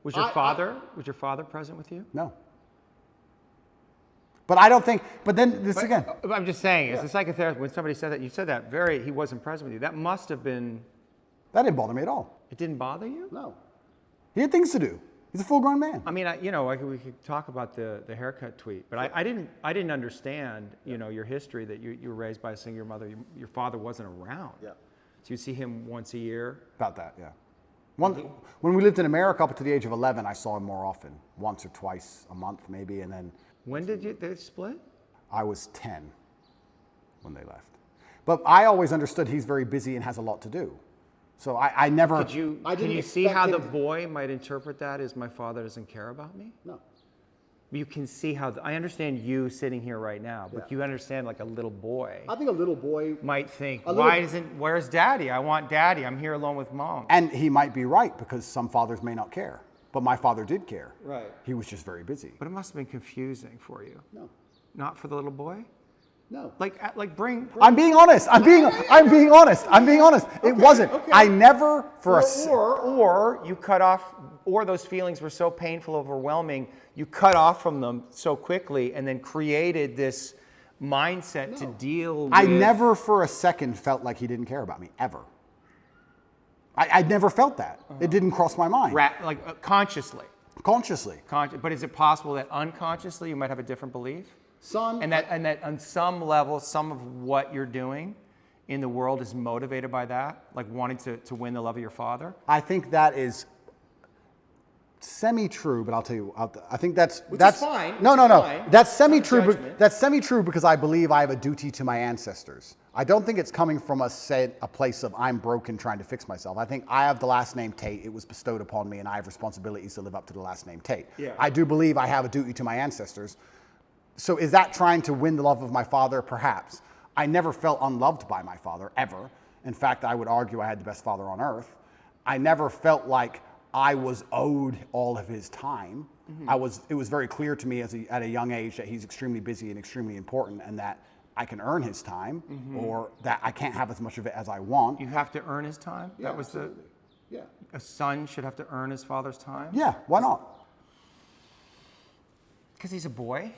Was your father present with you? no. But I don't think, but then this again. I'm just saying, as a psychotherapist, when somebody said that, you said that he wasn't present with you. That must have been, That didn't bother me at all. it didn't bother you? No. He had things to do. He's a full-grown man. I mean, we could talk about the haircut tweet, but I didn't understand, your history that you were raised by a single mother. Your father wasn't around. Yeah. So you see him once a year. About that, yeah. When we lived in America up to the age of 11, I saw him more often, once or twice a month maybe, and then When did they split? I was 10 when they left. But I always understood he's very busy and has a lot to do. So I never... Can you see how the boy might interpret that as my father doesn't care about me? No. You can see how, I understand you sitting here right now, but you understand like a little boy I think a little boy... might think, where's daddy? I want daddy. I'm here alone with mom. And he might be right, because some fathers may not care. But my father did care. Right. He was just very busy. But it must have been confusing for you. No. Not for the little boy? No. Like bring I'm being honest. I'm being honest. It wasn't. okay. I never for a or you cut off, or those feelings were so painful, overwhelming, you cut off from them so quickly and then created this mindset to deal with. I never for a second felt like he didn't care about me, ever. I never felt that. It didn't cross my mind. Consciously. Consciously. But is it possible that unconsciously you might have a different belief? Son. And that on some level, some of what you're doing in the world is motivated by that, like wanting to win the love of your father? I think that is semi-true, but I'll tell you, I think that's fine. No. Fine. That's semi-true. Not a judgment. That's semi-true because I believe I have a duty to my ancestors. I don't think it's coming from a place of I'm broken trying to fix myself. I think I have the last name Tate. It was bestowed upon me, and I have responsibilities to live up to the last name Tate. Yeah. I do believe I have a duty to my ancestors. So is that trying to win the love of my father? Perhaps. I never felt unloved by my father, ever. In fact, I would argue I had the best father on earth. I never felt like I was owed all of his time. It was very clear to me at a young age that he's extremely busy and extremely important, and that I can earn his time, or that I can't have as much of it as I want. You have to earn his time? Yeah, That was a son should have to earn his father's time? Yeah, why not? Because he's a boy.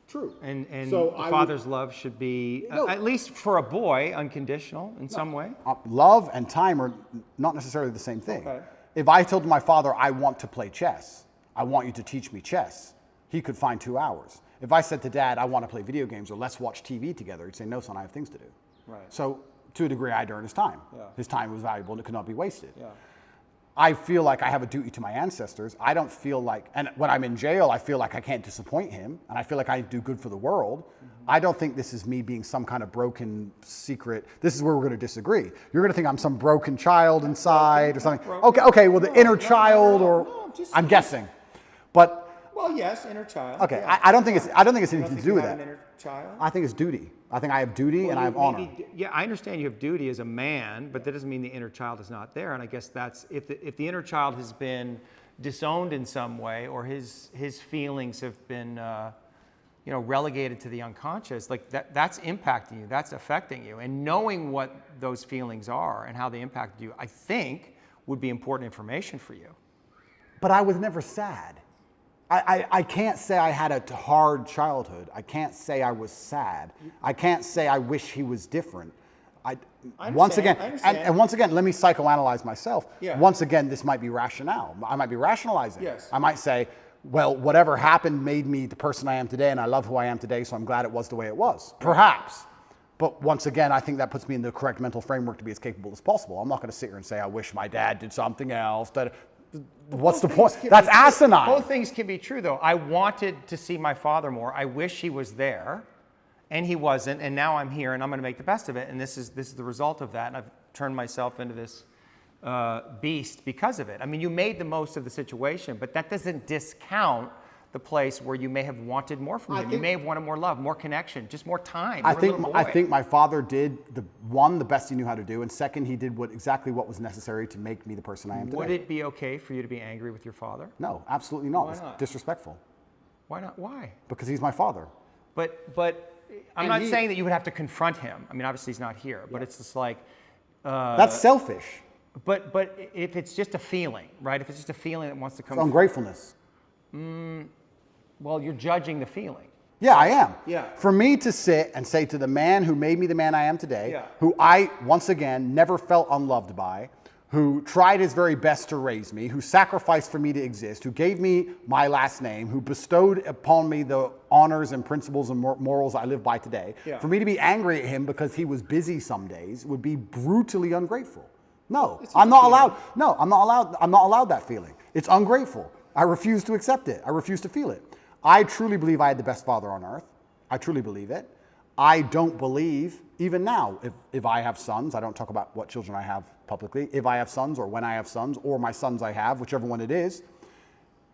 True. And So the I father's love should be, at least for a boy, unconditional in some way. Love and time are not necessarily the same thing. Okay. If I told my father, I want to play chess, I want you to teach me chess, he could find 2 hours. If I said to Dad, I want to play video games or let's watch TV together, he'd say, no, son, I have things to do. Right. So to a degree, I'd earn his time. Yeah. His time was valuable and it could not be wasted. Yeah. I feel like I have a duty to my ancestors. I don't feel like, and when I'm in jail, I feel like I can't disappoint him, and I feel like I do good for the world. I don't think this is me being some kind of broken secret. This is where we're going to disagree. You're going to think I'm some broken child inside or something. Okay, well, the inner child, or I'm guessing, but Well, yes, inner child. okay, Yeah. I don't think it's anything You to do with have that. an inner child? I think it's duty. I think I have duty and I have honor. Yeah, I understand you have duty as a man, but that doesn't mean the inner child is not there. And I guess that's, if the inner child has been disowned in some way, or his feelings have been relegated to the unconscious, like that's impacting you, that's affecting you. And knowing what those feelings are and how they impacted you, I think would be important information for you. But I was never sad. I can't say I had a hard childhood. I can't say I was sad. I can't say I wish he was different. Once again, and once again, let me psychoanalyze myself. Yeah. Once again, this might be rationale. I might be rationalizing. Yes. I might say, well, whatever happened made me the person I am today, and I love who I am today, so I'm glad it was the way it was. Perhaps. But once again, I think that puts me in the correct mental framework to be as capable as possible. I'm not going to sit here and say, I wish my dad did something else. What's the point? That's asinine. Both things can be true, though. I wanted to see my father more. I wish he was there, and he wasn't. And now I'm here, and I'm going to make the best of it. And this is the result of that. And I've turned myself into this beast because of it. I mean, you made the most of the situation, but that doesn't discount the place where you may have wanted more from him. You may have wanted more love, more connection, just more time. I think my father did the best he knew how to do, and second, he did exactly what was necessary to make me the person I am today. Would it be okay for you to be angry with your father? No, absolutely not. Why It's not? disrespectful. Why not? Why? Because he's my father. But I'm not saying that you would have to confront him. I mean, obviously he's not here, but it's just like. That's selfish. But if it's just a feeling, right? If it's just a feeling that wants to come. It's ungratefulness. Well, you're judging the feeling. Yeah, I am. Yeah. For me to sit and say to the man who made me the man I am today, Yeah. who I, once again, never felt unloved by, who tried his very best to raise me, who sacrificed for me to exist, who gave me my last name, who bestowed upon me the honors and principles and morals I live by today, Yeah. for me to be angry at him because he was busy some days would be brutally ungrateful. No, It's I'm a not feeling. allowed. No, I'm not allowed. I'm not allowed that feeling. It's ungrateful. I refuse to accept it. I refuse to feel it. I truly believe I had the best father on earth. I truly believe it. I don't believe, even now, if I have sons, I don't talk about what children I have publicly, if I have sons or when I have sons or my sons I have, whichever one it is,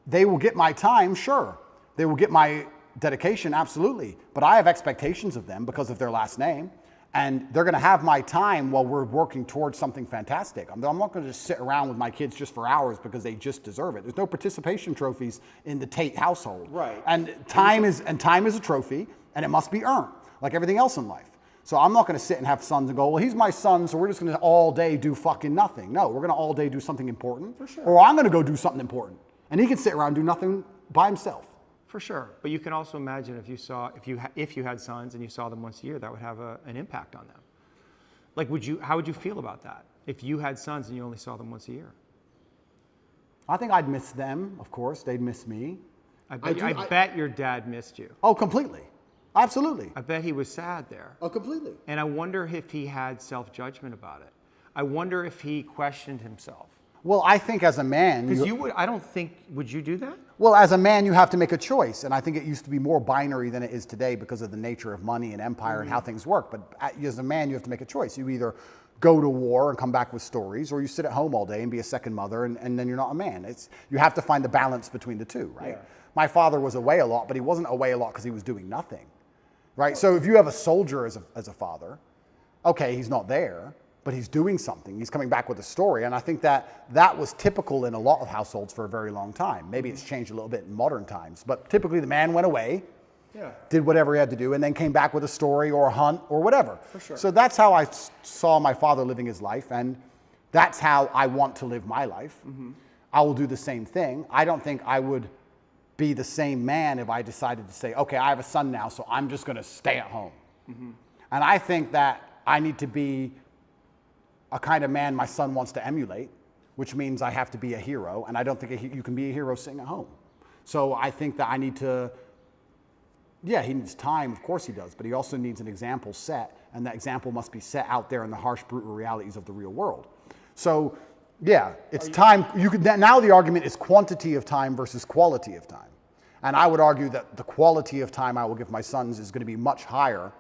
they will get my time, sure. They will get my dedication, absolutely. But I have expectations of them because of their last name. And they're going to have my time while we're working towards something fantastic. I'm not going to just sit around with my kids just for hours because they just deserve it. There's no participation trophies in the Tate household. Right. And time is a trophy, and it must be earned, like everything else in life. So I'm not going to sit and have sons and go, well, he's my son, so we're just going to all day do fucking nothing. No, we're going to all day do something important. For sure. Or I'm going to go do something important. And he can sit around and do nothing by himself. For sure, but you can also imagine if you had sons and you saw them once a year, that would have an impact on them. Like, how would you feel about that if you had sons and you only saw them once a year? I think I'd miss them, of course. They'd miss me. I bet your dad missed you. Oh, completely. Absolutely. I bet he was sad there. Oh, completely. And I wonder if he had self-judgment about it. I wonder if he questioned himself. Well, I think as a man... Because would you do that? Well, as a man, you have to make a choice. And I think it used to be more binary than it is today because of the nature of money and empire and how things work. But as a man, you have to make a choice. You either go to war and come back with stories, or you sit at home all day and be a second mother, and then you're not a man. You have to find the balance between the two, right? Yeah. My father was away a lot, but he wasn't away a lot because he was doing nothing, right? So if you have a soldier as a father, okay, he's not there, but he's doing something. He's coming back with a story. And I think that was typical in a lot of households for a very long time. Maybe it's changed a little bit in modern times, but typically the man went away, did whatever he had to do, and then came back with a story or a hunt or whatever. For sure. So that's how I saw my father living his life, and that's how I want to live my life. Mm-hmm. I will do the same thing. I don't think I would be the same man if I decided to say, okay, I have a son now, so I'm just going to stay at home. Mm-hmm. And I think that I need to be a kind of man my son wants to emulate, which means I have to be a hero, and I don't think you can be a hero sitting at home. So I think that I need to, yeah, he needs time, of course he does, but he also needs an example set, and that example must be set out there in the harsh, brutal realities of the real world. So, yeah, it's time. Now the argument is quantity of time versus quality of time. And I would argue that the quality of time I will give my sons is going to be much higher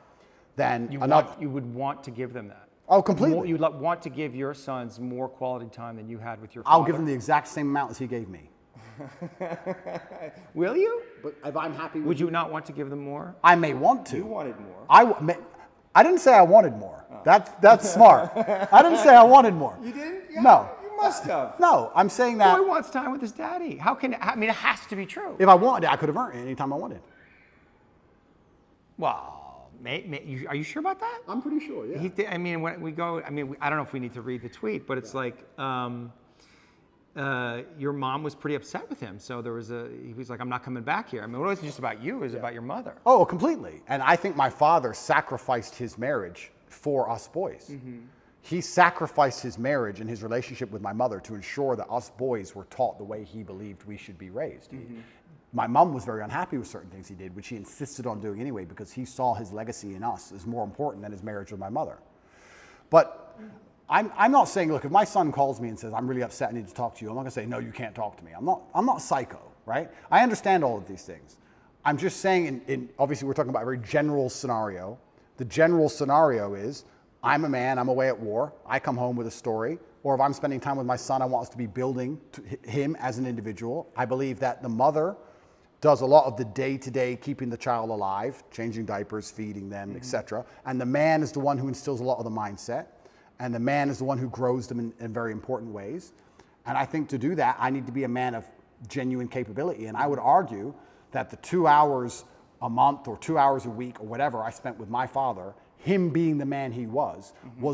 than another. You would want to give them that. Oh, completely. You'd want to give your sons more quality time than you had with your father. I'll give them the exact same amount as he gave me. Will you? But if I'm happy with Would you not want to give them more? I may want to. You wanted more. I didn't say I wanted more. Oh. That's smart. I didn't say I wanted more. You didn't? Yeah, No. You must have. No, I'm saying that Boy wants time with his daddy. It has to be true. if I wanted it, I could have earned it anytime I wanted. Well, are you sure about that? I'm pretty sure, yeah. When we go, I don't know if we need to read the tweet, but it's like, your mom was pretty upset with him. So he was like, I'm not coming back here. I mean, it wasn't just about you, it was about your mother. Oh, completely. And I think my father sacrificed his marriage for us boys. Mm-hmm. He sacrificed his marriage and his relationship with my mother to ensure that us boys were taught the way he believed we should be raised. Mm-hmm. My mom was very unhappy with certain things he did, which he insisted on doing anyway because he saw his legacy in us as more important than his marriage with my mother. But I'm not saying, look, if my son calls me and says, I'm really upset, I need to talk to you, I'm not going to say, no, you can't talk to me. I'm not psycho, right? I understand all of these things. I'm just saying, obviously we're talking about a very general scenario. The general scenario is, I'm a man, I'm away at war, I come home with a story, or if I'm spending time with my son, I want us to be building him as an individual. I believe that the mother does a lot of the day-to-day keeping the child alive, changing diapers, feeding them, etc. And the man is the one who instills a lot of the mindset. And the man is the one who grows them in very important ways. And I think to do that, I need to be a man of genuine capability. And I would argue that the 2 hours a month or 2 hours a week or whatever I spent with my father, him being the man he was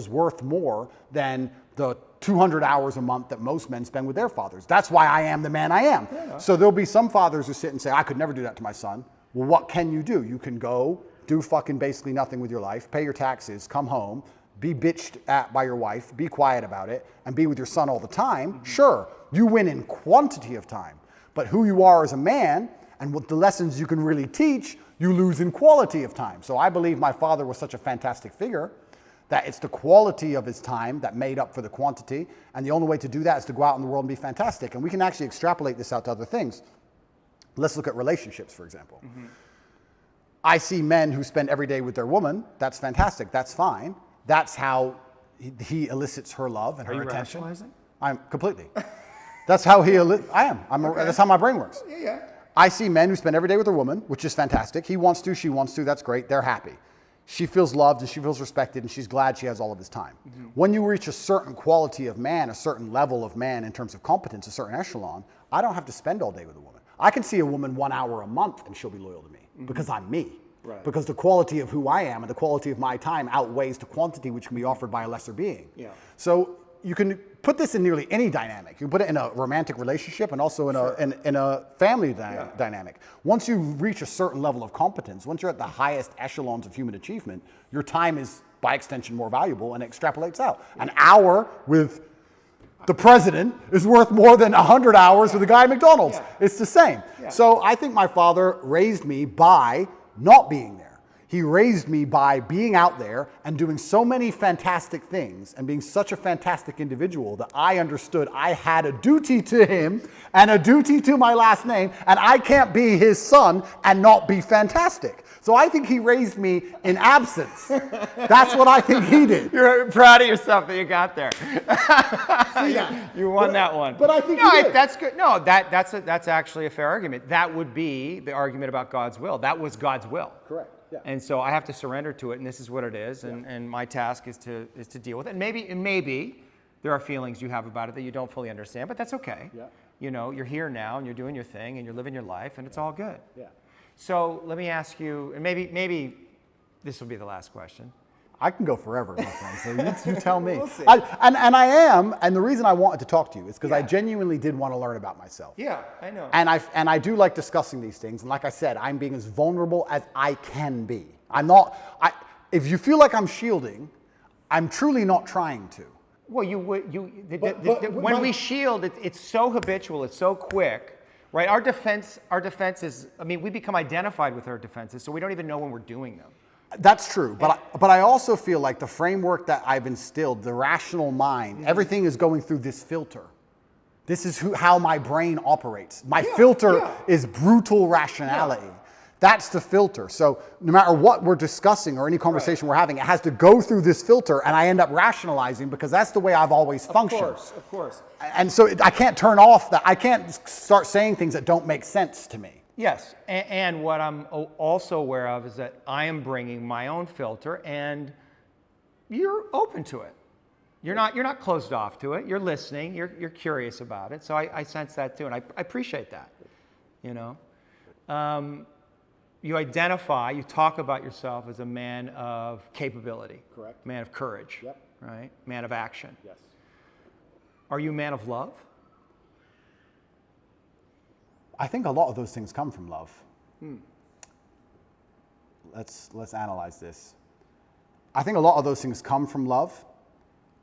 worth more than the 200 hours a month that most men spend with their fathers. That's why I am the man I am. Yeah. So there'll be some fathers who sit and say, I could never do that to my son. Well, what can you do? You can go do fucking basically nothing with your life, pay your taxes, come home, be bitched at by your wife, be quiet about it, and be with your son all the time. Sure, you win in quantity of time, but who you are as a man and what the lessons you can really teach, you lose in quality of time. So I believe my father was such a fantastic figure that it's the quality of his time that made up for the quantity, and the only way to do that is to go out in the world and be fantastic. And we can actually extrapolate this out to other things. Let's look at relationships, for example. I see men who spend every day with their woman. That's fantastic. That's fine. That's how he elicits her love and her attention. Are you rationalizing? I'm completely. That's how I am. Okay. That's how my brain works. Yeah. I see men who spend every day with their woman, which is fantastic. He wants to, she wants to. That's great. They're happy. She feels loved and she feels respected and she's glad she has all of his time. When you reach a certain quality of man, a certain level of man in terms of competence, a certain echelon, I don't have to spend all day with a woman. I can see a woman 1 hour a month and she'll be loyal to me because I'm me. Right. Because the quality of who I am and the quality of my time outweighs the quantity which can be offered by a lesser being. Yeah. So you can put this in nearly any dynamic. You can put it in a romantic relationship and also in a family dynamic. Once you reach a certain level of competence, once you're at the highest echelons of human achievement, your time is by extension more valuable and it extrapolates out. An hour with the president is worth more than 100 hours with a guy at McDonald's. Yeah. It's the same. Yeah. So I think my father raised me by not being there. He raised me by being out there and doing so many fantastic things and being such a fantastic individual that I understood I had a duty to him and a duty to my last name, and I can't be his son and not be fantastic. So I think he raised me in absence. That's what I think he did. You're proud of yourself that you got there. You won that one. But I think he did. That's good. No, that's actually a fair argument. That would be the argument about God's will. That was God's will. Correct. Yeah. And so I have to surrender to it, and this is what it is, and my task is to deal with it. And maybe there are feelings you have about it that you don't fully understand, but that's okay. Yeah. You know, you're here now, and you're doing your thing, and you're living your life, and it's all good. Yeah. So let me ask you, and maybe this will be the last question. I can go forever, my friend, so you tell me. We'll see. I am, and the reason I wanted to talk to you is because I genuinely did want to learn about myself. Yeah, I know. And I do like discussing these things, and like I said, I'm being as vulnerable as I can be. I'm not, if you feel like I'm shielding, I'm truly not trying to. Well, when we shield, it's so habitual, it's so quick. Right, our defense is, I mean, we become identified with our defenses, so we don't even know when we're doing them. That's true, but I also feel like the framework that I've instilled, the rational mind, everything is going through this filter. This is how my brain operates. My filter is brutal rationality. Yeah. That's the filter. So no matter what we're discussing or any conversation we're having, it has to go through this filter, and I end up rationalizing because that's the way I've always functioned. Of course. And so I can't turn off that. I can't start saying things that don't make sense to me. Yes, and what I'm also aware of is that I am bringing my own filter, and you're open to it. You're not closed off to it. You're listening. You're curious about it. So I sense that too, and I appreciate that. You know, you talk about yourself as a man of capability. Correct. Man of courage. Yep. Right. Man of action. Yes. Are you a man of love? I think a lot of those things come from love. Let's analyze this. I think a lot of those things come from love.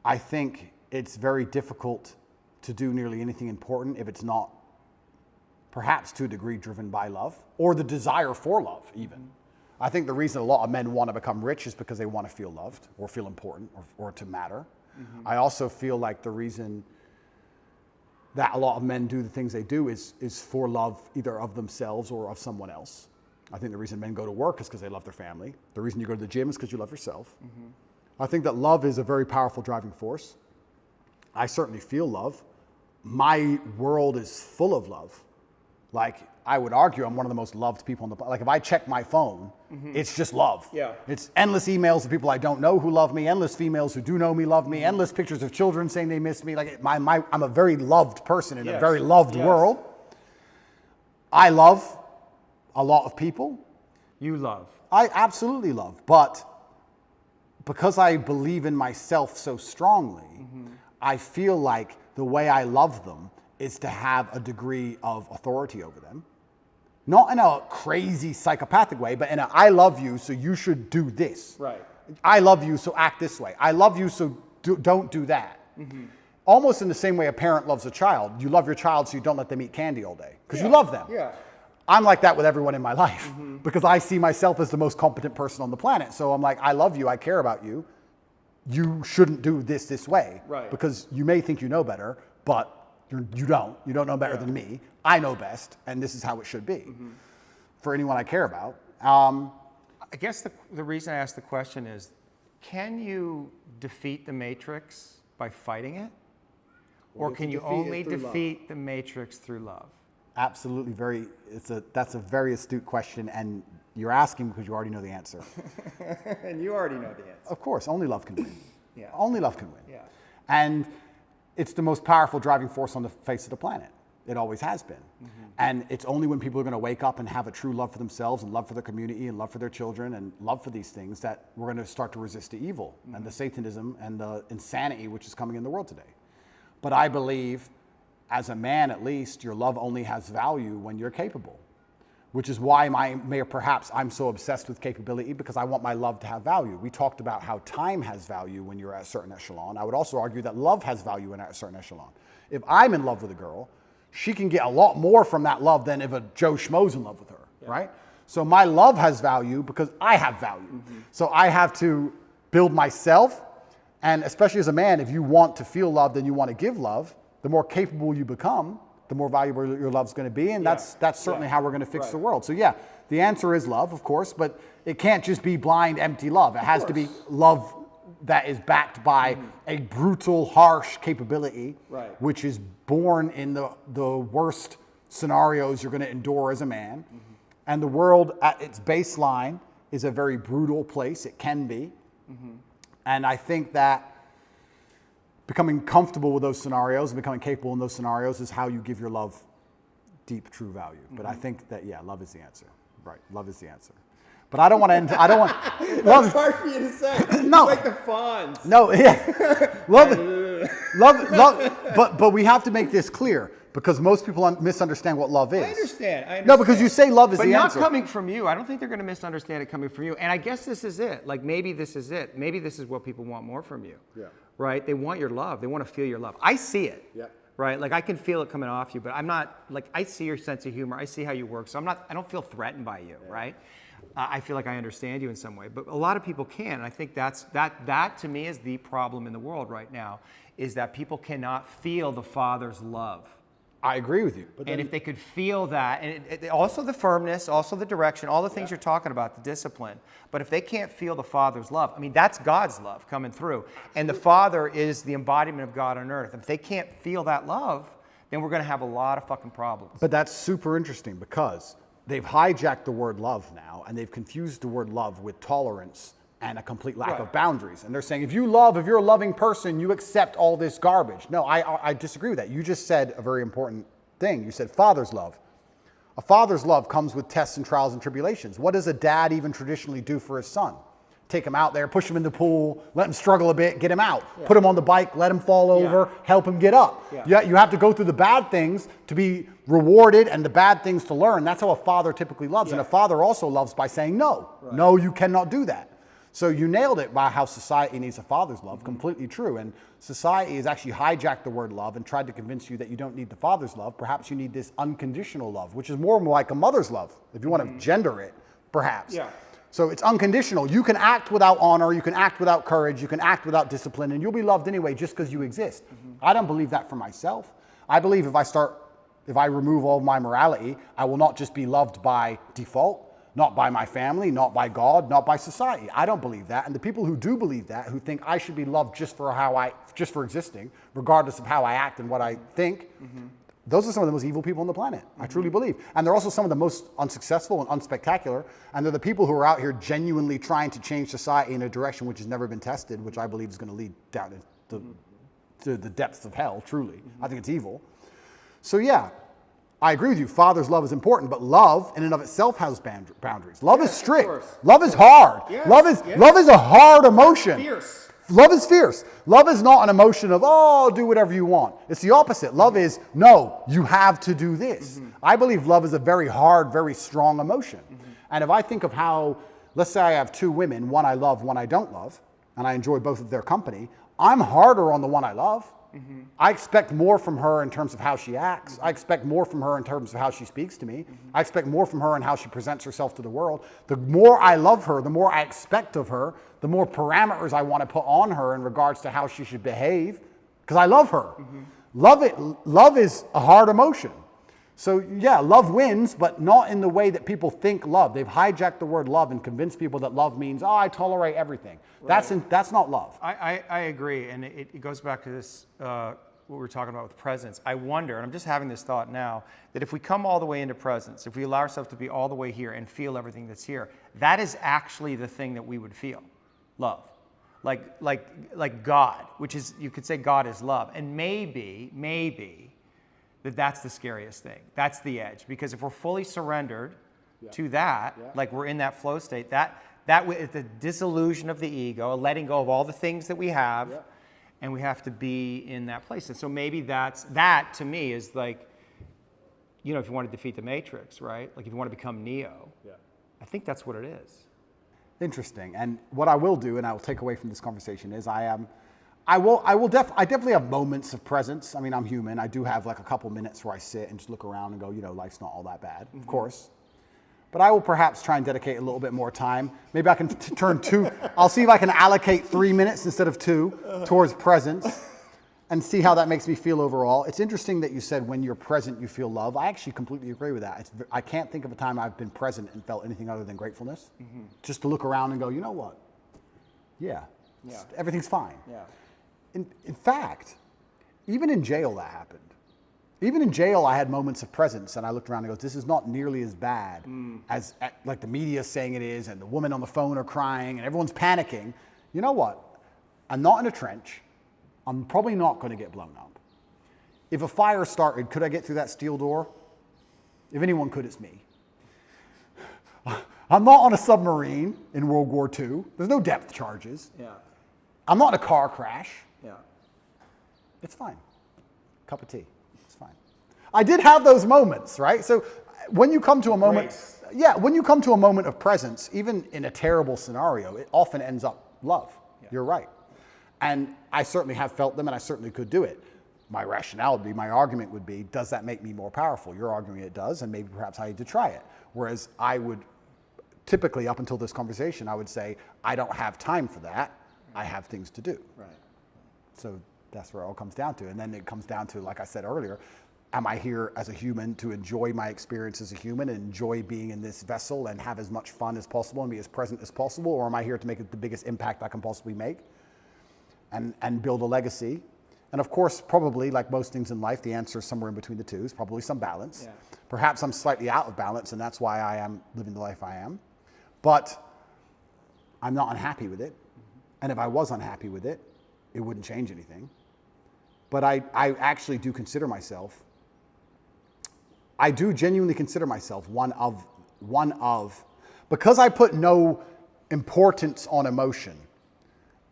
I think it's very difficult to do nearly anything important if it's not perhaps to a degree driven by love or the desire for love even. I think the reason a lot of men want to become rich is because they want to feel loved or feel important or to matter. I also feel like the reason that a lot of men do the things they do is for love either of themselves or of someone else. I think the reason men go to work is because they love their family. The reason you go to the gym is because you love yourself. I think that love is a very powerful driving force. I certainly feel love. My world is full of love. Like, I would argue I'm one of the most loved people on the planet. Like, if I check my phone, it's just love. Yeah. It's endless emails of people I don't know who love me, endless females who do know me love me, endless pictures of children saying they miss me. Like, I'm a very loved person in a very loved world. I love a lot of people. You love. I absolutely love, but because I believe in myself so strongly, I feel like the way I love them is to have a degree of authority over them. Not in a crazy psychopathic way, but in a I love you, so you should do this. Right. I love you, so act this way. I love you, so don't do that. Almost in the same way a parent loves a child. You love your child, so you don't let them eat candy all day because you love them. Yeah. I'm like that with everyone in my life because I see myself as the most competent person on the planet. So I'm like, I love you. I care about you. You shouldn't do this way. Right. Because you may think you know better, but you don't. You don't know better than me. I know best, and this is how it should be for anyone I care about. I guess the reason I asked the question is, can you defeat the matrix by fighting it? Or can you only defeat the matrix through love? Absolutely, that's a very astute question, and you're asking because you already know the answer. And you already know the answer. Of course, only love can win. Yeah. Only love can win. Yeah. And it's the most powerful driving force on the face of the planet. It always has been. And it's only when people are going to wake up and have a true love for themselves and love for their community and love for their children and love for these things that we're going to start to resist the evil and the Satanism and the insanity which is coming in the world today. But I believe, as a man at least, your love only has value when you're capable, which is why perhaps I'm so obsessed with capability, because I want my love to have value. We talked about how time has value when you're at a certain echelon. I would also argue that love has value when at a certain echelon. If I'm in love with a girl, she can get a lot more from that love than if a Joe Schmo's in love with her, right? So my love has value because I have value. So I have to build myself, and especially as a man, if you want to feel loved and you want to give love, the more capable you become, the more valuable your love's going to be, and that's certainly how we're going to fix the world. So yeah, the answer is love, of course, but it can't just be blind, empty love. It has to be love that is backed by a brutal, harsh capability, which is born in the worst scenarios you're going to endure as a man. And the world at its baseline is a very brutal place. It can be. And I think that becoming comfortable with those scenarios and becoming capable in those scenarios is how you give your love deep, true value. But I think that, love is the answer. Right, love is the answer. But I don't want to end. I don't want. That's hard for you to say. No, it's like the Fonz. No, love. But we have to make this clear because most people misunderstand what love is. I understand. No, because you say love is but the not answer. coming from you. I don't think they're going to misunderstand it coming from you. And I guess this is it. Like maybe this is it. Maybe this is what people want more from you. Yeah. Right? They want your love. They want to feel your love. I see it. Yeah. Right? Like I can feel it coming off you, but I'm not like I see your sense of humor. I see how you work. So I don't feel threatened by you. Right? I feel like I understand you in some way, but a lot of people can. And I think that to me is the problem in the world right now, is that people cannot feel the Father's love. I agree with you. And if they could feel that, and also the firmness, also the direction, all the things you're talking about, the discipline, but if they can't feel the Father's love, I mean, that's God's love coming through. And the Father is the embodiment of God on earth. If they can't feel that love, then we're going to have a lot of fucking problems. But that's super interesting because they've hijacked the word love now, and they've confused the word love with tolerance and a complete lack of boundaries. And they're saying, if you're a loving person, you accept all this garbage. No, I disagree with that. You just said a very important thing. You said father's love. A father's love comes with tests and trials and tribulations. What does a dad even traditionally do for his son? Take him out there, push him in the pool, let him struggle a bit, get him out. Yeah. Put him on the bike, let him fall over, help him get up. Yeah. You have to go through the bad things to be rewarded and the bad things to learn. That's how a father typically loves. And a father also loves by saying no. Right. No, you cannot do that. So you nailed it by how society needs a father's love. Completely true. And society has actually hijacked the word love and tried to convince you that you don't need the father's love. Perhaps you need this unconditional love, which is more like a mother's love, if you want to gender it, perhaps. Yeah. So it's unconditional. You can act without honor, you can act without courage, you can act without discipline, and you'll be loved anyway just because you exist. I don't believe that for myself. I believe if I remove all of my morality, I will not just be loved by default, not by my family, not by God, not by society. I don't believe that. And the people who do believe that, who think I should be loved just for existing, regardless of how I act and what I think, those are some of the most evil people on the planet. I truly believe. And they're also some of the most unsuccessful and unspectacular. And they're the people who are out here genuinely trying to change society in a direction which has never been tested, which I believe is going to lead down to the depths of hell, truly. I think it's evil. So yeah, I agree with you. Father's love is important, but love in and of itself has boundaries. Love is strict. course. Love is hard. Yes, Love is yes. love is a hard emotion. Fierce. Love is fierce. Love is not an emotion of, oh, do whatever you want. It's the opposite. Love is, no, you have to do this. I believe love is a very hard, very strong emotion. And if I think of how, let's say I have two women, one I love, one I don't love, and I enjoy both of their company, I'm harder on the one I love. I expect more from her in terms of how she acts. I expect more from her in terms of how she speaks to me. I expect more from her in how she presents herself to the world. The more I love her, the more I expect of her, the more parameters I want to put on her in regards to how she should behave, because I love her. Love is a hard emotion. So yeah, love wins, but not in the way that people think love. They've hijacked the word love and convinced people that love means, oh, I tolerate everything. Right. That's not love. I agree, and it goes back to this, what we were talking about with presence. I wonder, and I'm just having this thought now, that if we come all the way into presence, if we allow ourselves to be all the way here and feel everything that's here, that is actually the thing that we would feel, love. Like God, which is, you could say God is love. And maybe, that's the scariest thing. That's the edge. Because if we're fully surrendered to that, like we're in that flow state, that is the dissolution of the ego, letting go of all the things that we have, and we have to be in that place. And so maybe that to me is like, you know, if you want to defeat the Matrix, right? Like if you want to become Neo, I think that's what it is. Interesting. And what I will do, and I will take away from this conversation, is I definitely have moments of presence. I mean, I'm human. I do have like a couple minutes where I sit and just look around and go, you know, life's not all that bad, of course. But I will perhaps try and dedicate a little bit more time. Maybe I can I'll see if I can allocate 3 minutes instead of 2 towards presence and see how that makes me feel overall. It's interesting that you said when you're present, you feel love. I actually completely agree with that. I can't think of a time I've been present and felt anything other than gratefulness. Just to look around and go, you know what? Everything's fine. In fact, even in jail that happened. Even in jail, I had moments of presence, and I looked around and go, this is not nearly as bad as like the media is saying it is, and the women on the phone are crying, and everyone's panicking. You know what? I'm not in a trench. I'm probably not going to get blown up. If a fire started, could I get through that steel door? If anyone could, it's me. I'm not on a submarine in World War II. There's no depth charges. I'm not in a car crash. It's fine. Cup of tea. It's fine. I did have those moments, right? So when you come to a moment, when you come to a moment of presence, even in a terrible scenario, it often ends up love. You're right. And I certainly have felt them, and I certainly could do it. My rationale would be, my argument would be, does that make me more powerful? You're arguing it does, and maybe perhaps I need to try it. Whereas I would typically, up until this conversation, I would say, I don't have time for that. I have things to do. So that's where it all comes down to. And then it comes down to, like I said earlier, am I here as a human to enjoy my experience as a human and enjoy being in this vessel and have as much fun as possible and be as present as possible? Or am I here to make the biggest impact I can possibly make and build a legacy? And of course, probably like most things in life, the answer is somewhere in between the two. It's probably some balance. Perhaps I'm slightly out of balance, and that's why I am living the life I am. But I'm not unhappy with it. And if I was unhappy with it, it wouldn't change anything. But I actually do consider myself, I do genuinely consider myself one of, because I put no importance on emotion.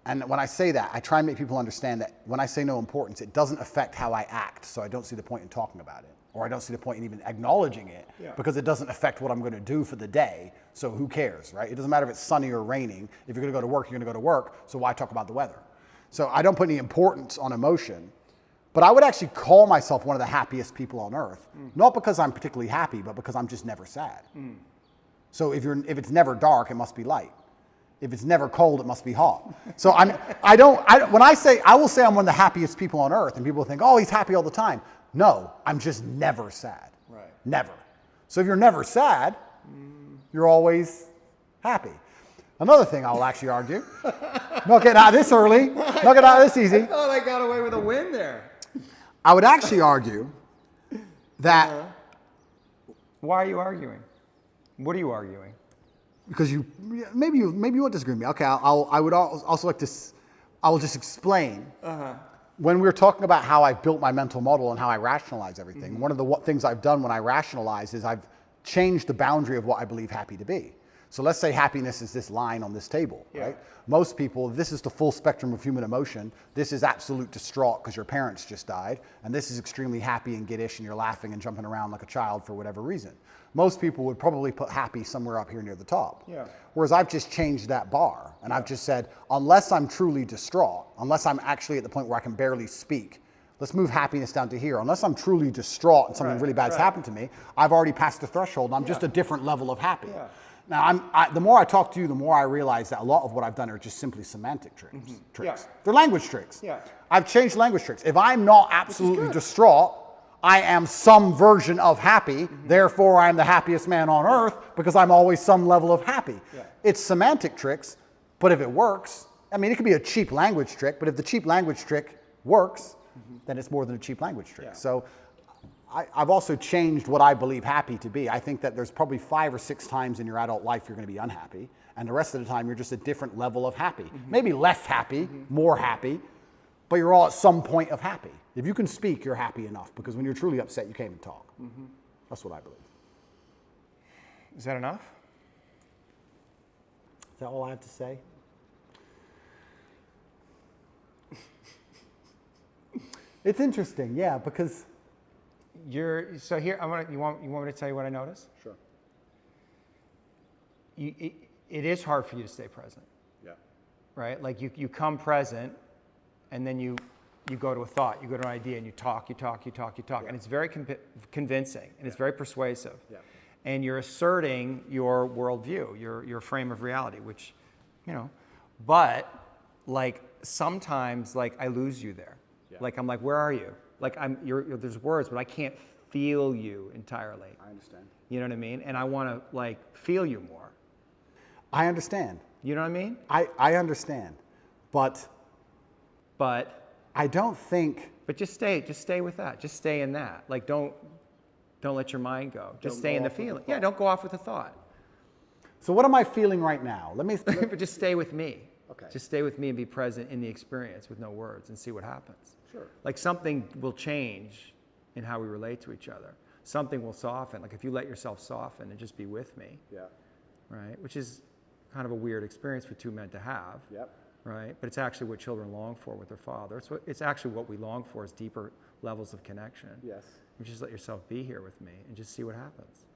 And when I say that, I try and make people understand that when I say no importance, it doesn't affect how I act. So I don't see the point in talking about it, or I don't see the point in even acknowledging it, because it doesn't affect what I'm going to do for the day. So who cares, right? It doesn't matter if it's sunny or raining. If you're going to go to work, you're going to go to work. So why talk about the weather? So I don't put any importance on emotion. But I would actually call myself one of the happiest people on earth, not because I'm particularly happy, but because I'm just never sad. So if it's never dark, it must be light. If it's never cold, it must be hot. So when I will say I'm one of the happiest people on earth, and people think, oh, he's happy all the time. No, I'm just never sad. Never. So if you're never sad, you're always happy. Another thing I'll actually argue, not getting out of this early, not getting out of this easy. I thought I got away with a win there. I would actually argue that... Why are you arguing? What are you arguing? Because maybe you won't disagree with me. Okay, I would also like to, I will just explain when we were talking about how I've built my mental model and how I rationalize everything, one of the things I've done when I rationalize is I've changed the boundary of what I believe happy to be. So let's say happiness is this line on this table, right? Most people, this is the full spectrum of human emotion. This is absolute distraught because your parents just died. And this is extremely happy and giddish and you're laughing and jumping around like a child for whatever reason. Most people would probably put happy somewhere up here near the top. Whereas I've just changed that bar. And I've just said, unless I'm truly distraught, unless I'm actually at the point where I can barely speak, let's move happiness down to here. Unless I'm truly distraught and something really bad's happened to me, I've already passed the threshold and I'm just a different level of happy. Now, the more I talk to you, the more I realize that a lot of what I've done are just simply semantic tricks. They're language tricks. I've changed language tricks. If I'm not absolutely distraught, I am some version of happy. Therefore, I'm the happiest man on earth because I'm always some level of happy. It's semantic tricks, but if it works, I mean, it could be a cheap language trick, but if the cheap language trick works, then it's more than a cheap language trick. So I've also changed what I believe happy to be. I think that there's probably 5 or 6 times in your adult life you're going to be unhappy, and the rest of the time you're just a different level of happy. Maybe less happy, more happy, but you're all at some point of happy. If you can speak, you're happy enough, because when you're truly upset, you can't even talk. That's what I believe. Is that enough? Is that all I have to say? It's interesting, yeah, because So here, you want me to tell you what I noticed? Sure. It is hard for you to stay present. Right? Like you come present, and then you go to a thought, you go to an idea, and you talk, and it's very convincing, and it's very persuasive. And you're asserting your worldview, your frame of reality, which, but like sometimes like I lose you there. Like I'm like, where are you? Like there's words, but I can't feel you entirely. I understand. You know what I mean? And I want to like feel you more. I understand. You know what I mean? I understand, but I don't think. But just stay with that. Just stay in that. Like don't let your mind go. Just stay in the feeling. Yeah, don't go off with the thought. So what am I feeling right now? But just stay with me. Okay. Just stay with me and be present in the experience with no words and see what happens. Sure. Like something will change in how we relate to each other. Something will soften. Like if you let yourself soften and just be with me. Right? Which is kind of a weird experience for 2 men to have. Right? But it's actually what children long for with their father. It's actually what we long for is deeper levels of connection. You just let yourself be here with me and just see what happens.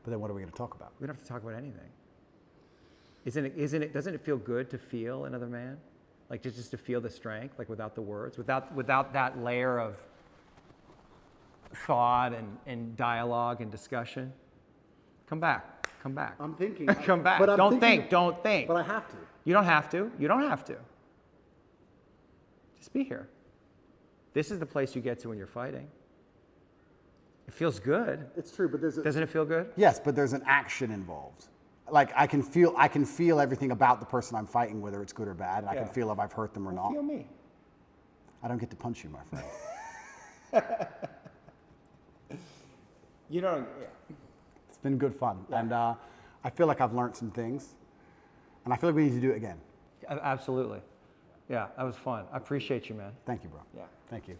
But then what are we going to talk about? We don't have to talk about anything. Doesn't it feel good to feel another man? Like just to feel the strength, like without the words, without that layer of thought and dialogue and discussion? Come back. I'm thinking. Come back. But Don't think. But I have to. You don't have to. Just be here. This is the place you get to when you're fighting. It feels good. It's true, but Doesn't it feel good? Yes, but there's an action involved. Like I can feel everything about the person I'm fighting, whether it's good or bad, and I can feel if I've hurt them or not. Feel me. I don't get to punch you, my friend. It's been good fun, and I feel like I've learned some things, and I feel like we need to do it again. Absolutely. Yeah, that was fun. I appreciate you, man. Thank you, bro. Yeah. Thank you.